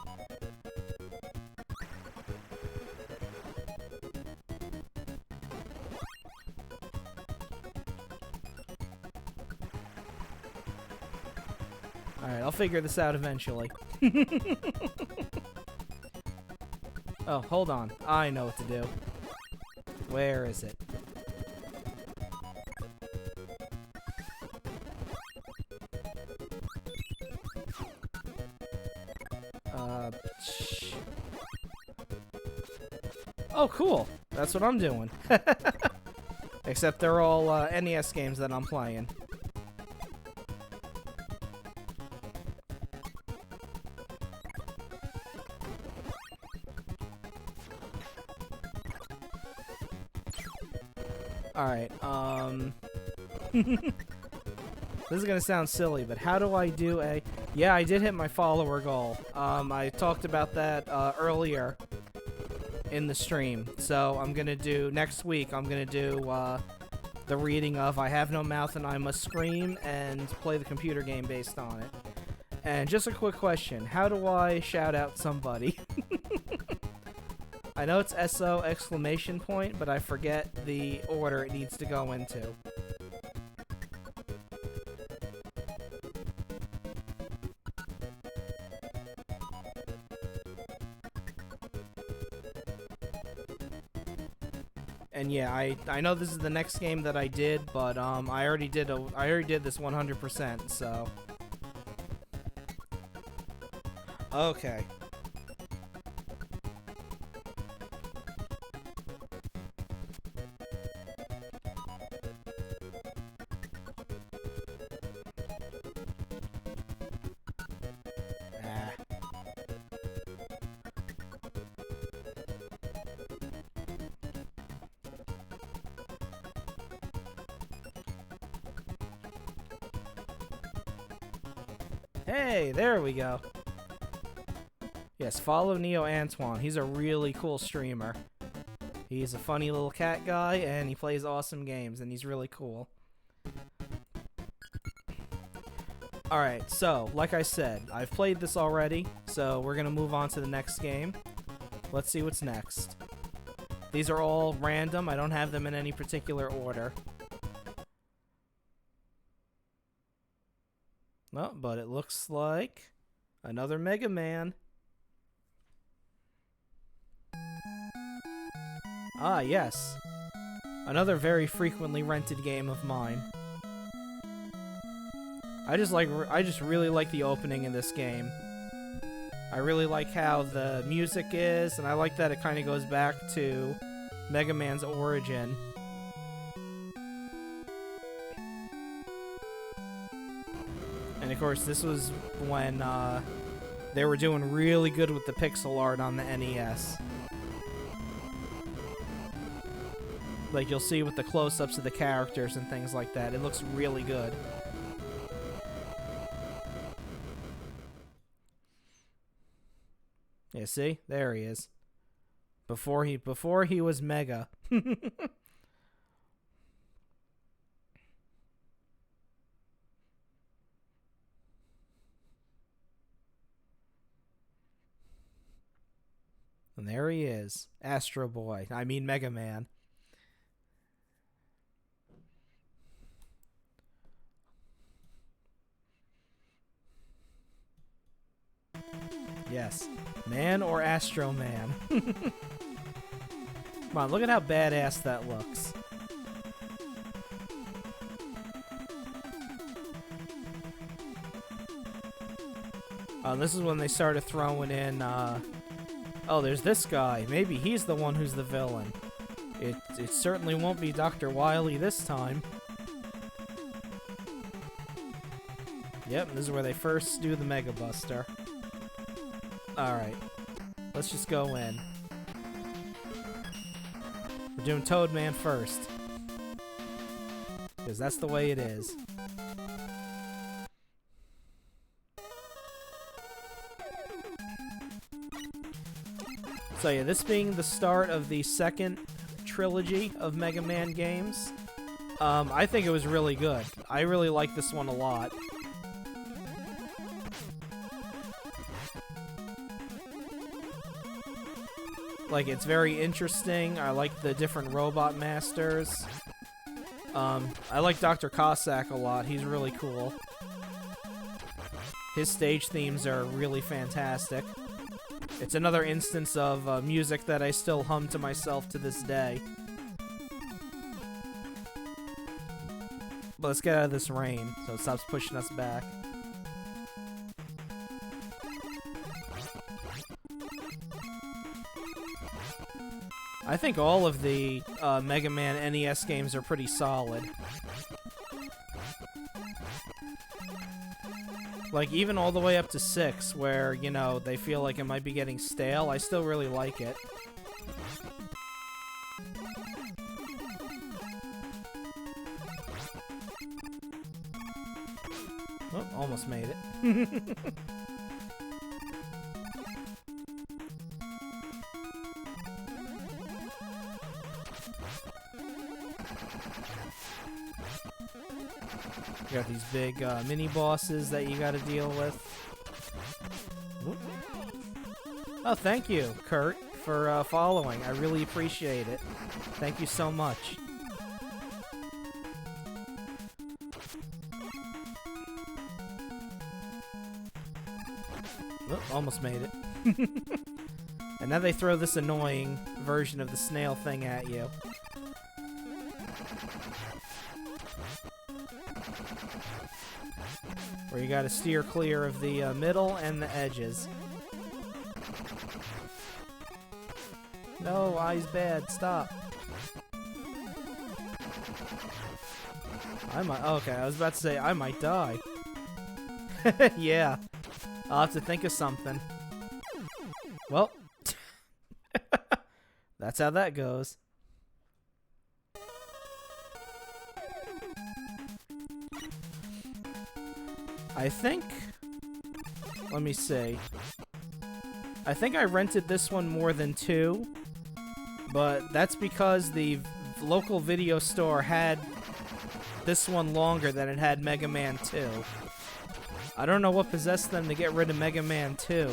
Alright, I'll figure this out eventually. Oh, hold on. I know what to do. Where is it? Oh, cool. That's what I'm doing. Except they're all NES games that I'm playing. Alright, this is gonna sound silly, but how do I do a... Yeah, I did hit my follower goal. I talked about that earlier in the stream. So I'm gonna do... Next week, I'm gonna do the reading of I Have No Mouth and I Must Scream and play the computer game based on it. And just a quick question. How do I shout out somebody? I know it's SO exclamation point, but I forget the order it needs to go into. And yeah, I know this is the next game that I did, but I already did this 100%, so okay. Hey, there we go. Yes, follow Neo Antoine. He's a really cool streamer. He's a funny little cat guy, and he plays awesome games, and he's really cool. Alright, so, like I said, I've played this already, so we're gonna move on to the next game. Let's see what's next. These are all random. I don't have them in any particular order. No, but it looks like another Mega Man. Ah, yes. Another very frequently rented game of mine. I just really like the opening in this game. I really like how the music is, and I like that it kind of goes back to Mega Man's origin. And of course, this was when they were doing really good with the pixel art on the NES. Like you'll see with the close-ups of the characters and things like that. It looks really good. Yeah, see? There he is. Before he was Mega. And there he is. Astro Boy. I mean Mega Man. Yes. Man or Astro Man? Come on, look at how badass that looks. This is when they started throwing in, oh, there's this guy. Maybe he's the one who's the villain. It certainly won't be Dr. Wily this time. Yep, this is where they first do the Mega Buster. Alright, let's just go in. We're doing Toadman first. Because that's the way it is. So yeah, this being the start of the second trilogy of Mega Man games, I think it was really good. I really like this one a lot. Like, it's very interesting. I like the different robot masters. I like Dr. Cossack a lot. He's really cool. His stage themes are really fantastic. It's another instance of music that I still hum to myself to this day. But let's get out of this rain so it stops pushing us back. I think all of the Mega Man NES games are pretty solid. Like, even all the way up to 6, where, you know, they feel like it might be getting stale, I still really like it. Oh, almost made it. You got these big mini-bosses that you gotta deal with. Whoop. Oh, thank you, Kurt, for following. I really appreciate it. Thank you so much. Oh, almost made it. And now they throw this annoying version of the snail thing at you. Where you gotta steer clear of the middle and the edges. No, eye's bad. Stop. I might. Okay, I was about to say I might die. Yeah, I'll have to think of something. Well, that's how that goes. I think let me see. I think I rented this one more than 2, but that's because the local video store had this one longer than it had Mega Man 2. I don't know what possessed them to get rid of Mega Man 2.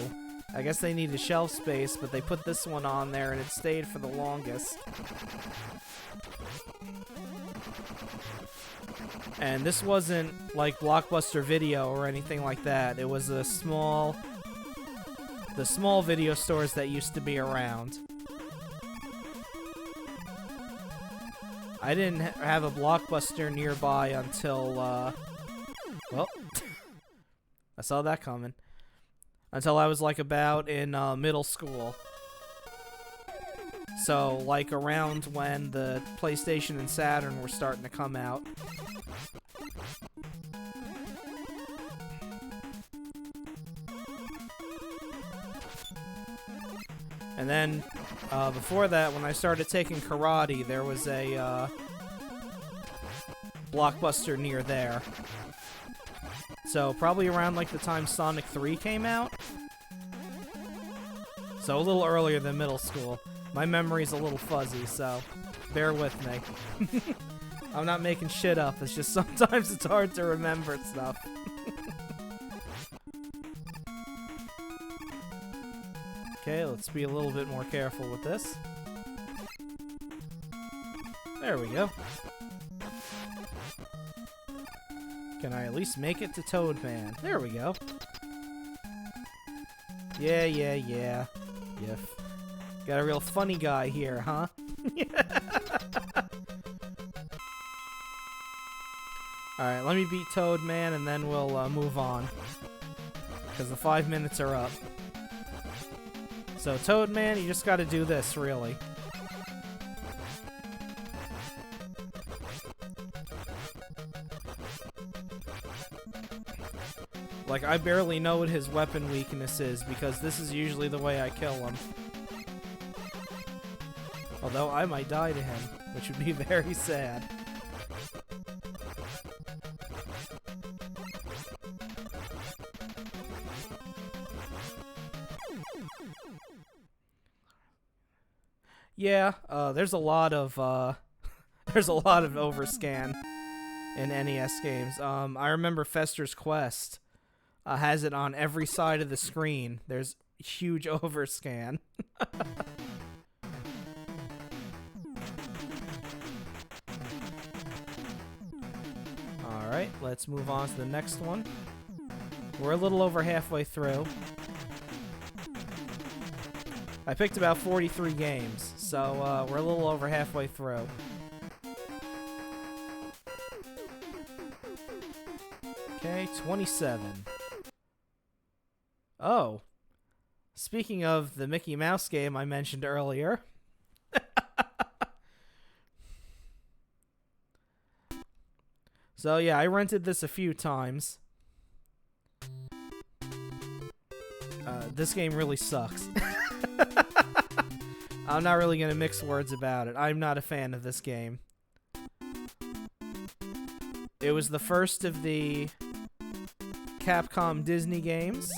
I guess they needed shelf space, but they put this one on there and it stayed for the longest. And this wasn't like Blockbuster Video or anything like that. It was the small video stores that used to be around. I didn't have a Blockbuster nearby until, well, I saw that coming. Until I was like about in middle school. So like around when the PlayStation and Saturn were starting to come out. And then before that, when I started taking karate, there was a Blockbuster near there. So probably around like the time Sonic 3 came out. So a little earlier than middle school. My memory's a little fuzzy, so bear with me. I'm not making shit up, it's just sometimes it's hard to remember stuff. Okay, let's be a little bit more careful with this. There we go. Can I at least make it to Toadman? There we go. Yeah. Got a real funny guy here, huh? Alright, let me beat Toadman and then we'll move on. Because the 5 minutes are up. So Toadman, you just gotta do this, really. Like, I barely know what his weapon weakness is, because this is usually the way I kill him. Although, I might die to him, which would be very sad. Yeah, there's a lot of, overscan in NES games. I remember Fester's Quest has it on every side of the screen. There's huge overscan. Alright, let's move on to the next one. We're a little over halfway through. I picked about 43 games, so we're a little over halfway through. Okay, 27. Oh. Speaking of the Mickey Mouse game I mentioned earlier. So yeah, I rented this a few times. This game really sucks. I'm not really gonna mix words about it. I'm not a fan of this game. It was the first of the Capcom Disney games.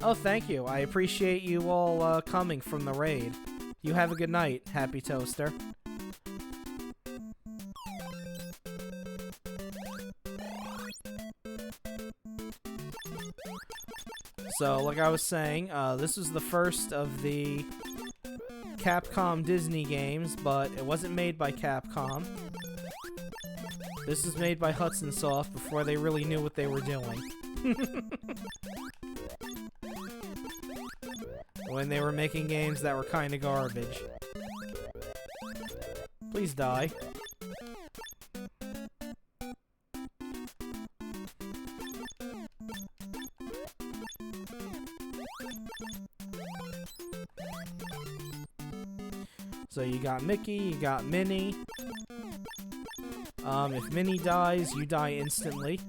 Oh, thank you. I appreciate you all coming from the raid. You have a good night, Happy Toaster. So, like I was saying, this was the first of the Capcom Disney games, but it wasn't made by Capcom. This is made by Hudson Soft before they really knew what they were doing. When they were making games that were kinda garbage. Please die. So you got Mickey, you got Minnie. If Minnie dies, you die instantly.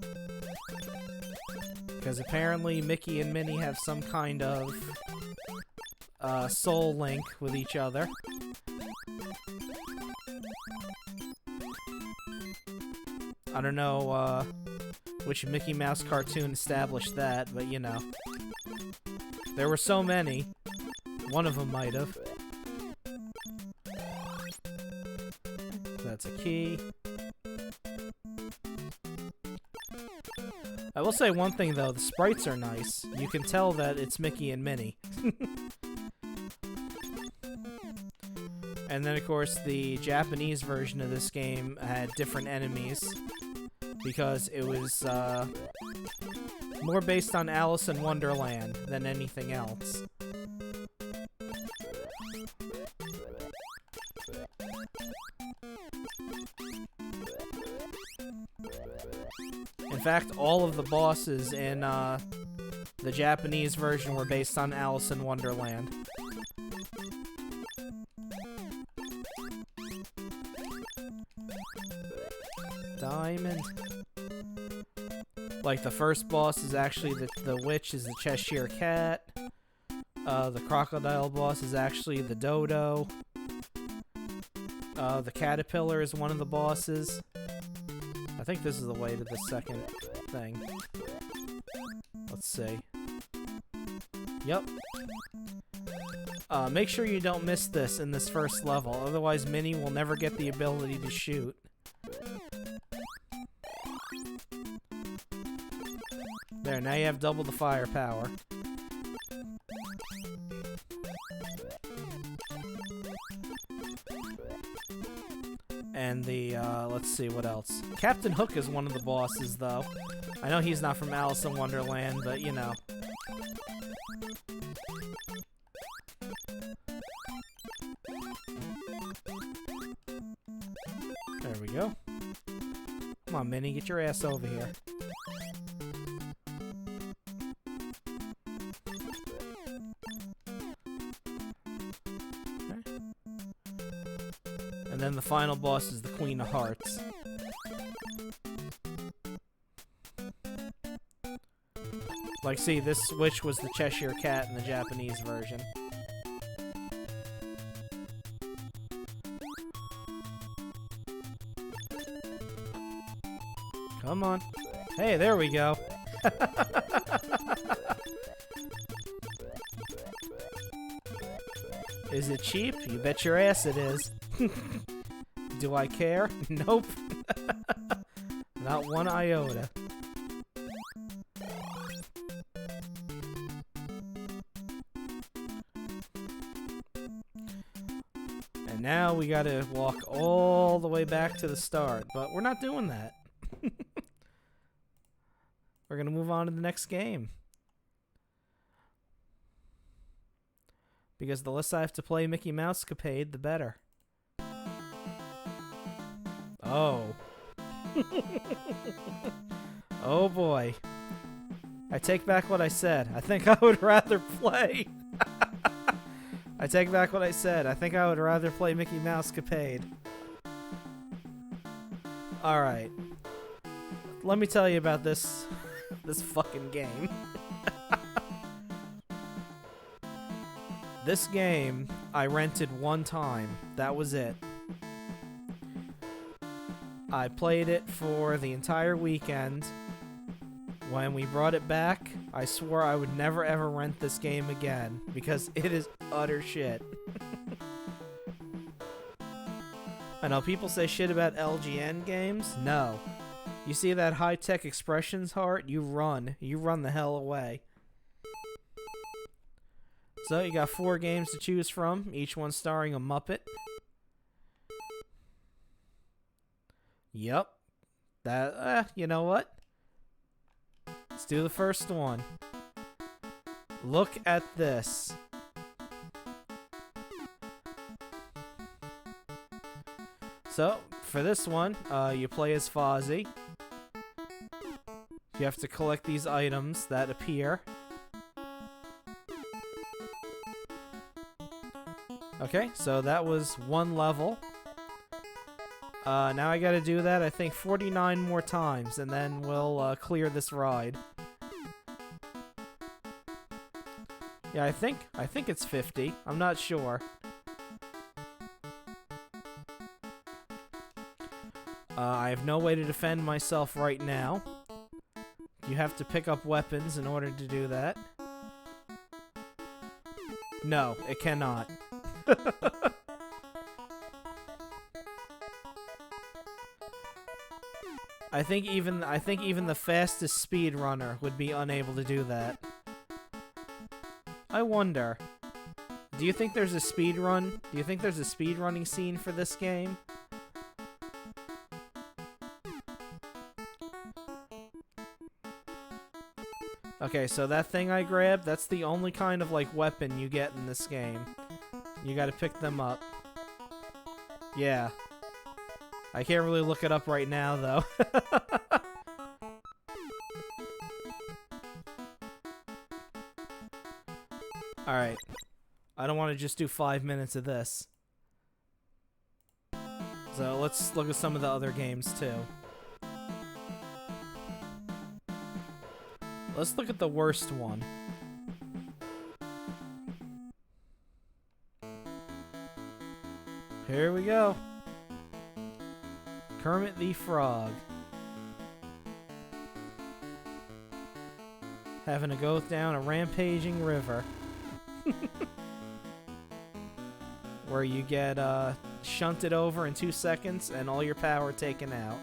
Because apparently Mickey and Minnie have some kind of soul link with each other. I don't know which Mickey Mouse cartoon established that, but you know. There were so many. One of them might have. That's a key. I will say one thing though, the sprites are nice. You can tell that it's Mickey and Minnie. And then of course the Japanese version of this game had different enemies because it was more based on Alice in Wonderland than anything else. In fact, all of the bosses in the Japanese version were based on Alice in Wonderland. Diamond. Like, the first boss is actually the witch is the Cheshire Cat. The crocodile boss is actually the dodo. The caterpillar is one of the bosses. I think this is the way to the second thing. Let's see. Yep. Make sure you don't miss this in this first level, otherwise Minnie will never get the ability to shoot. There, now you have double the firepower. And the, let's see, what else? Captain Hook is one of the bosses, though. I know he's not from Alice in Wonderland, but, you know. There we go. Come on, Minnie, get your ass over here. And then the final boss is the Queen of Hearts. Like, see, this witch was the Cheshire Cat in the Japanese version. Come on. Hey, there we go. Is it cheap? You bet your ass it is. Do I care? Nope. Not one iota. And now we gotta walk all the way back to the start, but we're not doing that. We're gonna move on to the next game. Because the less I have to play Mickey Mouse Capade, the better. Oh. Oh boy. I take back what I said. I think I would rather play. I take back what I said. I think I would rather play Mickey Mouse Capade. Alright. Let me tell you about this fucking game. This game I rented one time. That was it. I played it for the entire weekend. When we brought it back, I swore I would never ever rent this game again because it is utter shit. I know people say shit about LGN games. No. You see that high-tech expressions heart? You run. You run the hell away. So you got 4 games to choose from, each one starring a Muppet. Yep. That, you know what? Let's do the first one. Look at this. So, for this one, you play as Fozzie. You have to collect these items that appear. Okay, so that was one level. Now I gotta do that, I think, 49 more times, and then we'll clear this ride. Yeah, I think it's 50. I'm not sure. I have no way to defend myself right now. You have to pick up weapons in order to do that. No, it cannot. I think even the fastest speedrunner would be unable to do that. I wonder. Do you think there's a speedrun? Do you think there's a speedrunning scene for this game? Okay, so that thing I grabbed, that's the only kind of, like, weapon you get in this game. You gotta pick them up. Yeah. I can't really look it up right now, though. Alright. I don't want to just do 5 minutes of this. So let's look at some of the other games, too. Let's look at the worst one. Here we go. Kermit the Frog. Having to go down a rampaging river. Where you get shunted over in 2 seconds and all your power taken out.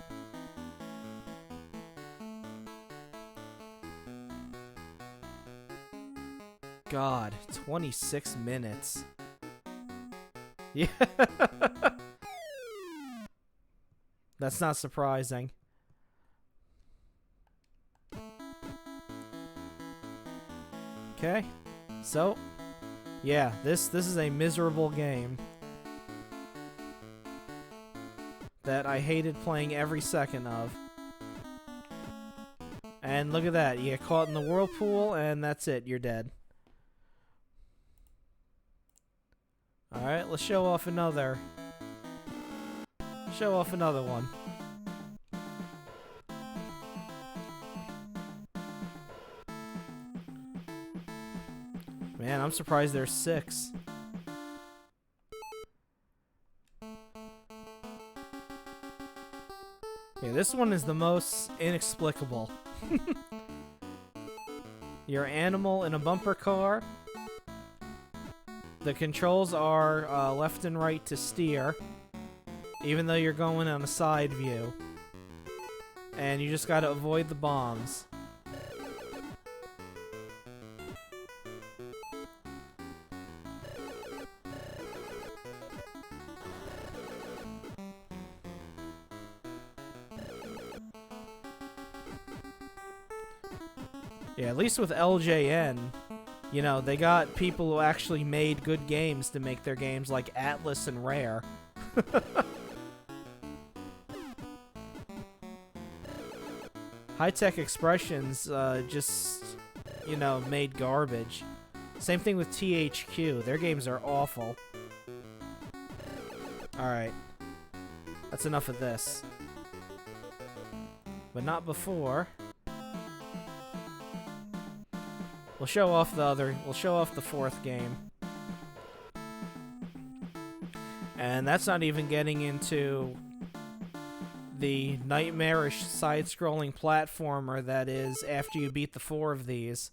God, 26 minutes. Yeah. That's not surprising. Okay. So, yeah, this is a miserable game that I hated playing every second of. And look at that, you get caught in the whirlpool and that's it, you're dead. Alright, let's show off another one. Man, I'm surprised there's 6. Yeah, this one is the most inexplicable. You're an animal in a bumper car. The controls are left and right to steer, even though you're going on a side view. And you just gotta avoid the bombs. Yeah, at least with LJN, you know, they got people who actually made good games to make their games like Atlas and Rare. High-Tech Expressions just, you know, made garbage. Same thing with THQ. Their games are awful. Alright. That's enough of this. But not before. We'll show off the 4th game. And that's not even getting into the nightmarish side-scrolling platformer that is after you beat the 4 of these.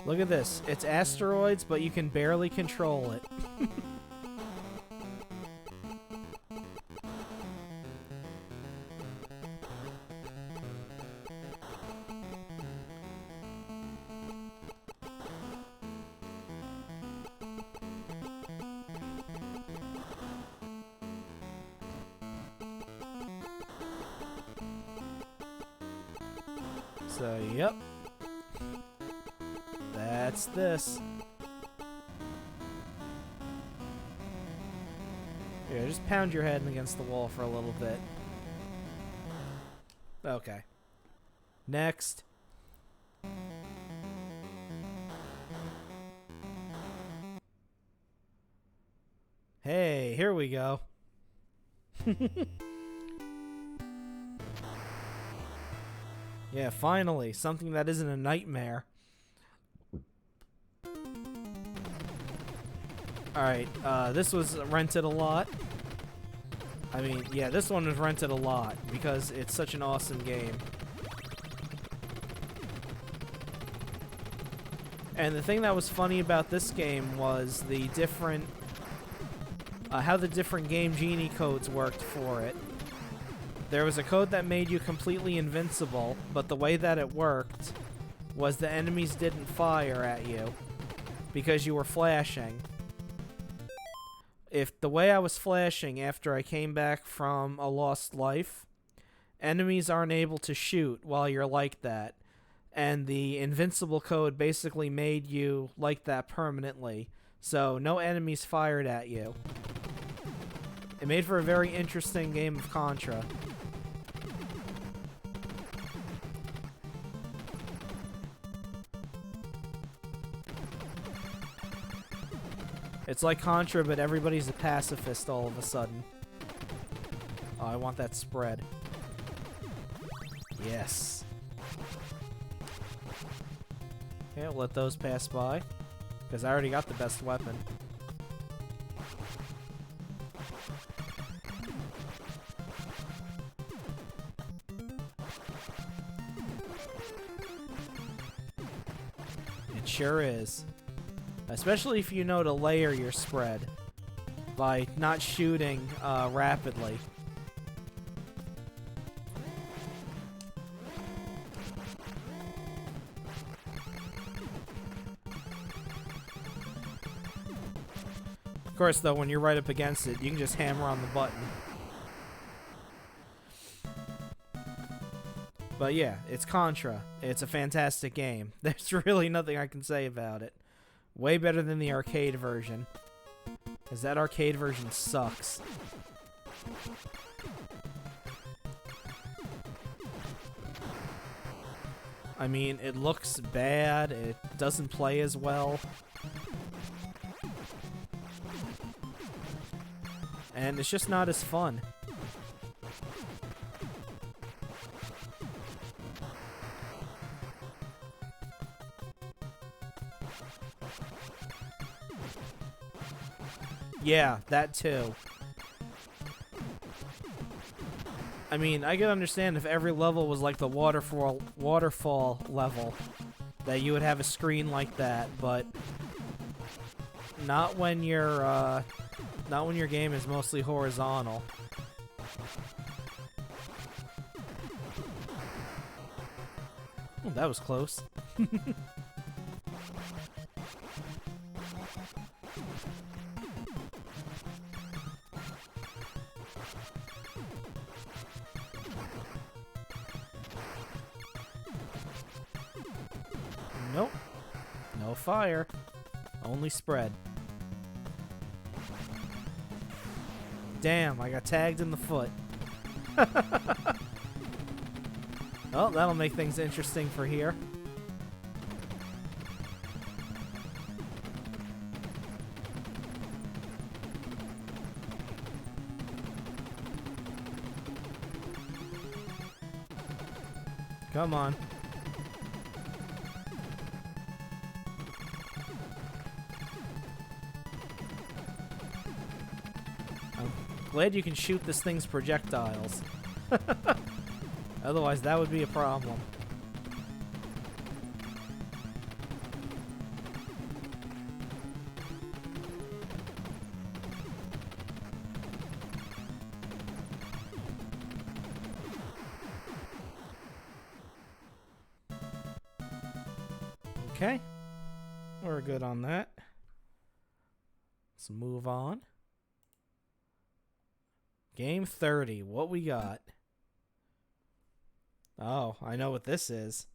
Look at this. It's asteroids, but you can barely control it. So, yep. That's this. Yeah, just pound your head against the wall for a little bit. Okay. Next. Hey, here we go. Yeah, finally, something that isn't a nightmare. Alright, this was rented a lot. I mean, yeah, this one was rented a lot because it's such an awesome game. And the thing that was funny about this game was the different, how the different Game Genie codes worked for it. There was a code that made you completely invincible, but the way that it worked was the enemies didn't fire at you because you were flashing. If the way I was flashing after I came back from a lost life, enemies aren't able to shoot while you're like that. And the invincible code basically made you like that permanently. So no enemies fired at you. It made for a very interesting game of Contra. It's like Contra, but everybody's a pacifist all of a sudden. Oh, I want that spread. Yes. Okay, we'll let those pass by, because I already got the best weapon. It sure is. Especially if you know to layer your spread by not shooting rapidly. Of course, though, when you're right up against it, you can just hammer on the button. But yeah, it's Contra. It's a fantastic game. There's really nothing I can say about it. Way better than the arcade version. Because that arcade version sucks. I mean, it looks bad. It doesn't play as well. And it's just not as fun. Yeah, that too. I mean, I could understand if every level was like the waterfall level, that you would have a screen like that, but not when your game is mostly horizontal. Oh, that was close. Nope. No fire. Only spread. Damn, I got tagged in the foot. Well, that'll make things interesting for here. Come on. Glad you can shoot this thing's projectiles. Otherwise, that would be a problem. Okay. We're good on that. Let's move on. Game 30. What we got? Oh, I know what this is.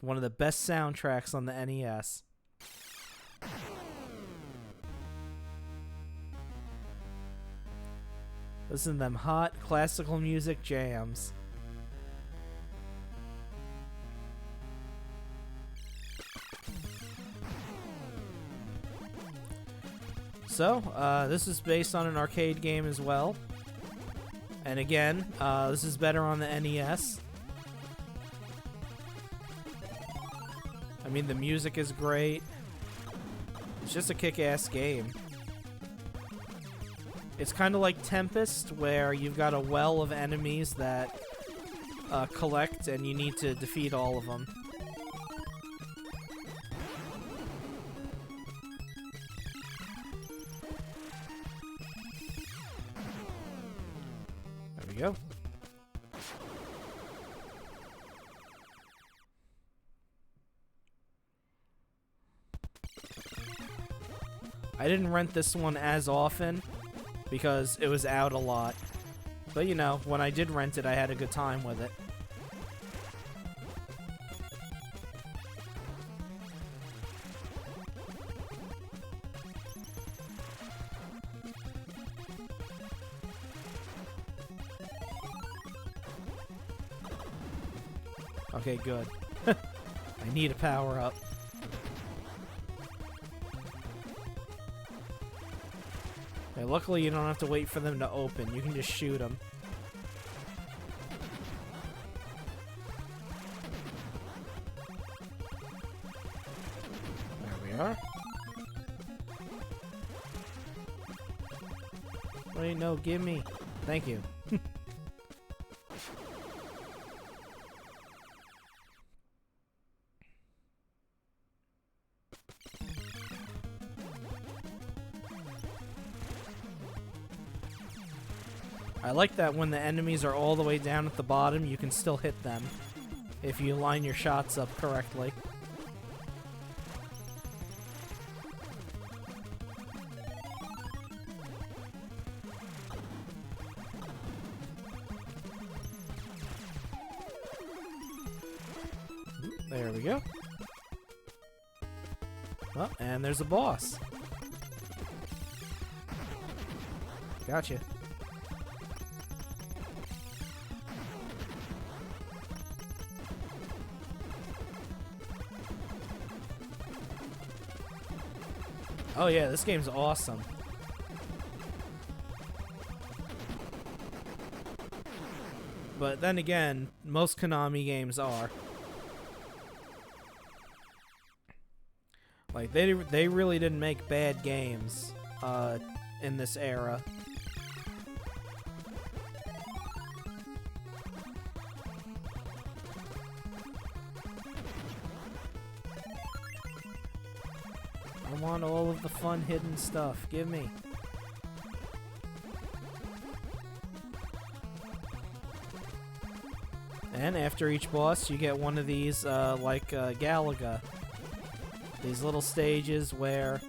One of the best soundtracks on the NES. Listen to them hot classical music jams. So, this is based on an arcade game as well. And again, this is better on the NES. I mean, the music is great. It's just a kick-ass game. It's kind of like Tempest, where you've got a well of enemies that collect, and you need to defeat all of them. There we go. I didn't rent this one as often because it was out a lot. But you know, when I did rent it, I had a good time with it. Okay, good. I need a power-up. Okay, luckily you don't have to wait for them to open. You can just shoot them. There we are. Wait, no, give me. Thank you. I like that when the enemies are all the way down at the bottom, you can still hit them if you line your shots up correctly. There we go. Oh, and there's a boss. Gotcha. Oh yeah, this game's awesome. But then again, most Konami games are. Like, they really didn't make bad games in this era. I want all of the fun hidden stuff. Give me. And after each boss, you get one of these, like Galaga. These little stages where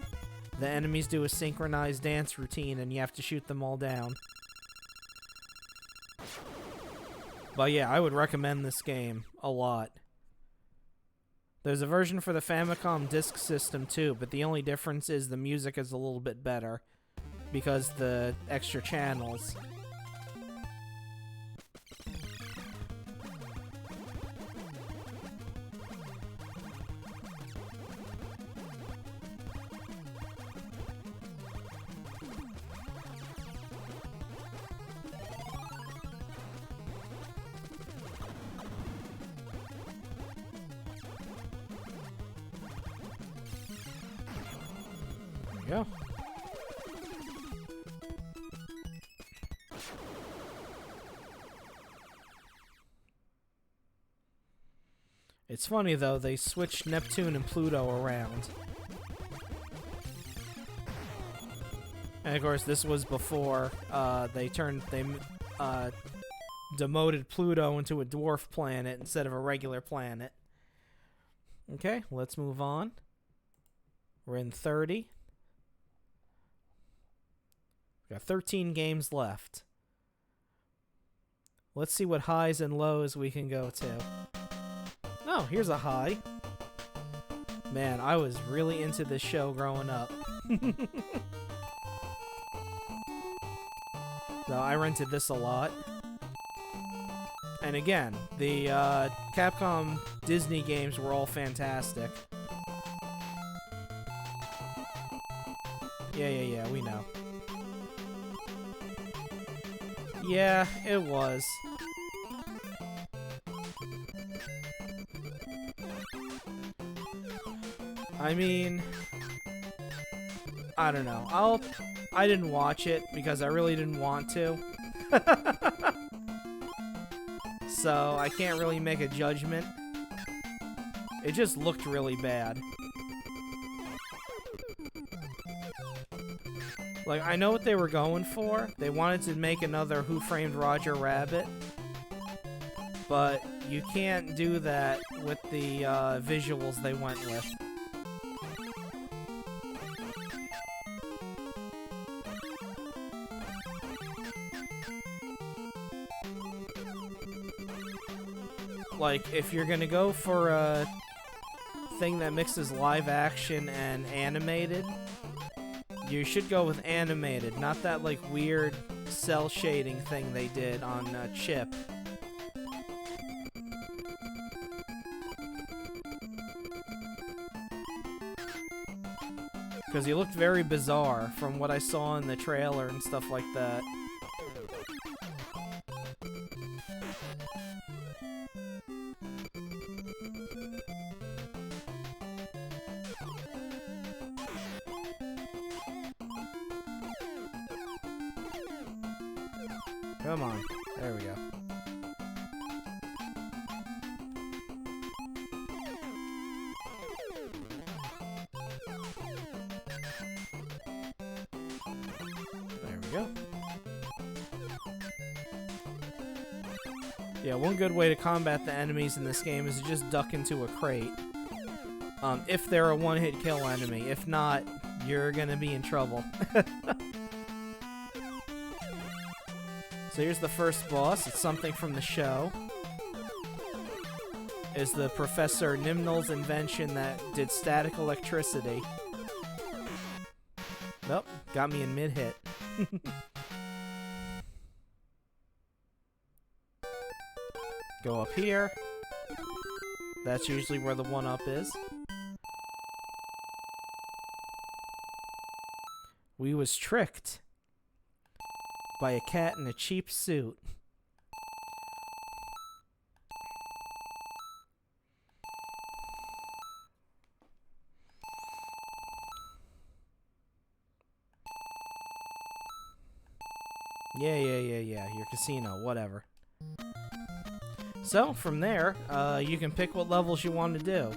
the enemies do a synchronized dance routine and you have to shoot them all down. But yeah, I would recommend this game a lot. There's a version for the Famicom Disk System too, but the only difference is the music is a little bit better because the extra channels. Go. It's funny though, they switched Neptune and Pluto around. And of course this was before they demoted Pluto into a dwarf planet instead of a regular planet. Okay, let's move on. We're in 30. Got 13 games left. Let's see what highs and lows we can go to. Oh, here's a high. Man, I was really into this show growing up. So I rented this a lot. And again, the Capcom Disney games were all fantastic. Yeah, we know. Yeah, it was. I mean, I don't know. I didn't watch it because I really didn't want to. So I can't really make a judgment. It just looked really bad. Like, I know what they were going for. They wanted to make another Who Framed Roger Rabbit. But you can't do that with the visuals they went with. Like, if you're gonna go for a thing that mixes live action and animated, you should go with animated, not that, like, weird cell shading thing they did on Chip. Because he looked very bizarre from what I saw in the trailer and stuff like that. Come on. There we go. There we go. Yeah, one good way to combat the enemies in this game is to just duck into a crate. If they're a one-hit kill enemy. If not, you're gonna be in trouble. So here's the first boss. It's something from the show. Is the Professor Nimnal's invention that did static electricity. Nope, got me in mid-hit. Go up here. That's usually where the one-up is. We was tricked by a cat in a cheap suit. Yeah, your casino, whatever. So, from there, you can pick what levels you want to do.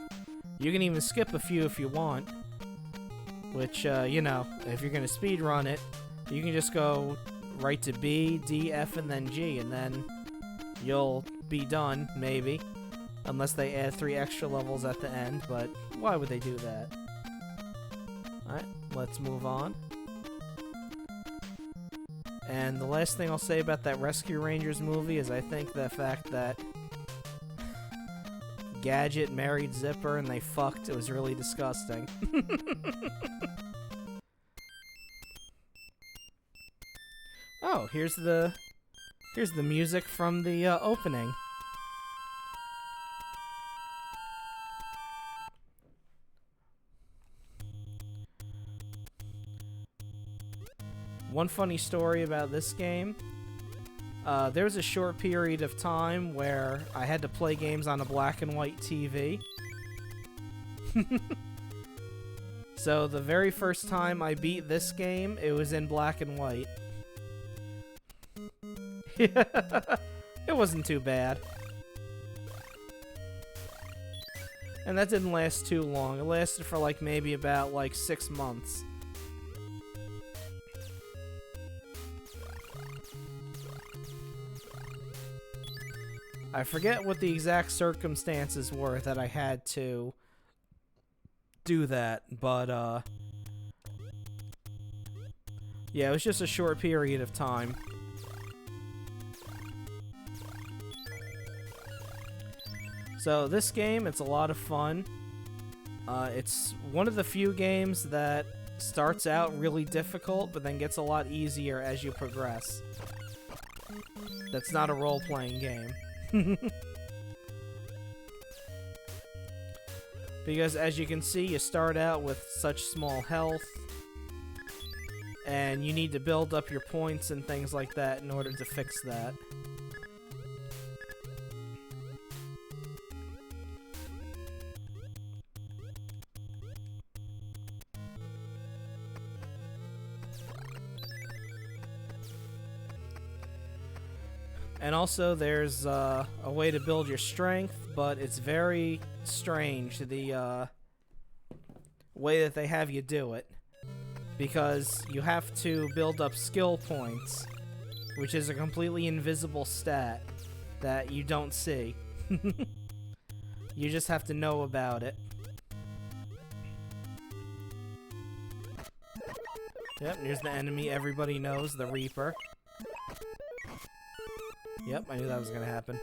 You can even skip a few if you want. Which, you know, if you're gonna speedrun it, you can just go right to B, D, F, and then G, and then you'll be done, maybe. Unless they add 3 extra levels at the end, but why would they do that? Alright, let's move on. And the last thing I'll say about that Rescue Rangers movie is I think the fact that Gadget married Zipper and they fucked, it was really disgusting. Oh, here's the music from the opening. One funny story about this game. There was a short period of time where I had to play games on a black and white TV. So the very first time I beat this game, it was in black and white. It wasn't too bad. And that didn't last too long. It lasted for like maybe about like 6 months. I forget what the exact circumstances were that I had to do that, but yeah, it was just a short period of time. So this game, it's a lot of fun. It's one of the few games that starts out really difficult, but then gets a lot easier as you progress. That's not a role-playing game. Because as you can see, you start out with such small health, and you need to build up your points and things like that in order to fix that. And also, there's a way to build your strength, but it's very strange, the way that they have you do it. Because you have to build up skill points, which is a completely invisible stat that you don't see. You just have to know about it. Yep, here's the enemy everybody knows, the Reaper. Yep, I knew that was gonna happen.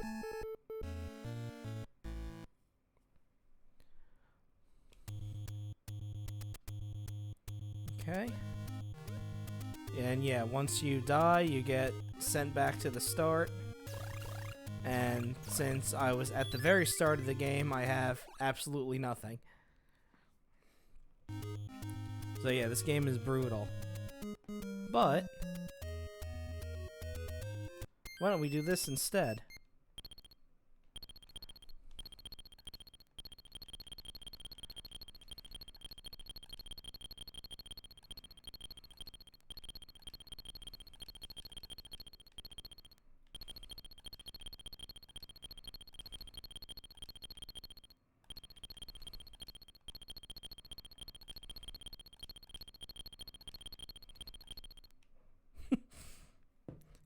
Okay. And yeah, once you die, you get sent back to the start. And since I was at the very start of the game, I have absolutely nothing. So yeah, this game is brutal. But why don't we do this instead?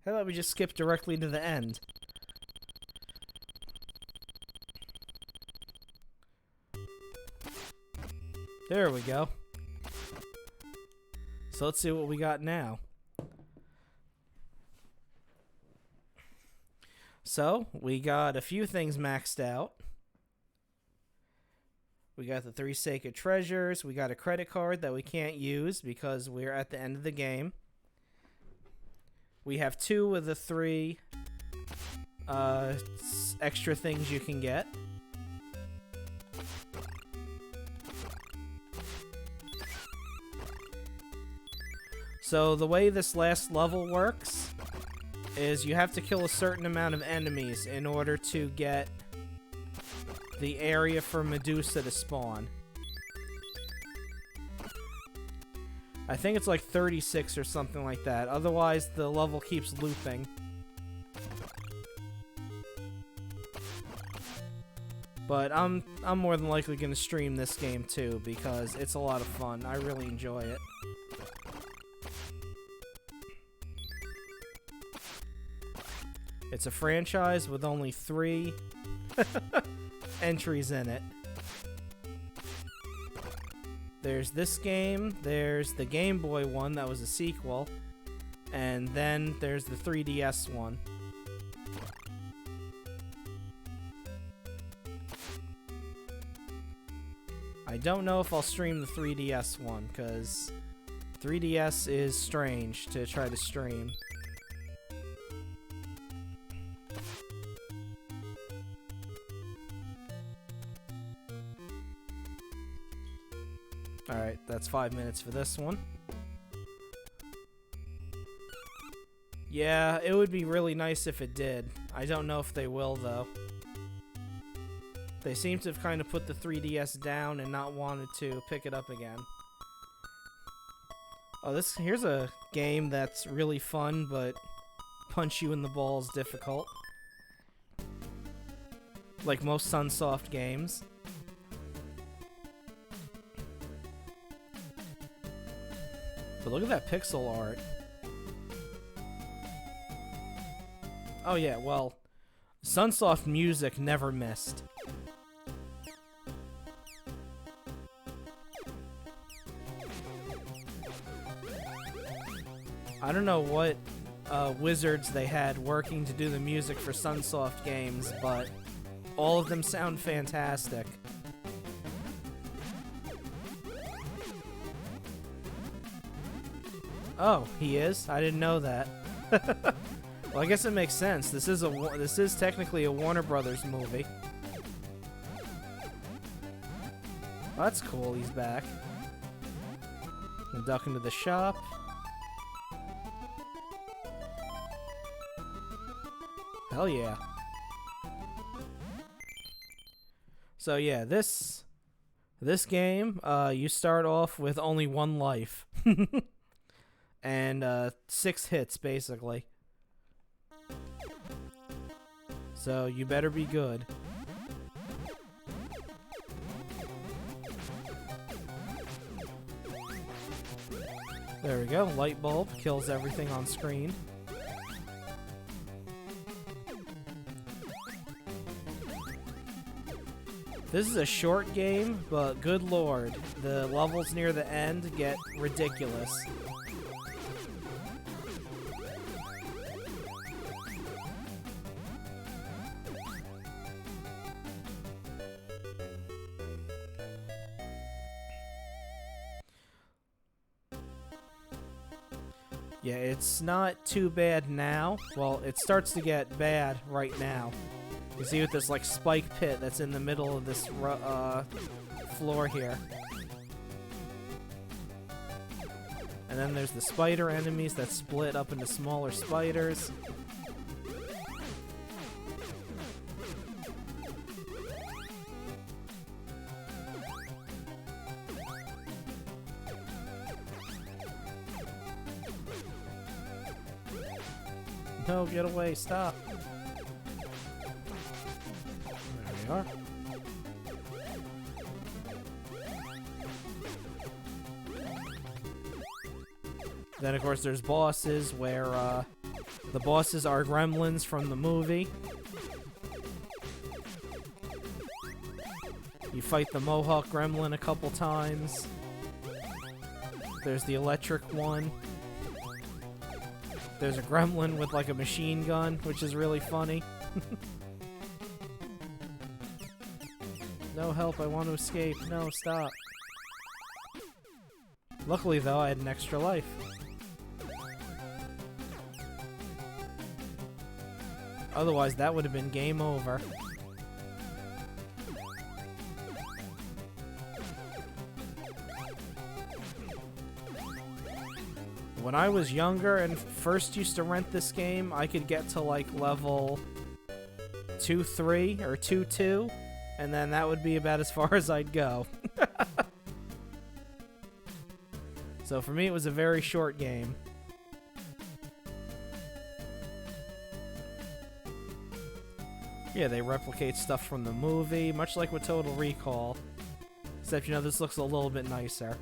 How about we just skip directly to the end? There we go. So let's see what we got now. So, we got a few things maxed out. We got the 3 sacred treasures. We got a credit card that we can't use because we're at the end of the game. We have 2 of the 3 extra things you can get. So the way this last level works is you have to kill a certain amount of enemies in order to get the area for Medusa to spawn. I think it's like 36 or something like that. Otherwise, the level keeps looping. But I'm more than likely going to stream this game too because it's a lot of fun. I really enjoy it. It's a franchise with only 3 entries in it. There's this game, there's the Game Boy one that was a sequel, and then there's the 3DS one. I don't know if I'll stream the 3DS one, because 3DS is strange to try to stream. Alright, that's 5 minutes for this one. Yeah, it would be really nice if it did. I don't know if they will, though. They seem to have kind of put the 3DS down and not wanted to pick it up again. Oh, here's a game that's really fun, but punch you in the balls difficult. Like most Sunsoft games. But look at that pixel art. Oh yeah, well, Sunsoft music never missed. I don't know what wizards they had working to do the music for Sunsoft games, but all of them sound fantastic. Oh, he is? I didn't know that. Well, I guess it makes sense. This is technically a Warner Brothers movie. Oh, that's cool. He's back. And duck into the shop. Hell yeah. So yeah, this game, you start off with only 1 life. And 6 hits, basically. so you better be good. There we go. Light bulb kills everything on screen. This is a short game, but good lord, the levels near the end get ridiculous. Yeah, it's not too bad now. Well, it starts to get bad right now. You see with this, like, spike pit that's in the middle of this floor here. And then there's the spider enemies that split up into smaller spiders. No, get away, stop. There we are. Then, of course, there's bosses where, the bosses are gremlins from the movie. You fight the Mohawk gremlin a couple times. There's the electric one. There's a gremlin with, like, a machine gun, which is really funny. No help, I want to escape. No, stop. Luckily, though, I had an extra life. Otherwise, that would have been game over. When I was younger and first used to rent this game, I could get to like level 2-3 or 2-2, and then that would be about as far as I'd go. So for me, it was a very short game. Yeah, they replicate stuff from the movie, much like with Total Recall. Except, you know, this looks a little bit nicer.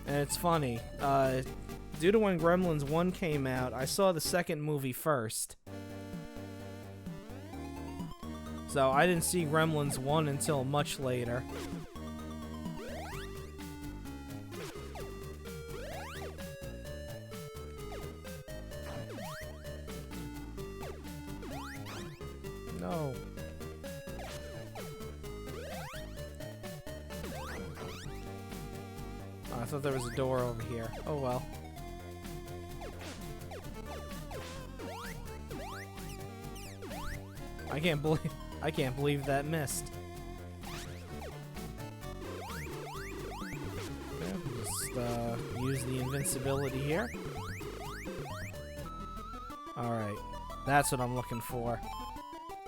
And it's funny, due to when Gremlins 1 came out, I saw the second movie first. So I didn't see Gremlins 1 until much later. No. Oh, I thought there was a door over here. Oh well. I can't believe that missed. Okay, just use the invincibility here. Alright. That's what I'm looking for.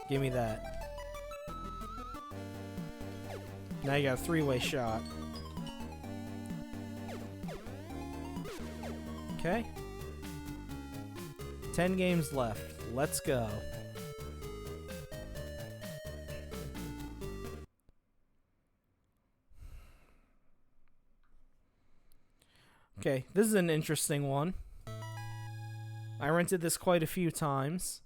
Give me that. Now you got a three-way shot. Okay. 10 games left. Let's go. Okay, this is an interesting one. I rented this quite a few times.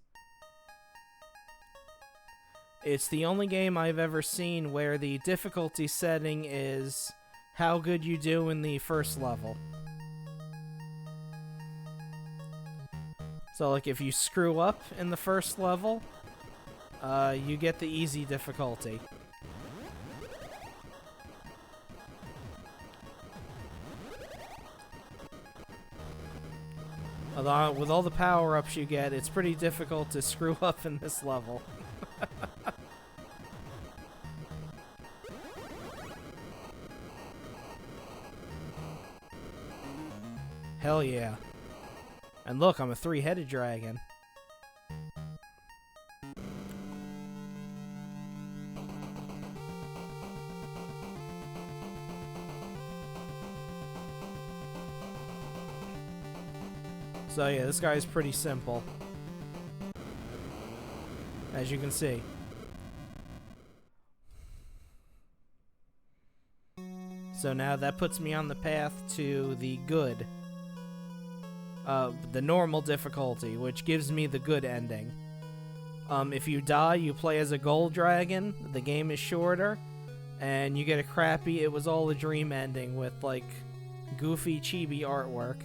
It's the only game I've ever seen where the difficulty setting is how good you do in the first level. So, like, if you screw up in the first level, you get the easy difficulty. Although, with all the power-ups you get, it's pretty difficult to screw up in this level. Hell yeah. And look, I'm a three-headed dragon. So yeah, this guy is pretty simple, as you can see. So now that puts me on the path to the good, the normal difficulty, which gives me the good ending. If you die, you play as a gold dragon, the game is shorter, and you get a crappy "it was all a dream" ending with, like, goofy chibi artwork.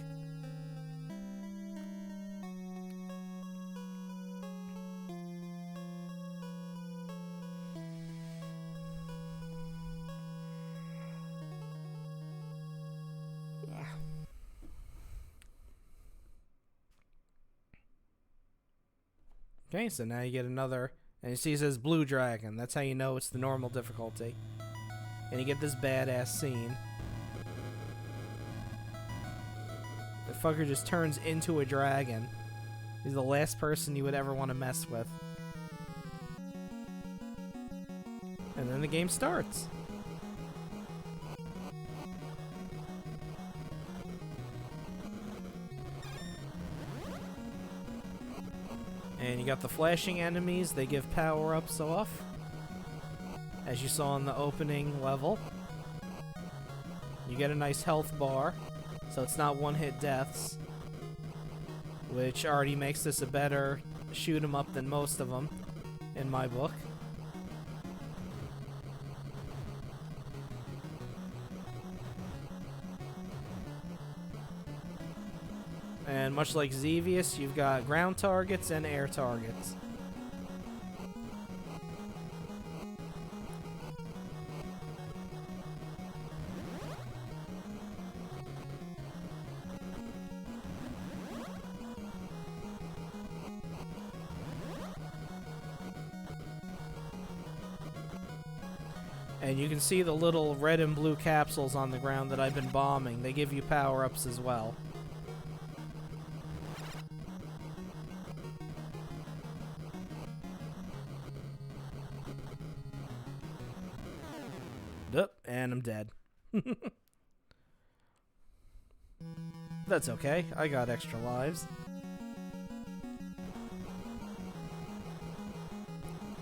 Okay, so now you get another, and you see it says Blue Dragon. That's how you know it's the normal difficulty. And you get this badass scene. The fucker just turns into a dragon. He's the last person you would ever want to mess with. And then the game starts. And you got the flashing enemies, they give power-ups off, as you saw in the opening level. You get a nice health bar, so it's not one-hit deaths, which already makes this a better shoot-'em-up than most of them, in my book. And much like Xevious, you've got ground targets and air targets. And you can see the little red and blue capsules on the ground that I've been bombing. They give you power-ups as well. And I'm dead. That's okay. I got extra lives.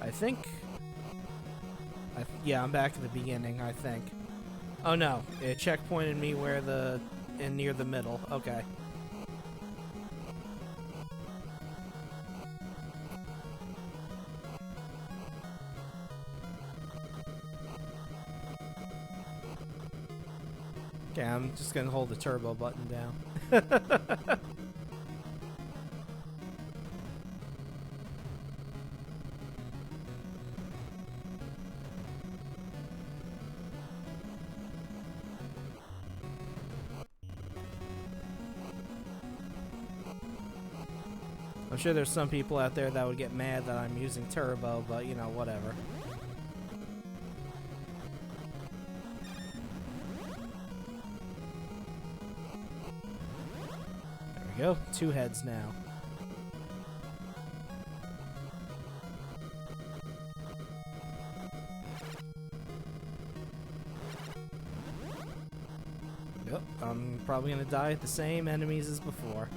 I think... yeah, I'm back at the beginning, I think. Oh no, it checkpointed me where near the middle. Okay. Okay, I'm just gonna hold the turbo button down. I'm sure there's some people out there that would get mad that I'm using turbo, but you know, whatever. Go. 2 heads now. Yep, I'm probably gonna die at the same enemies as before.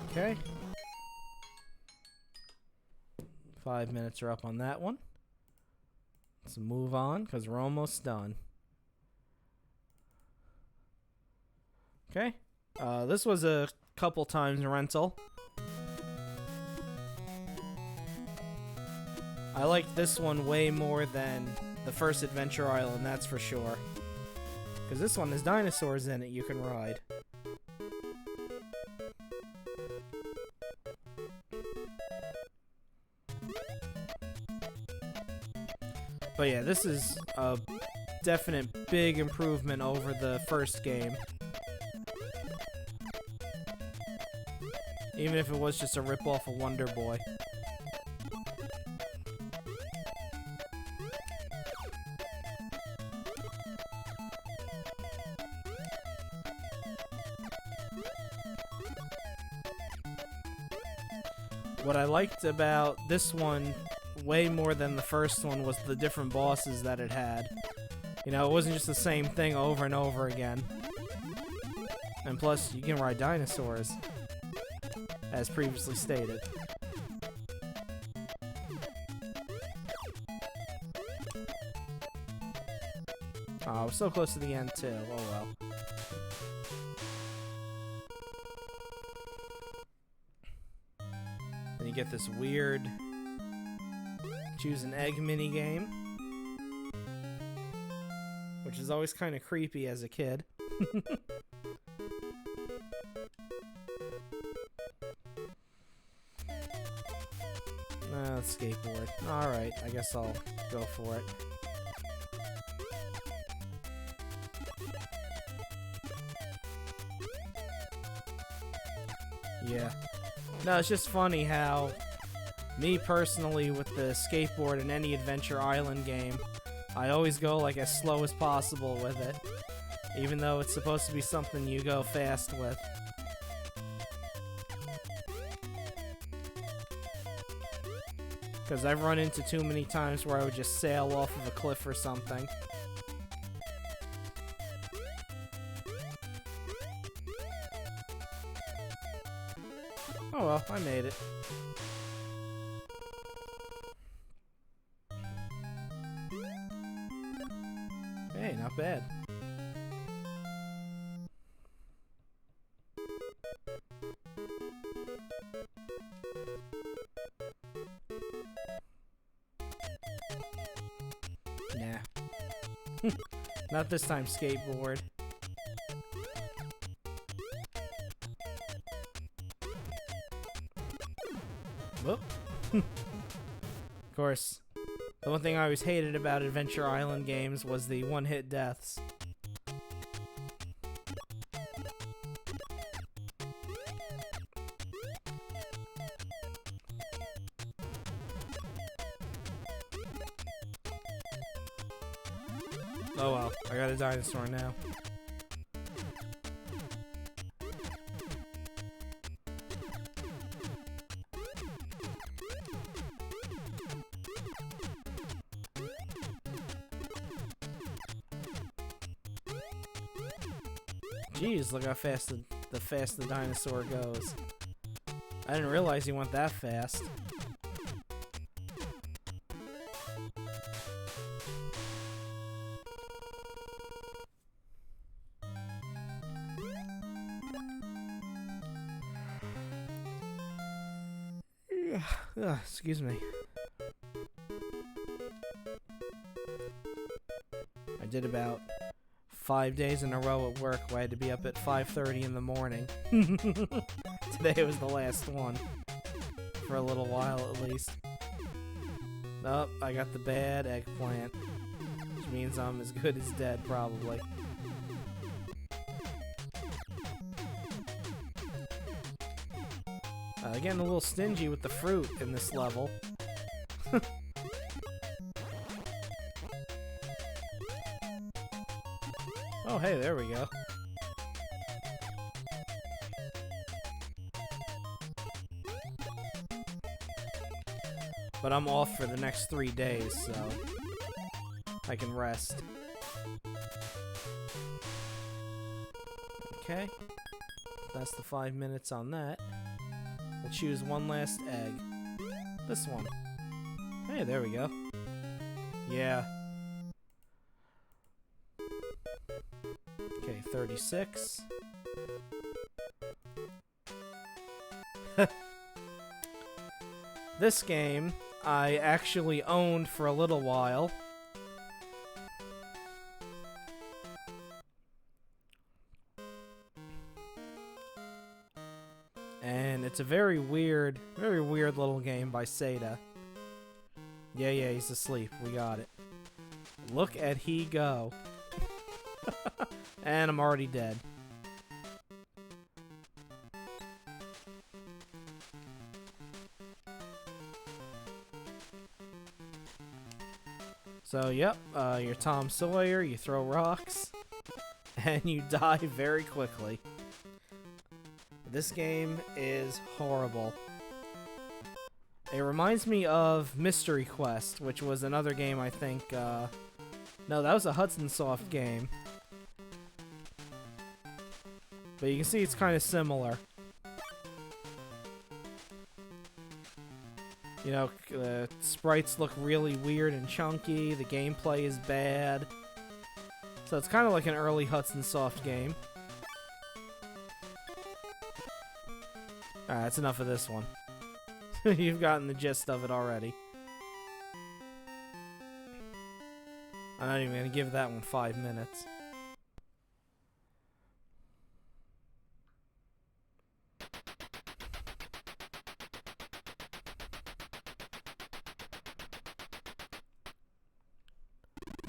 Okay. 5 minutes are up on that one. Let's move on, because we're almost done. Okay. This was a couple times rental. I liked this one way more than the first Adventure Island, that's for sure. Because this one has dinosaurs in it you can ride. But yeah, this is a definite big improvement over the first game. Even if it was just a rip-off of Wonder Boy. What I liked about this one way more than the first one was the different bosses that it had. You know, it wasn't just the same thing over and over again. And plus, you can ride dinosaurs, as previously stated. Oh, we're so close to the end, too. Oh, well. Then you get this weird choose an egg minigame, which is always kind of creepy as a kid. Skateboard. Alright, I guess I'll go for it. Yeah. No, it's just funny how me personally with the skateboard in any Adventure Island game, I always go like as slow as possible with it, even though it's supposed to be something you go fast with. Because I've run into too many times where I would just sail off of a cliff or something. Oh well, I made it. Hey, not bad. Nah. Not this time, skateboard. Whoop. Of course, the one thing I always hated about Adventure Island games was the one-hit deaths. Oh well, I got a dinosaur now. Jeez, look how fast the dinosaur goes. I didn't realize he went that fast. Excuse me. I did about 5 days in a row at work where I had to be up at 5:30 in the morning. Today was the last one. For a little while at least. Nope, I got the bad eggplant. Which means I'm as good as dead, probably. Getting a little stingy with the fruit in this level. Oh, hey, there we go. But I'm off for the next 3 days, so I can rest. Okay. That's the 5 minutes on that. We'll choose one last egg. This one. Hey, there we go. Yeah. Okay, 36. This game I actually owned for a little while. And it's a very weird little game by Sega. Yeah, he's asleep. We got it. Look at he go. And I'm already dead. So, yep, you're Tom Sawyer, you throw rocks, and you die very quickly. This game is horrible. It reminds me of Mystery Quest, which was another game I think, no, that was a Hudson Soft game. But you can see it's kind of similar. You know, the sprites look really weird and chunky, the gameplay is bad. So it's kind of like an early Hudson Soft game. Alright, that's enough of this one. You've gotten the gist of it already. I'm not even going to give that one 5 minutes.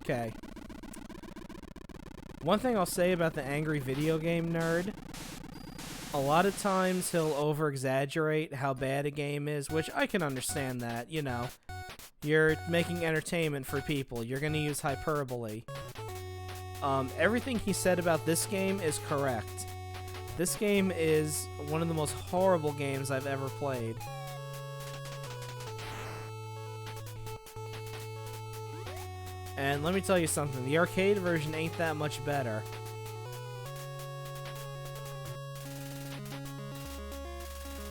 Okay. One thing I'll say about the angry video game nerd, a lot of times he'll over-exaggerate how bad a game is, which I can understand that, you know. You're making entertainment for people. You're gonna use hyperbole. Everything he said about this game is correct. This game is one of the most horrible games I've ever played. And let me tell you something, the arcade version ain't that much better.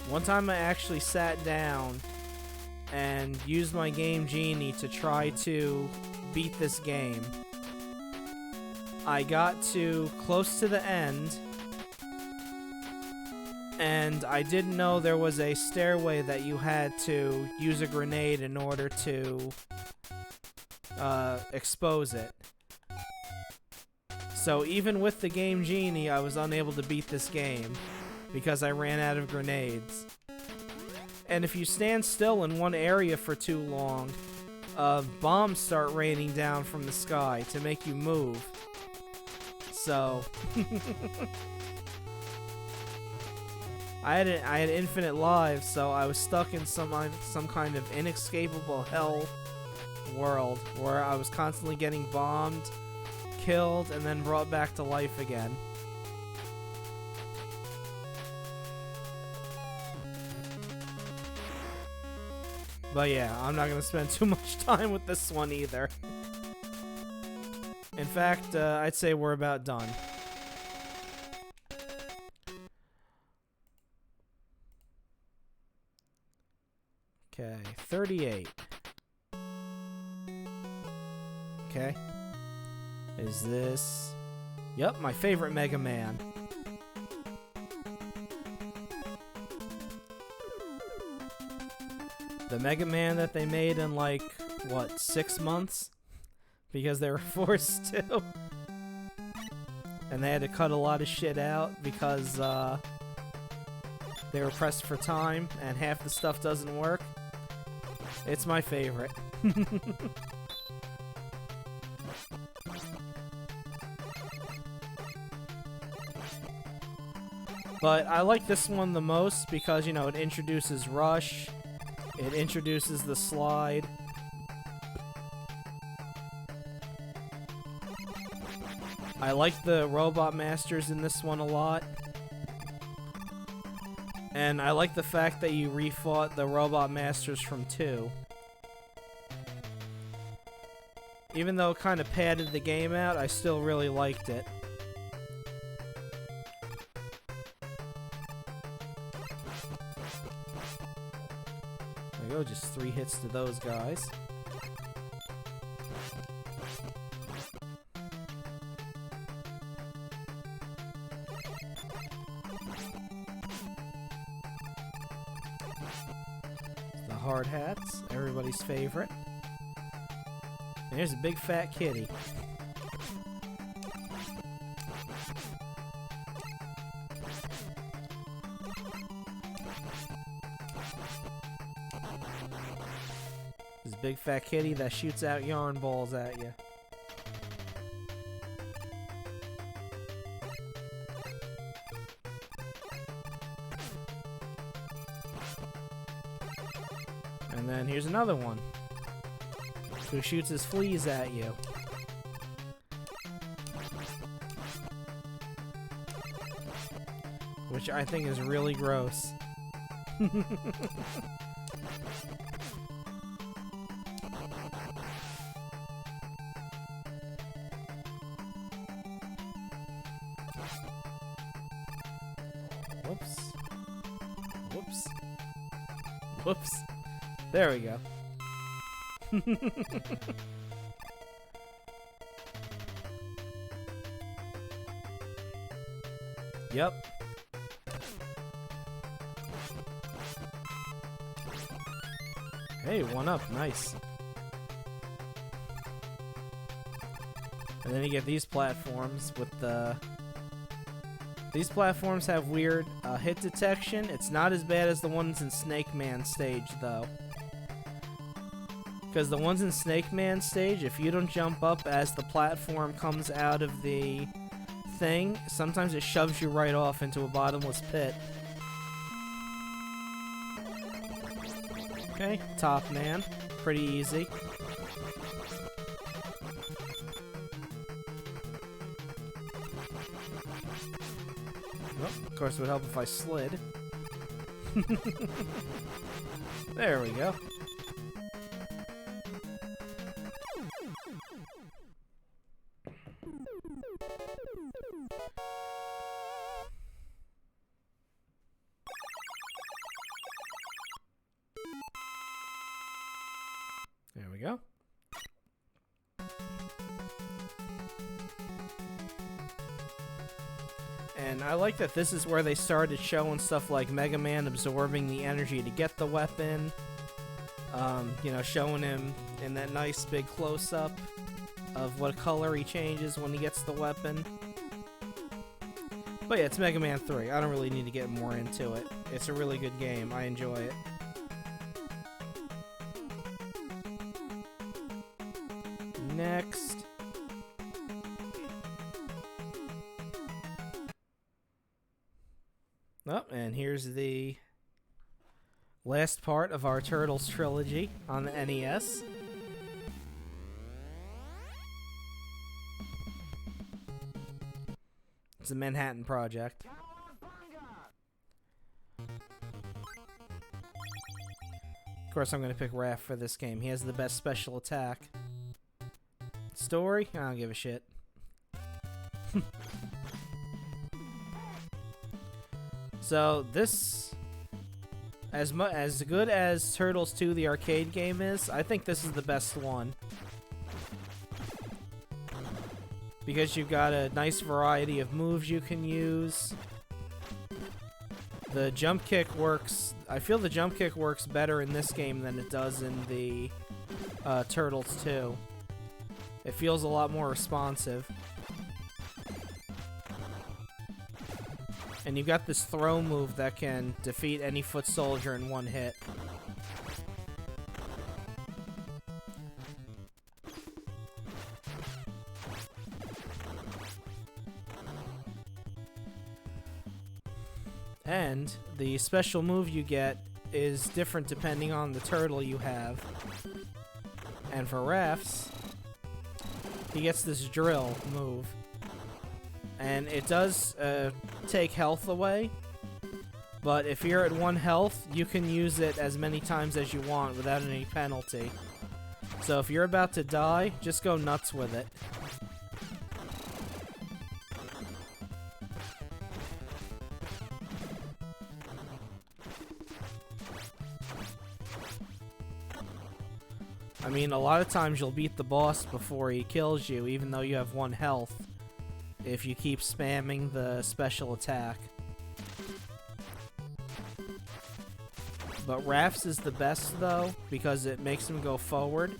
One time I actually sat down and used my Game Genie to try to beat this game. I got to close to the end, and I didn't know there was a stairway that you had to use a grenade in order to expose it. So even with the Game Genie, I was unable to beat this game because I ran out of grenades. And if you stand still in one area for too long, bombs start raining down from the sky to make you move. So I had infinite lives, so I was stuck in some kind of inescapable hell world where I was constantly getting bombed, killed, and then brought back to life again. But yeah, I'm not going to spend too much time with this one either. In fact, I'd say we're about done. Okay, 38. Okay. Is this... Yep, my favorite Mega Man. The Mega Man that they made in, like, what, 6 months? Because they were forced to. And they had to cut a lot of shit out because, they were pressed for time and half the stuff doesn't work. It's my favorite. But I like this one the most because, you know, it introduces Rush. It introduces the slide. I like the Robot Masters in this one a lot. And I like the fact that you refought the Robot Masters from 2. Even though it kind of padded the game out, I still really liked it. There we go, just 3 hits to those guys. The hard hats, everybody's favorite. And here's a big fat kitty. This big fat kitty that shoots out yarn balls at you. And then here's another one who shoots his fleas at you. Which I think is really gross. Whoops. Whoops. Whoops. There we go. Yep. Hey, 1-up. Nice. And then you get these platforms with the... These platforms have weird hit detection. It's not as bad as the ones in Snake Man stage, though. Because the ones in Snake Man stage, if you don't jump up as the platform comes out of the thing, sometimes it shoves you right off into a bottomless pit. Okay, Top Man. Pretty easy. Well, of course, it would help if I slid. There we go. There we go. And I like that this is where they started showing stuff like Mega Man absorbing the energy to get the weapon. You know, showing him in that nice big close-up of what color he changes when he gets the weapon. But yeah, it's Mega Man 3. I don't really need to get more into it. It's a really good game. I enjoy it. Next. Oh, and here's the last part of our Turtles trilogy on the NES. It's the Manhattan Project. Of course, I'm going to pick Raph for this game. He has the best special attack. Story? I don't give a shit. So, this... As good as Turtles 2, the arcade game is, I think this is the best one. Because you've got a nice variety of moves you can use. The jump kick works... I feel the jump kick works better in this game than it does in the Turtles 2. It feels a lot more responsive. And you've got this throw move that can defeat any foot soldier in one hit. And the special move you get is different depending on the turtle you have. And for Raph's, he gets this drill move. And it does take health away, but if you're at 1 health, you can use it as many times as you want without any penalty. So if you're about to die, just go nuts with it. I mean, a lot of times you'll beat the boss before he kills you, even though you have 1 health, if you keep spamming the special attack. But Raph's is the best, though, because it makes him go forward.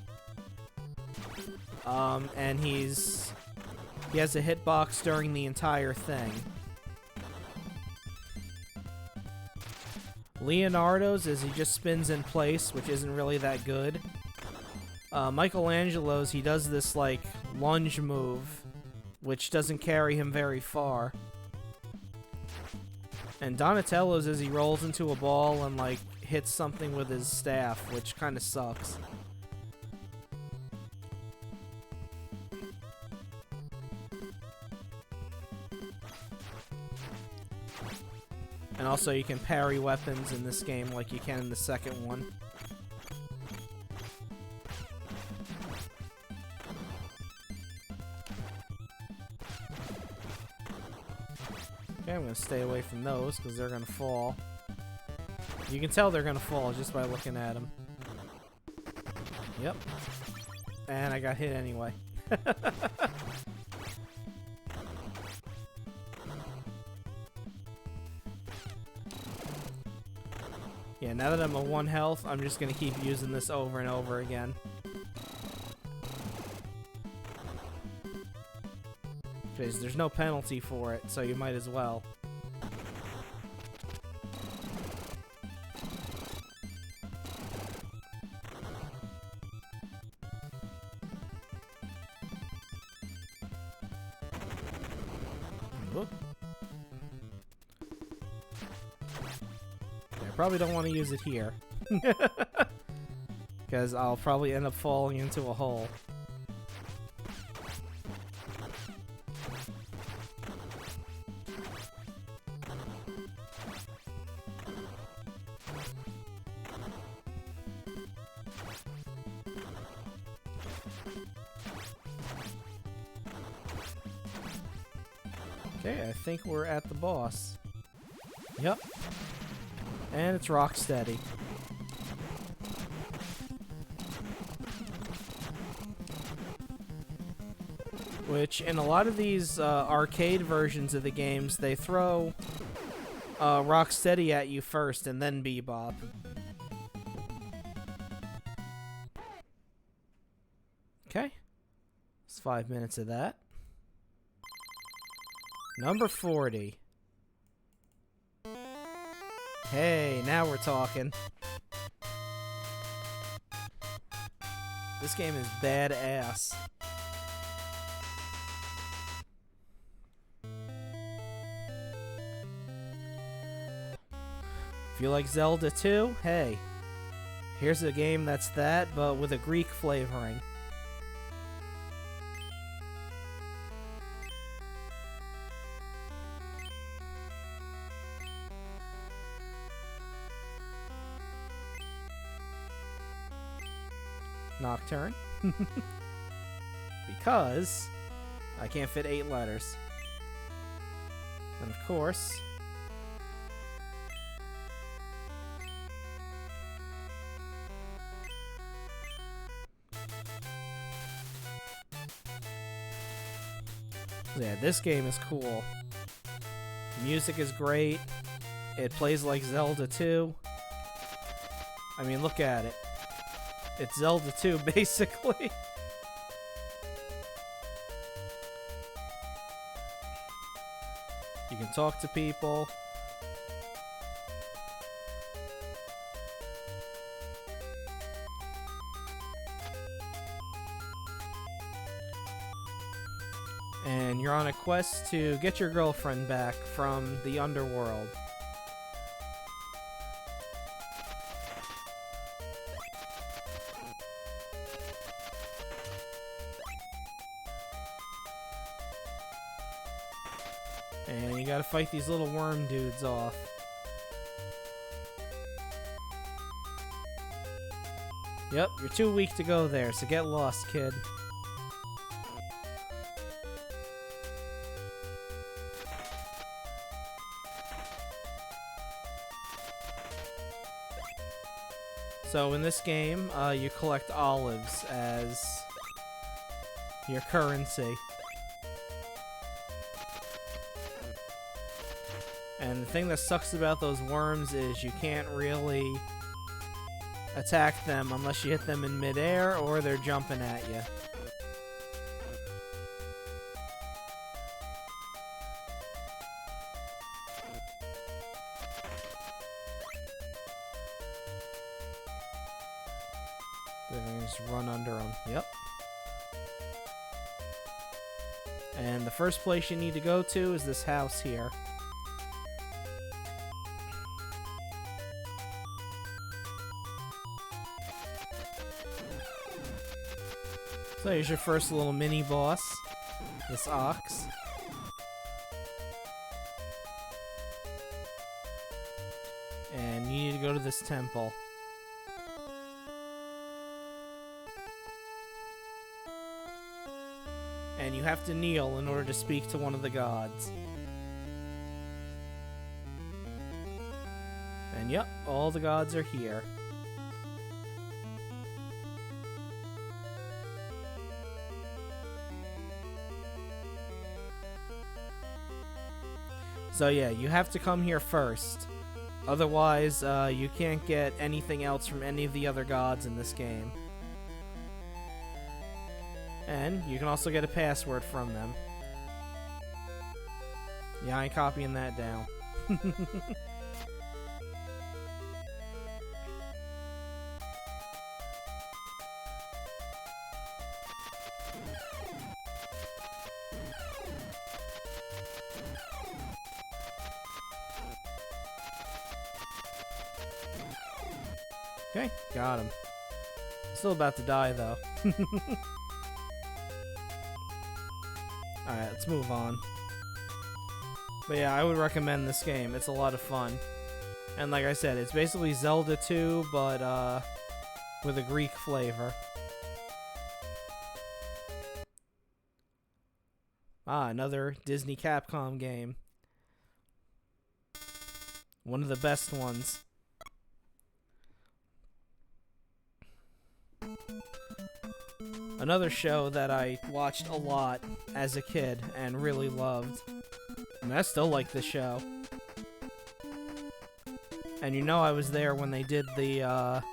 And he has a hitbox during the entire thing. Leonardo's is he just spins in place, which isn't really that good. Michelangelo's, he does this, like, lunge move, which doesn't carry him very far. And Donatello's is he rolls into a ball and, like, hits something with his staff, which kind of sucks. And also you can parry weapons in this game like you can in the second one. Okay, I'm gonna stay away from those because they're gonna fall. You can tell they're gonna fall just by looking at them. Yep. And I got hit anyway. Yeah, now that I'm at 1 health, I'm just gonna keep using this over and over again. Because there's no penalty for it, so you might as well. Whoop. I probably don't want to use it here. Because I'll probably end up falling into a hole. Okay, I think we're at the boss. Yep. And it's Rocksteady. Which, in a lot of these arcade versions of the games, they throw Rocksteady at you first and then Bebop. Okay. It's 5 minutes of that. Number 40. Hey, now we're talking. This game is badass. If you like Zelda 2, hey, here's a game that's that, but with a Greek flavoring. Nocturne. Because I can't fit 8 letters. And of course, yeah, this game is cool. Music is great. It plays like Zelda 2. I mean, look at it. It's Zelda 2, basically. You can talk to people. And you're on a quest to get your girlfriend back from the underworld. And you gotta fight these little worm dudes off. Yep, you're too weak to go there, so get lost, kid. So in this game, you collect olives as your currency. And the thing that sucks about those worms is you can't really attack them unless you hit them in midair or they're jumping at you. Then just run under them. Yep. And the first place you need to go to is this house here. So here's your first little mini boss, this ox. And you need to go to this temple. And you have to kneel in order to speak to one of the gods. And yep, all the gods are here. So yeah, you have to come here first. Otherwise, you can't get anything else from any of the other gods in this game. And you can also get a password from them. Yeah, I ain't copying that down. Okay, got him. Still about to die, though. Alright, let's move on. But yeah, I would recommend this game. It's a lot of fun. And like I said, it's basically Zelda 2, but with a Greek flavor. Ah, another Disney Capcom game. One of the best ones. Another show that I watched a lot as a kid and really loved. And I still like this show. And you know I was there when they did the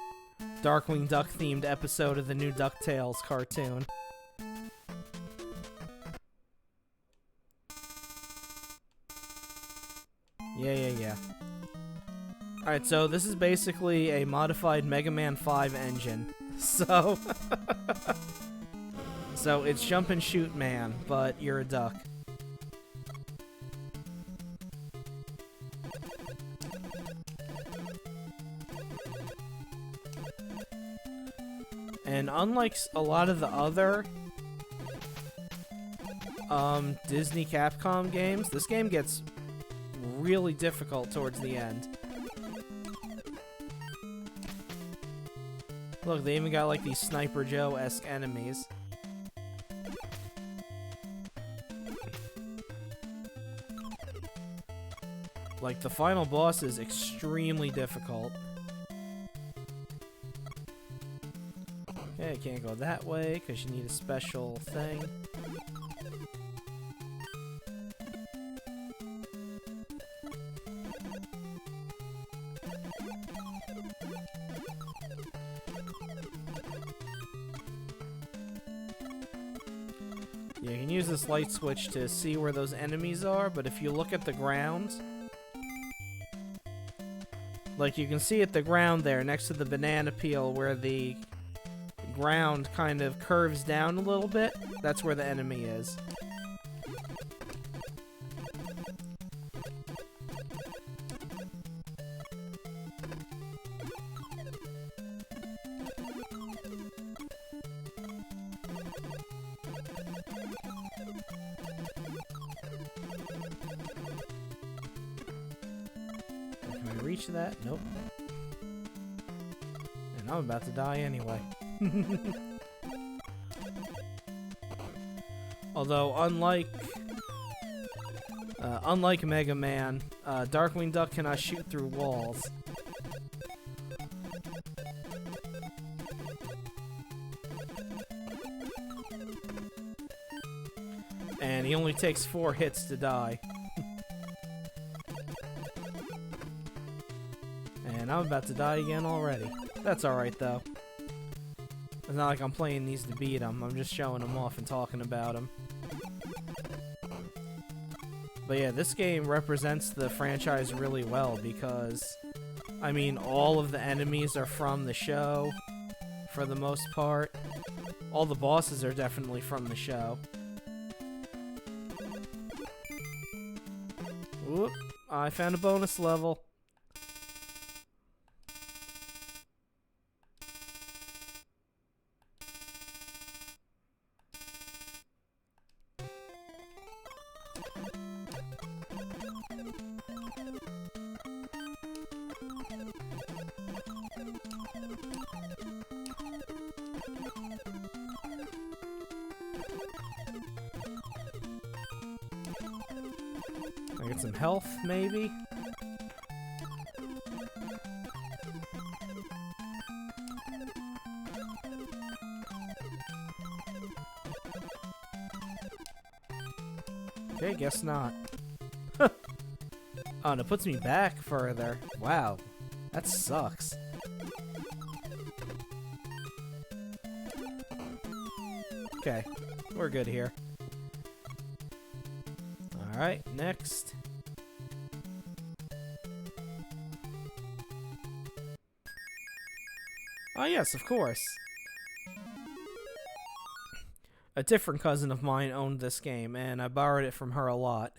Darkwing Duck themed episode of the new DuckTales cartoon. Yeah. Alright, so this is basically a modified Mega Man 5 engine. So... So it's Jump and Shoot Man, but you're a duck. And unlike a lot of the other Disney Capcom games, this game gets really difficult towards the end. Look, they even got like these Sniper Joe-esque enemies. Like, the final boss is extremely difficult. Okay, can't go that way, because you need a special thing. Yeah, you can use this light switch to see where those enemies are, but if you look at the ground... Like, you can see at the ground there, next to the banana peel, where the ground kind of curves down a little bit. That's where the enemy is. Reach that? Nope. And I'm about to die anyway. Although, unlike Mega Man, Darkwing Duck cannot shoot through walls. And he only takes 4 hits to die. And I'm about to die again already. That's alright, though. It's not like I'm playing these to beat them. I'm just showing them off and talking about them. But yeah, this game represents the franchise really well because, I mean, all of the enemies are from the show, for the most part. All the bosses are definitely from the show. Whoop, I found a bonus level. I get some health, maybe? Okay, guess not. Oh, and it puts me back further. Wow, that sucks. Okay, we're good here. Alright, next. Oh yes, of course. A different cousin of mine owned this game, and I borrowed it from her a lot.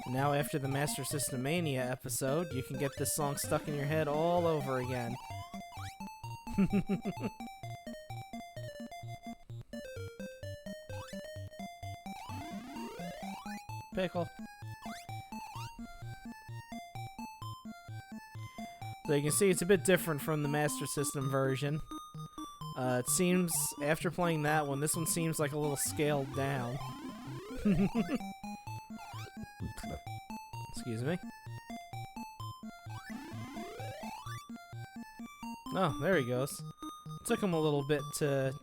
Now, after the Master System Mania episode, you can get this song stuck in your head all over again. Pickle. So you can see it's a bit different from the Master System version. It seems, after playing that one, this one seems like a little scaled down. Excuse me. Oh, there he goes. It took him a little bit to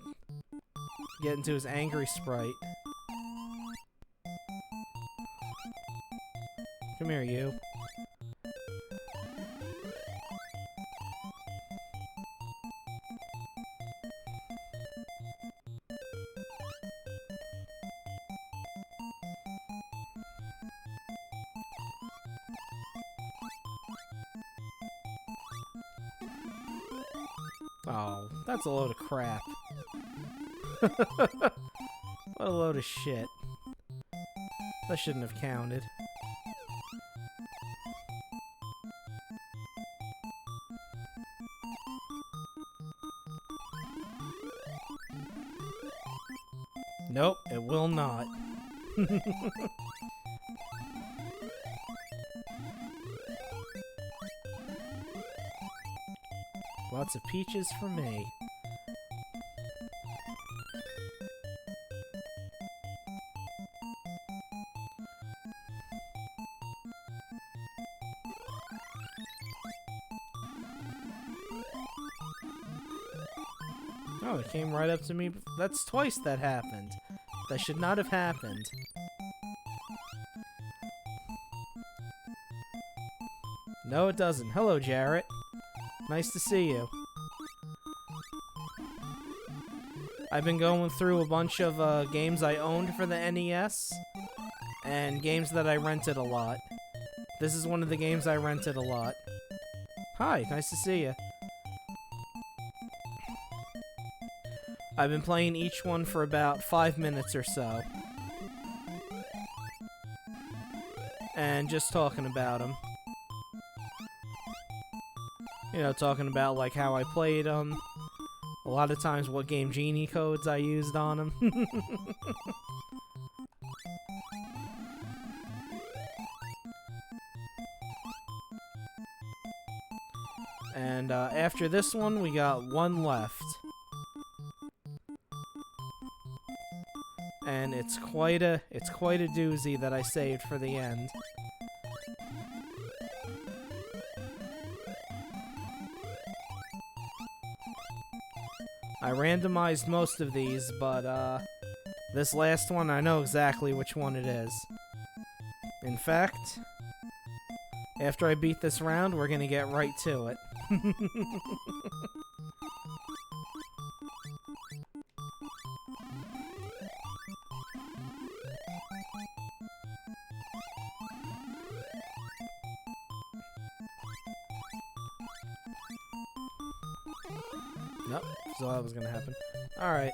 get into his angry sprite. Come here, you. Oh, that's a load of crap. What a load of shit. That shouldn't have counted. Nope, it will not. Lots of peaches for me. Oh, it came right up to me. That's twice that happened. That should not have happened. No, it doesn't. Hello, Jarrett. Nice to see you. I've been going through a bunch of games I owned for the NES and games that I rented a lot. This is one of the games I rented a lot. Hi, nice to see you. I've been playing each one for about 5 minutes or so. And just talking about them. You know, talking about like how I played them. A lot of times what Game Genie codes I used on them. And after this one, we got one left. And it's quite a doozy that I saved for the end. I randomized most of these, but this last one I know exactly which one it is. In fact, after I beat this round, we're gonna get right to it. Nope, so that was gonna happen. Alright.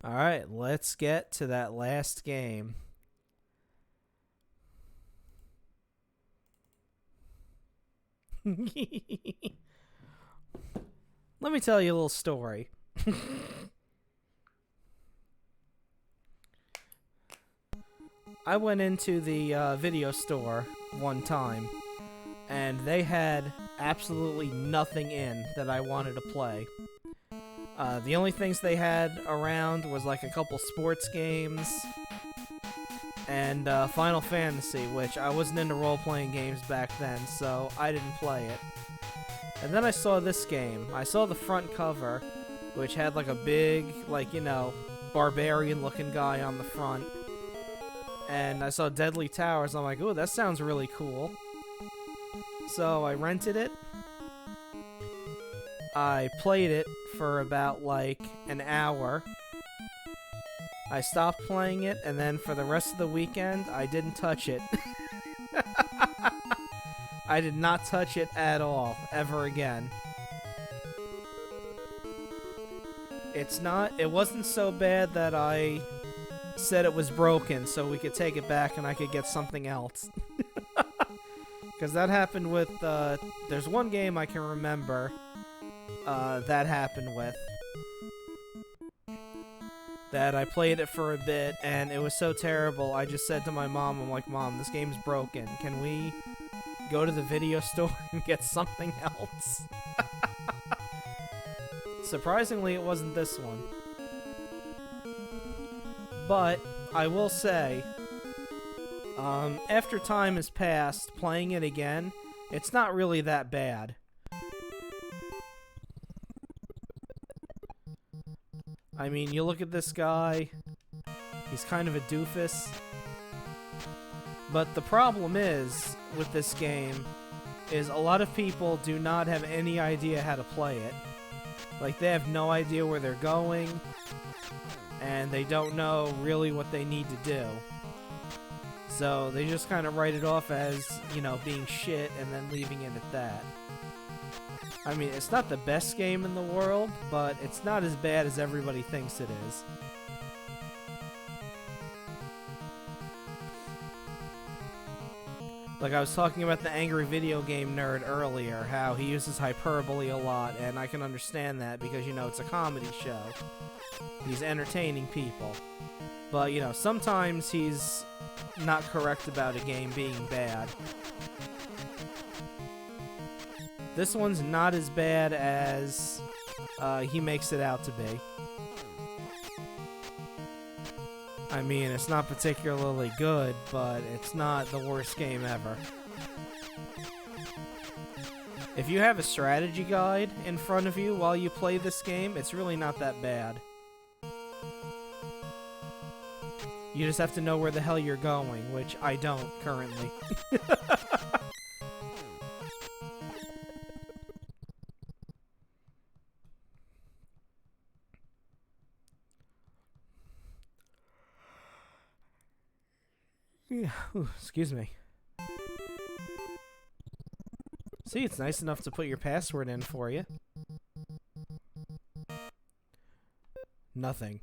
Alright, let's get to that last game. Let me tell you a little story. I went into the video store one time, and they had absolutely nothing in that I wanted to play. The only things they had around was like a couple sports games and Final Fantasy, which I wasn't into role-playing games back then, so I didn't play it. And then I saw this game. I saw the front cover, which had like a big, like, you know, barbarian-looking guy on the front. And I saw Deadly Towers, I'm like, ooh, that sounds really cool. So I rented it. I played it for about, like, an hour. I stopped playing it, and then for the rest of the weekend, I didn't touch it. I did not touch it at all, ever again. It wasn't so bad that I said it was broken so we could take it back and I could get something else. Because that happened with, there's one game I can remember that happened with. That I played it for a bit and it was so terrible, I just said to my mom, I'm like, Mom, this game's broken. Can we go to the video store and get something else? Surprisingly, it wasn't this one. But, I will say, after time has passed, playing it again, it's not really that bad. I mean, you look at this guy, he's kind of a doofus. But the problem is, with this game, is a lot of people do not have any idea how to play it. Like, they have no idea where they're going, and they don't know really what they need to do. So they just kind of write it off as, you know, being shit and then leaving it at that. I mean, it's not the best game in the world, but it's not as bad as everybody thinks it is. Like I was talking about the angry video game nerd earlier, how he uses hyperbole a lot, and I can understand that because, you know, it's a comedy show. He's entertaining people. But, you know, sometimes he's not correct about a game being bad. This one's not as bad as he makes it out to be. I mean, it's not particularly good, but it's not the worst game ever. If you have a strategy guide in front of you while you play this game, it's really not that bad. You just have to know where the hell you're going, which I don't currently. Yeah, ooh, excuse me. See, it's nice enough to put your password in for you. Nothing.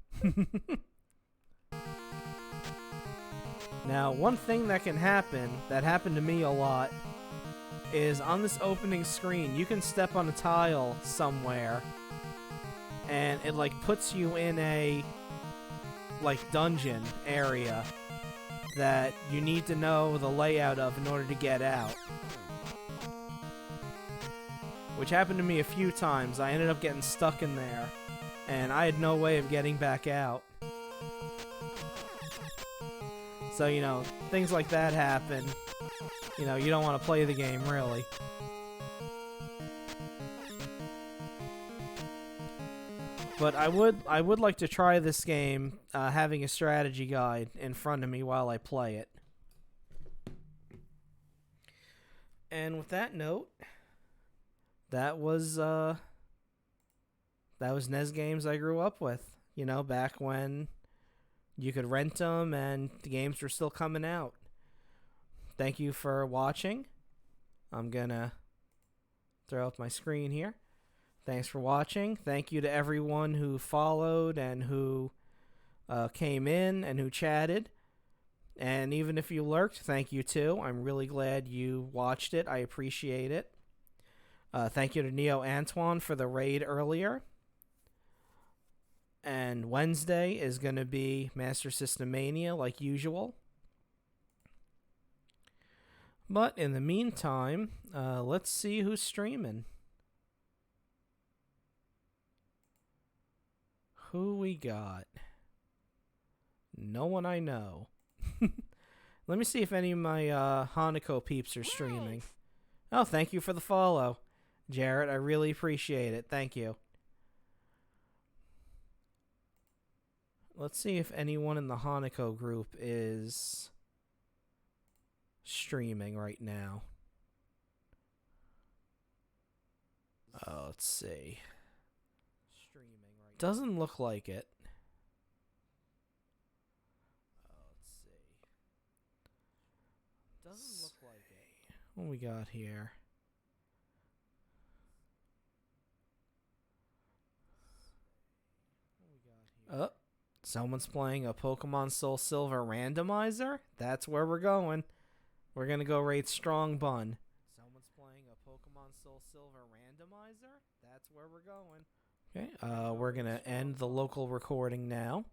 Now, one thing that can happen, that happened to me a lot, is on this opening screen, you can step on a tile somewhere, and it, like, puts you in a, like, dungeon area that you need to know the layout of in order to get out. Which happened to me a few times. I ended up getting stuck in there, and I had no way of getting back out. So, you know, things like that happen. You know, you don't want to play the game, really. But I would like to try this game having a strategy guide in front of me while I play it. And with that note, that was NES games I grew up with. You know, back when you could rent them and the games were still coming out. Thank you for watching. I'm gonna throw up my screen here. Thanks for watching. Thank you to everyone who followed and who came in and who chatted. And even if you lurked, thank you too. I'm really glad you watched it. I appreciate it. Thank you to Neo Antoine for the raid earlier. And Wednesday is going to be Master System Mania like usual. But in the meantime, let's see who's streaming. Who we got? No one I know. Let me see if any of my Hanako peeps are streaming. Oh, thank you for the follow, Jarrett. I really appreciate it. Thank you. Let's see if anyone in the Hanako group is streaming right now. Let's see. Doesn't look like it. Doesn't look like it. What we got here? Oh, someone's playing a Pokemon Soul Silver randomizer? That's where we're going. We're gonna go raid Strong Bun. Someone's playing a Pokemon Soul Silver randomizer? That's where we're going. Okay, we're gonna end the local recording now.